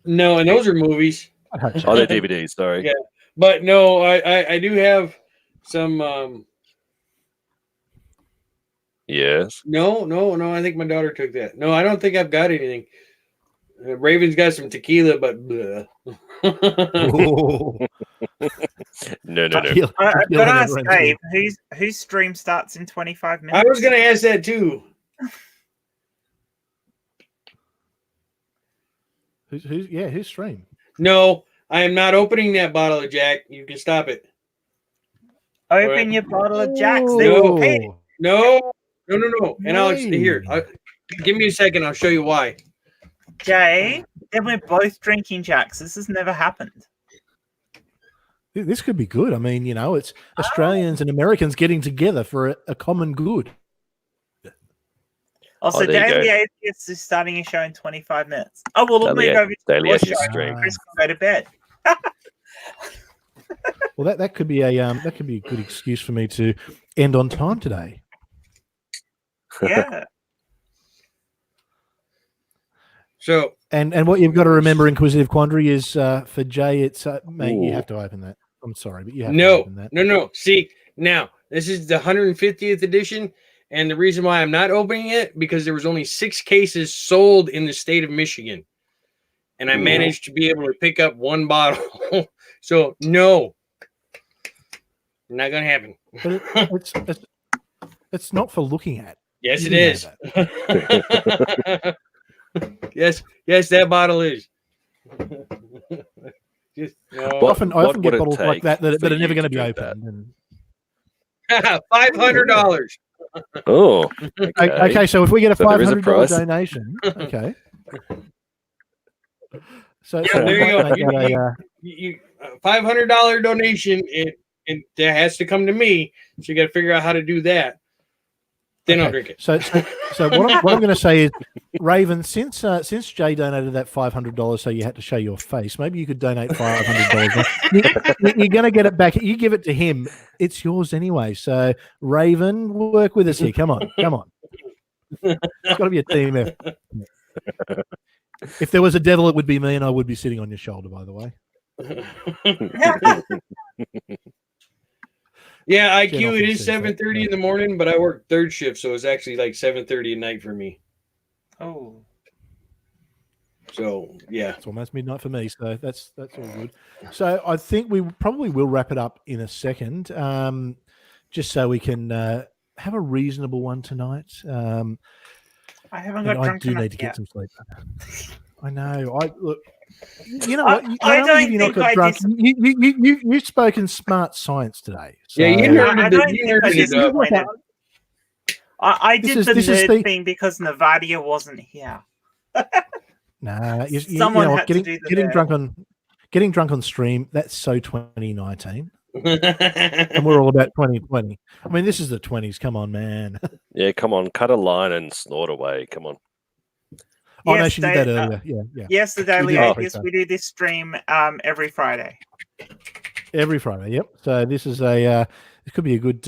No, and those are movies. I'd hope so. Oh, they're DVDs. Sorry. Yeah. But no, I do have some. Yes. No. I think my daughter took that. No, I don't think I've got anything. Raven's got some tequila, but bleh. Ooh. No. Tequila- I've tequila got to ask never ends Dave, well. whose stream starts in 25 minutes? I was going to ask that too. Who's stream? No, I am not opening that bottle of Jack. You can stop it. Open your bottle of Jacks. Ooh. They will pay. No. And I'll here. Hey. Give me a second. I'll show you why. Jay, then we're both drinking Jacks. This has never happened. This could be good. I mean, it's Australians and Americans getting together for a common good. Also, there you Daily go. Atheist is starting a show in 25 minutes. Oh, well, we'll Daily- move over to Daily your Atheist show. stream. Chris can go to bed. Well, that could be a good excuse for me to end on time today. Yeah. So And what you've got to remember, Inquisitive Quandary, is for Jay, it's mate, you Ooh. have to open that. I'm sorry, but you have to open that. no. See, now this is the 150th edition, and the reason why I'm not opening it because there was only 6 cases sold in the state of Michigan, and I Ooh. managed to be able to pick up 1 bottle. So no, not gonna happen. But it's not for looking at. Yes, You it do know is. yes, that bottle is. Just, no. What- I often get would it bottles like take that for are never you going to to be do opened. that? And $500. Oh. Okay. okay, so if we get a So there is a $500 price. donation, okay. So Yeah, there you go. might make that a, You $500 donation, and that has to come to me. So you got to figure out how to do that. Then I'll okay. drink it. So what I'm going to say is, Raven, since Jay donated that $500, so you had to show your face, maybe you could donate $500. You're going to get it back. You give it to him. It's yours anyway. So Raven, work with us here. Come on. It's got to be a team effort. If there was a devil, it would be me, and I would be sitting on your shoulder, by the way. Yeah, IQ, Jen it often is says that, 7:30 in the morning, but I work third shift, so it's actually like 7:30 at night for me. Oh. So yeah. It's almost midnight for me, so that's all good. So I think we probably will wrap it up in a second, just so we can have a reasonable one tonight. I haven't And got I drunk do enough need to get yet. some sleep. I know. Look. You know what? I know don't you've not think got I drunk. Did- You've spoken smart science today. Yeah, you so- nerded I it- don't you think I nerded it up. disappointed. I This did is- the this is nerd the- thing because Navadia wasn't here. Nah, you Someone know what? had to do the getting nerd. getting drunk on stream. That's so 2019, and we're all about 2020. I mean, this is the 20s. Come on, man. Yeah, come on, cut a line and snort away. Come on. Oh no, Yes, she did that Dave, earlier. Yeah. Yes, the Daily did that Atheist. pre-show. We do this stream every Friday. Every Friday. Yep. So this is this could be a good.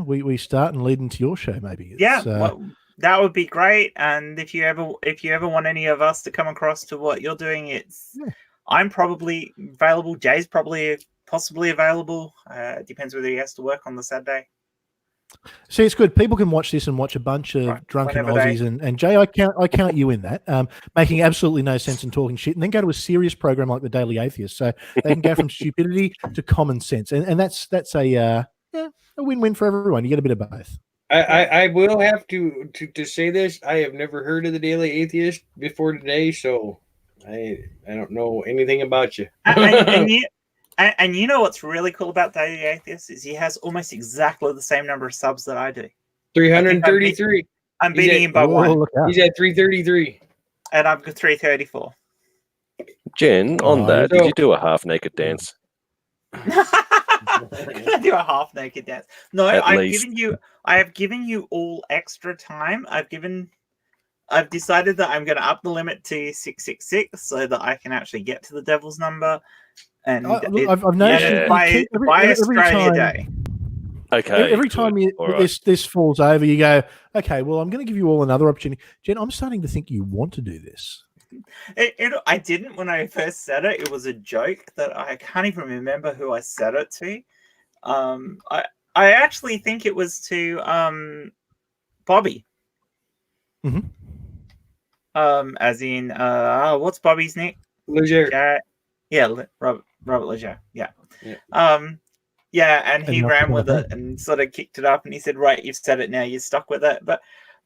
We start and lead into your show maybe. Yeah, It's, well, that would be great. And if you ever want any of us to come across to what you're doing, Yeah. I'm probably available. Jay's probably possibly available. Depends whether he has to work on the Saturday. See, it's good. People can watch this and watch a bunch of Right, drunken whenever they- Aussies, and Jay, I count you in that, making absolutely no sense and talking shit, and then go to a serious program like the Daily Atheist, so they can go from stupidity to common sense, and that's a win-win for everyone. You get a bit of both. I will have to say this. I have never heard of the Daily Atheist before today, so I don't know anything about you. And you know what's really cool about Daily Atheist is he has almost exactly the same number of subs that I do. 333. I'm He's beating at- him by Oh, one, look out. He's at 333. and I've got 334. Jen, on Oh, that, so- did you do a half naked dance? gonna do a half naked dance. No, At I've least. given you all extra time. I've decided that I'm going to up the limit to 666 so that I can actually get to the devil's number. And Look, I've noticed Yeah. you keep- by every Australia time- Day. Okay. Every time good. All right. this falls over, you go, okay, well, I'm going to give you all another opportunity. Jen, I'm starting to think you want to do this. I didn't when I first said it. It was a joke that I can't even remember who I said it to. I actually think it was to Bobby. Mhm. As in, what's Bobby's name? Leger. Robert Leger. Yeah. Yeah. Yeah, and he And ran nothing with like it and sort of kicked it up, and he said, "Right, you've said it now. You're stuck with it." But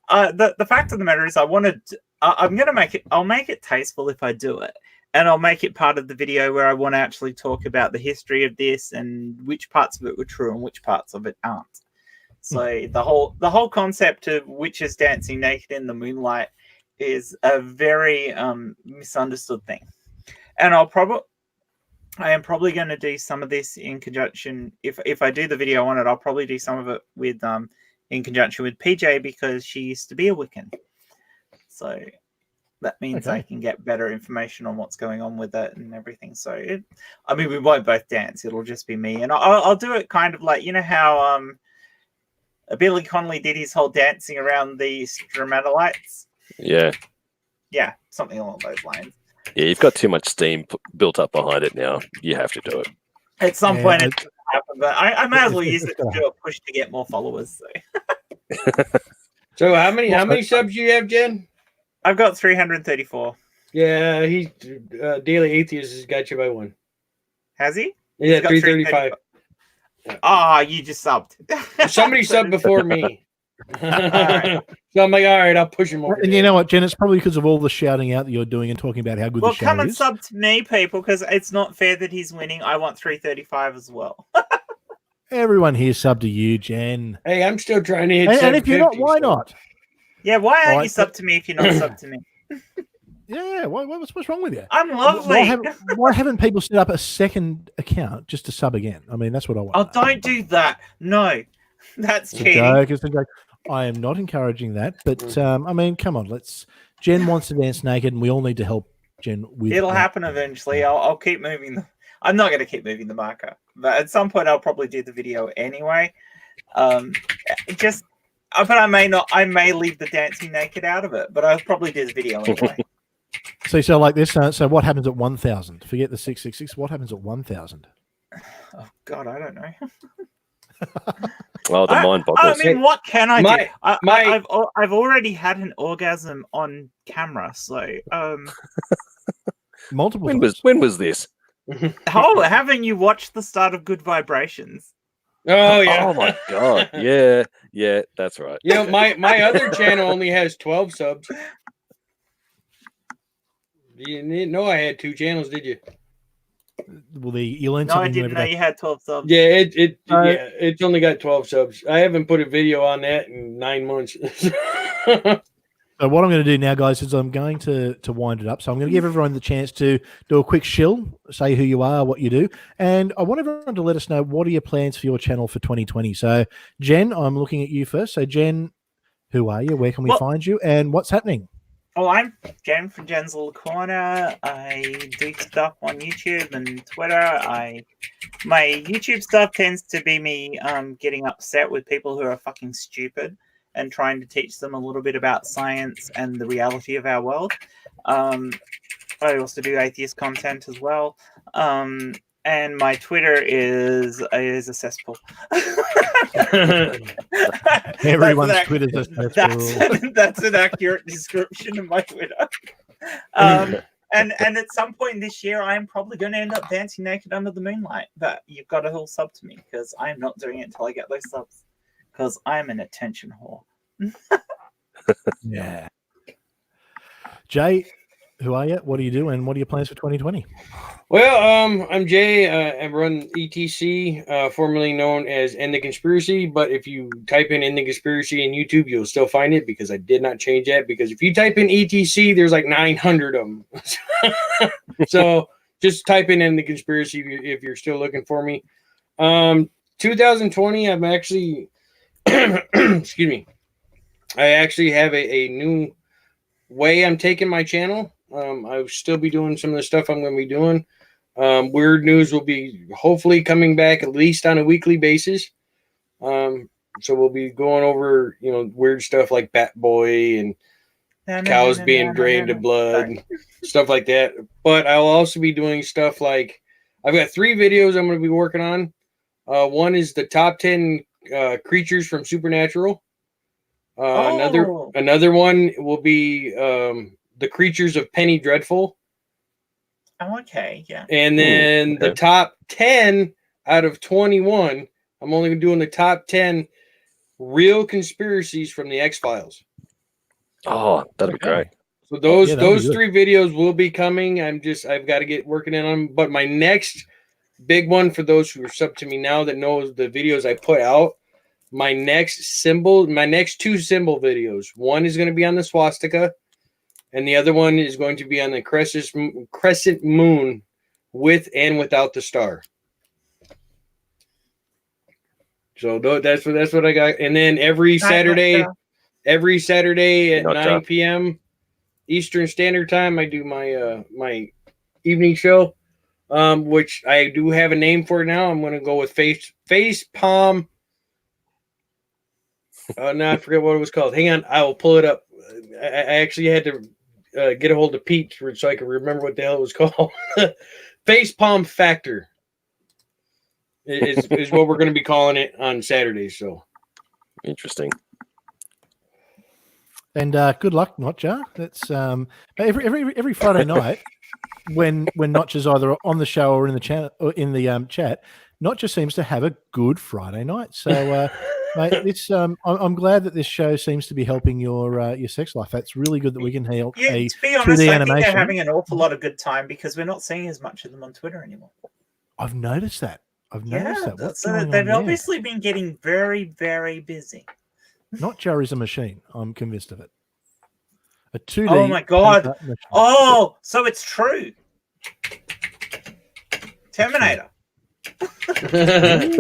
the fact of the matter is, I'm gonna make it. I'll make it tasteful if I do it, and I'll make it part of the video where I want to actually talk about the history of this and which parts of it were true and which parts of it aren't. So the whole concept of witches dancing naked in the moonlight is a very misunderstood thing, and I am probably going to do some of this in conjunction. If I do the video on it, I'll probably do some of it with in conjunction with PJ because she used to be a Wiccan. So that means I can get better information on what's going on with it and everything. So we won't both dance. It'll just be me, and I'll do it kind of like, you know how Billy Connolly did his whole dancing around the stromatolites. Yeah. Yeah, something along those lines. Yeah, you've got too much steam built up behind it now. You have to do it. At some Yeah, point, it's going to happen, but I may as well use it to gonna do a push to get more followers. So. So how many subs you have, Jen? I've got 334. Yeah, he's Daily Atheist has got you by one. Has he? Yeah, He's got 335. Ah, you just subbed. Somebody subbed before me. Alright. So I'm like, all right, I'll push him over. And you know what, Jen? It's probably because of all the shouting out that you're doing and talking about how good Well, the show come and is. sub to me, people, because it's not fair that he's winning. I want 335 as well. Everyone here sub to you, Jen. Hey, I'm still trying to hit. And if you're not, 750, why so- not? Yeah, why aren't Alright, you sub to me if you're not sub to me? Yeah, what's wrong with you? I'm lovely. Why haven't people set up a second account just to sub again? I mean, that's what I want. Oh, don't do that. No, that's It's a cheating. joke. It's a joke. I am not encouraging that, but I mean, come on. Jen wants to dance naked, and we all need to help Jen with. It'll that. happen eventually. I'll keep moving. I'm not going to keep moving the marker, but at some point I'll probably do the video anyway. But I may not. I may leave the dancing naked out of it, but I'll probably do the video anyway. So like this. So what happens at 1,000? Forget the 666. What happens at 1,000? Oh God, I don't know. Oh, the mind I boggles. mean, what can I do? my- I've already had an orgasm on camera, so Multiple. When was this? Oh, haven't you watched the start of Good Vibrations? Oh yeah. Oh my god. Yeah, that's right. You know, my other channel only has 12 subs. You didn't know I had 2 channels, did you? Well, you learn No, I something new didn't every know day. you had 12 subs. Yeah, it's only got 12 subs. I haven't put a video on that in 9 months. So what I'm going to do now, guys, is I'm going to wind it up. So I'm going to give everyone the chance to do a quick shill, say who you are, what you do, and I want everyone to let us know what are your plans for your channel for 2020. So Jen, I'm looking at you first. So Jen, who are you? Where can we find you? And what's happening? Oh, I'm Jen from Jen's Little Corner. I do stuff on YouTube and Twitter. My YouTube stuff tends to be me getting upset with people who are fucking stupid and trying to teach them a little bit about science and the reality of our world. I also do atheist content as well. And my Twitter is a cesspool. Everyone's Twitter's a cesspool. That's an accurate description of my Twitter. And at some point this year, I am probably going to end up dancing naked under the moonlight. But you've got to all sub to me because I am not doing it until I get those subs. Because I'm an attention whore. Yeah. Jay, who are you? What do you do? And what are your plans for 2020? Well, I'm Jay. I run ETC, formerly known as End the Conspiracy. But if you type in End the Conspiracy in YouTube, you'll still find it because I did not change that. Because if you type in ETC, there's like 900 of them. So just type in End the Conspiracy if you're still looking for me. 2020, I'm actually, excuse me, I actually have a new way I'm taking my channel. I'll still be doing some of the stuff I'm going to be doing. Weird News will be hopefully coming back at least on a weekly basis. So we'll be going over, weird stuff like Bat Boy and cows being drained of blood, and stuff like that. But I'll also be doing stuff like, I've got 3 videos I'm going to be working on. One is the top 10 creatures from Supernatural. Another one will be the creatures of Penny Dreadful. Oh, okay, yeah. And then the top 10 out of 21, I'm only doing the top 10 real conspiracies from the X-Files. Oh, that'd be great. So those 3 videos will be coming. I've got to get working in on them. But my next big one, for those who are sub to me now that knows the videos I put out, my next 2 symbol videos. One is going to be on the swastika, and the other one is going to be on the crescent moon with and without the star. So that's what I got. And then every Saturday at 9 p.m. Eastern Standard Time, I do my my evening show, which I do have a name for it now. I'm going to go with Face Palm. Now I forget what it was called. Hang on, I will pull it up. I actually had to get a hold of Pete so I can remember what the hell it was called. Face Palm Factor is what we're going to be calling it on Saturday. So interesting. And good luck, Notcher. That's every Friday night when Notch is either on the show or in the channel or in the chat. Notcher seems to have a good Friday night. So, mate, it's I'm glad that this show seems to be helping your sex life. That's really good that we can help. Yeah, to be honest, I think they're having an awful lot of good time because we're not seeing as much of them on Twitter anymore. I've noticed that. What's so going they've on obviously been getting very, very busy. Notcher is a machine. I'm convinced of it. A 2D. Oh my god! Oh, so it's true. Terminator. It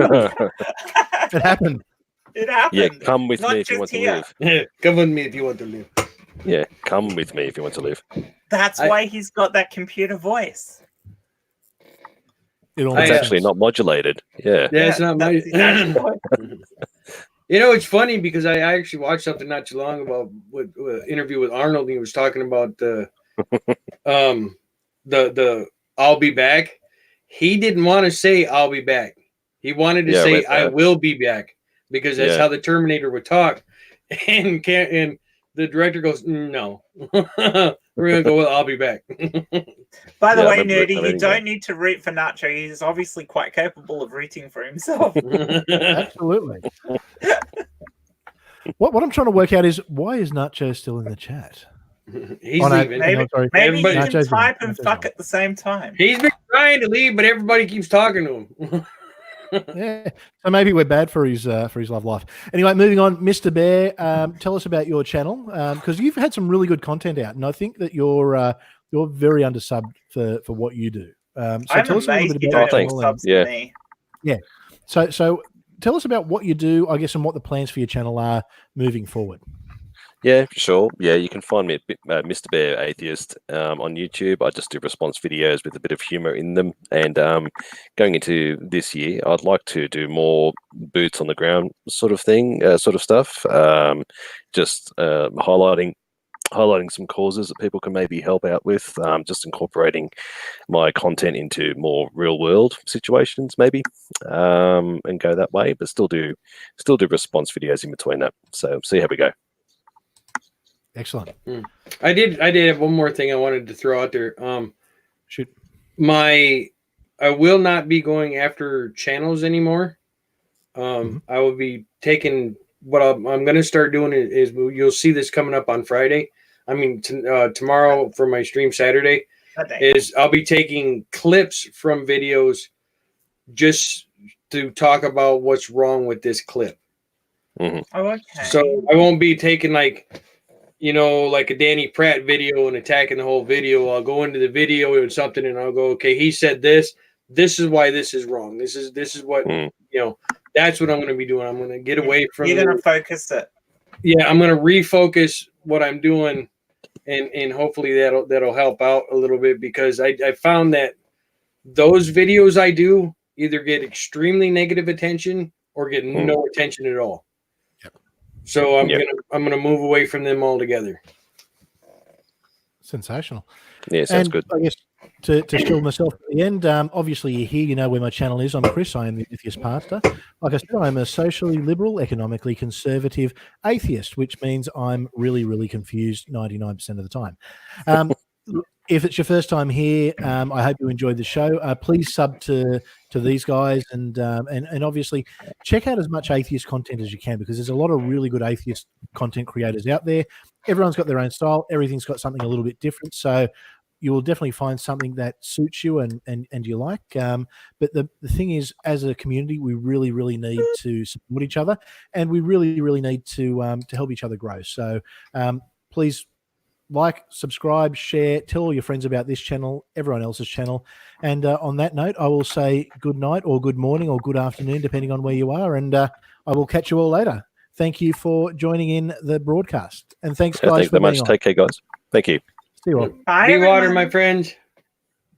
happened. It happened. Yeah, come with Not me if you want just to live. Yeah, come with me if you want to live. Yeah, come with me if you want to live. That's why he's got that computer voice. It's actually not modulated. Yeah. Yeah, it's not my. It's funny because I actually watched something not too long about with interview with Arnold. And he was talking about the I'll be back. He didn't want to say I'll be back. He wanted to say I will be back because that's how the Terminator would talk. And the director goes, no, we're gonna go with I'll be back. By the way, Nerdy, you don't need to root for Nacho. He's obviously quite capable of rooting for himself. Absolutely. What I'm trying to work out is why is Nacho still in the chat? He's leaving. Maybe he can type and fuck at the same time. He's been trying to leave, but everybody keeps talking to him. Yeah, so maybe we're bad for his love life. Anyway, moving on, Mr. Bear, tell us about your channel because you've had some really good content out, and I think that you're very undersubbed for what you do. So tell us a little bit about your channel. Yeah. So tell us about what you do, I guess, and what the plans for your channel are moving forward. Yeah, sure. Yeah, you can find me at Mr. Bear Atheist on YouTube. I just do response videos with a bit of humor in them. And going into this year, I'd like to do more boots on the ground sort of thing, sort of stuff. Just highlighting some causes that people can maybe help out with. Just incorporating my content into more real world situations, maybe, and go that way. But still do response videos in between that. So see how we go. Excellent. I did have one more thing I wanted to throw out there. Shoot. I will not be going after channels anymore. I will be taking what I'm going to start doing is you'll see this coming up on Friday. I mean, tomorrow for my stream Saturday is I'll be taking clips from videos just to talk about what's wrong with this clip. Mm-hmm. Oh, okay. So I won't be taking like a Danny Pratt video and attacking the whole video. I'll go into the video or something and I'll go, okay, he said this. this is why this is wrong. This is what that's what I'm going to be doing. I'm going to get away from. You're going to focus it. Yeah, I'm going to refocus what I'm doing, and hopefully that'll help out a little bit, because I found that those videos I do either get extremely negative attention or get no attention at all. Yep. So I'm gonna move away from them altogether. Sensational. Yeah, sounds And good. I guess to shield myself at the end, obviously you're here, you know where my channel is. I'm Chris, I am the Atheist Pastor. Like I said, I'm a socially liberal, economically conservative atheist, which means I'm really, really confused 99% of the time. If it's your first time here, I hope you enjoyed the show. Please sub to these guys, and obviously check out as much atheist content as you can, because there's a lot of really good atheist content creators out there. Everyone's got their own style. Everything's got something a little bit different. So you will definitely find something that suits you and you like. But the thing is, as a community, we really, really need to support each other, and we really, really need to help each other grow. So please like, subscribe, share, tell all your friends about this channel, everyone else's channel. And on that note, I will say good night or good morning or good afternoon, depending on where you are. And I will catch you all later. Thank you for joining in the broadcast. And thanks, guys, Thanks for so much. being on. Take care, guys. Thank you. See you all. Bye, Be water, everyone. my friend.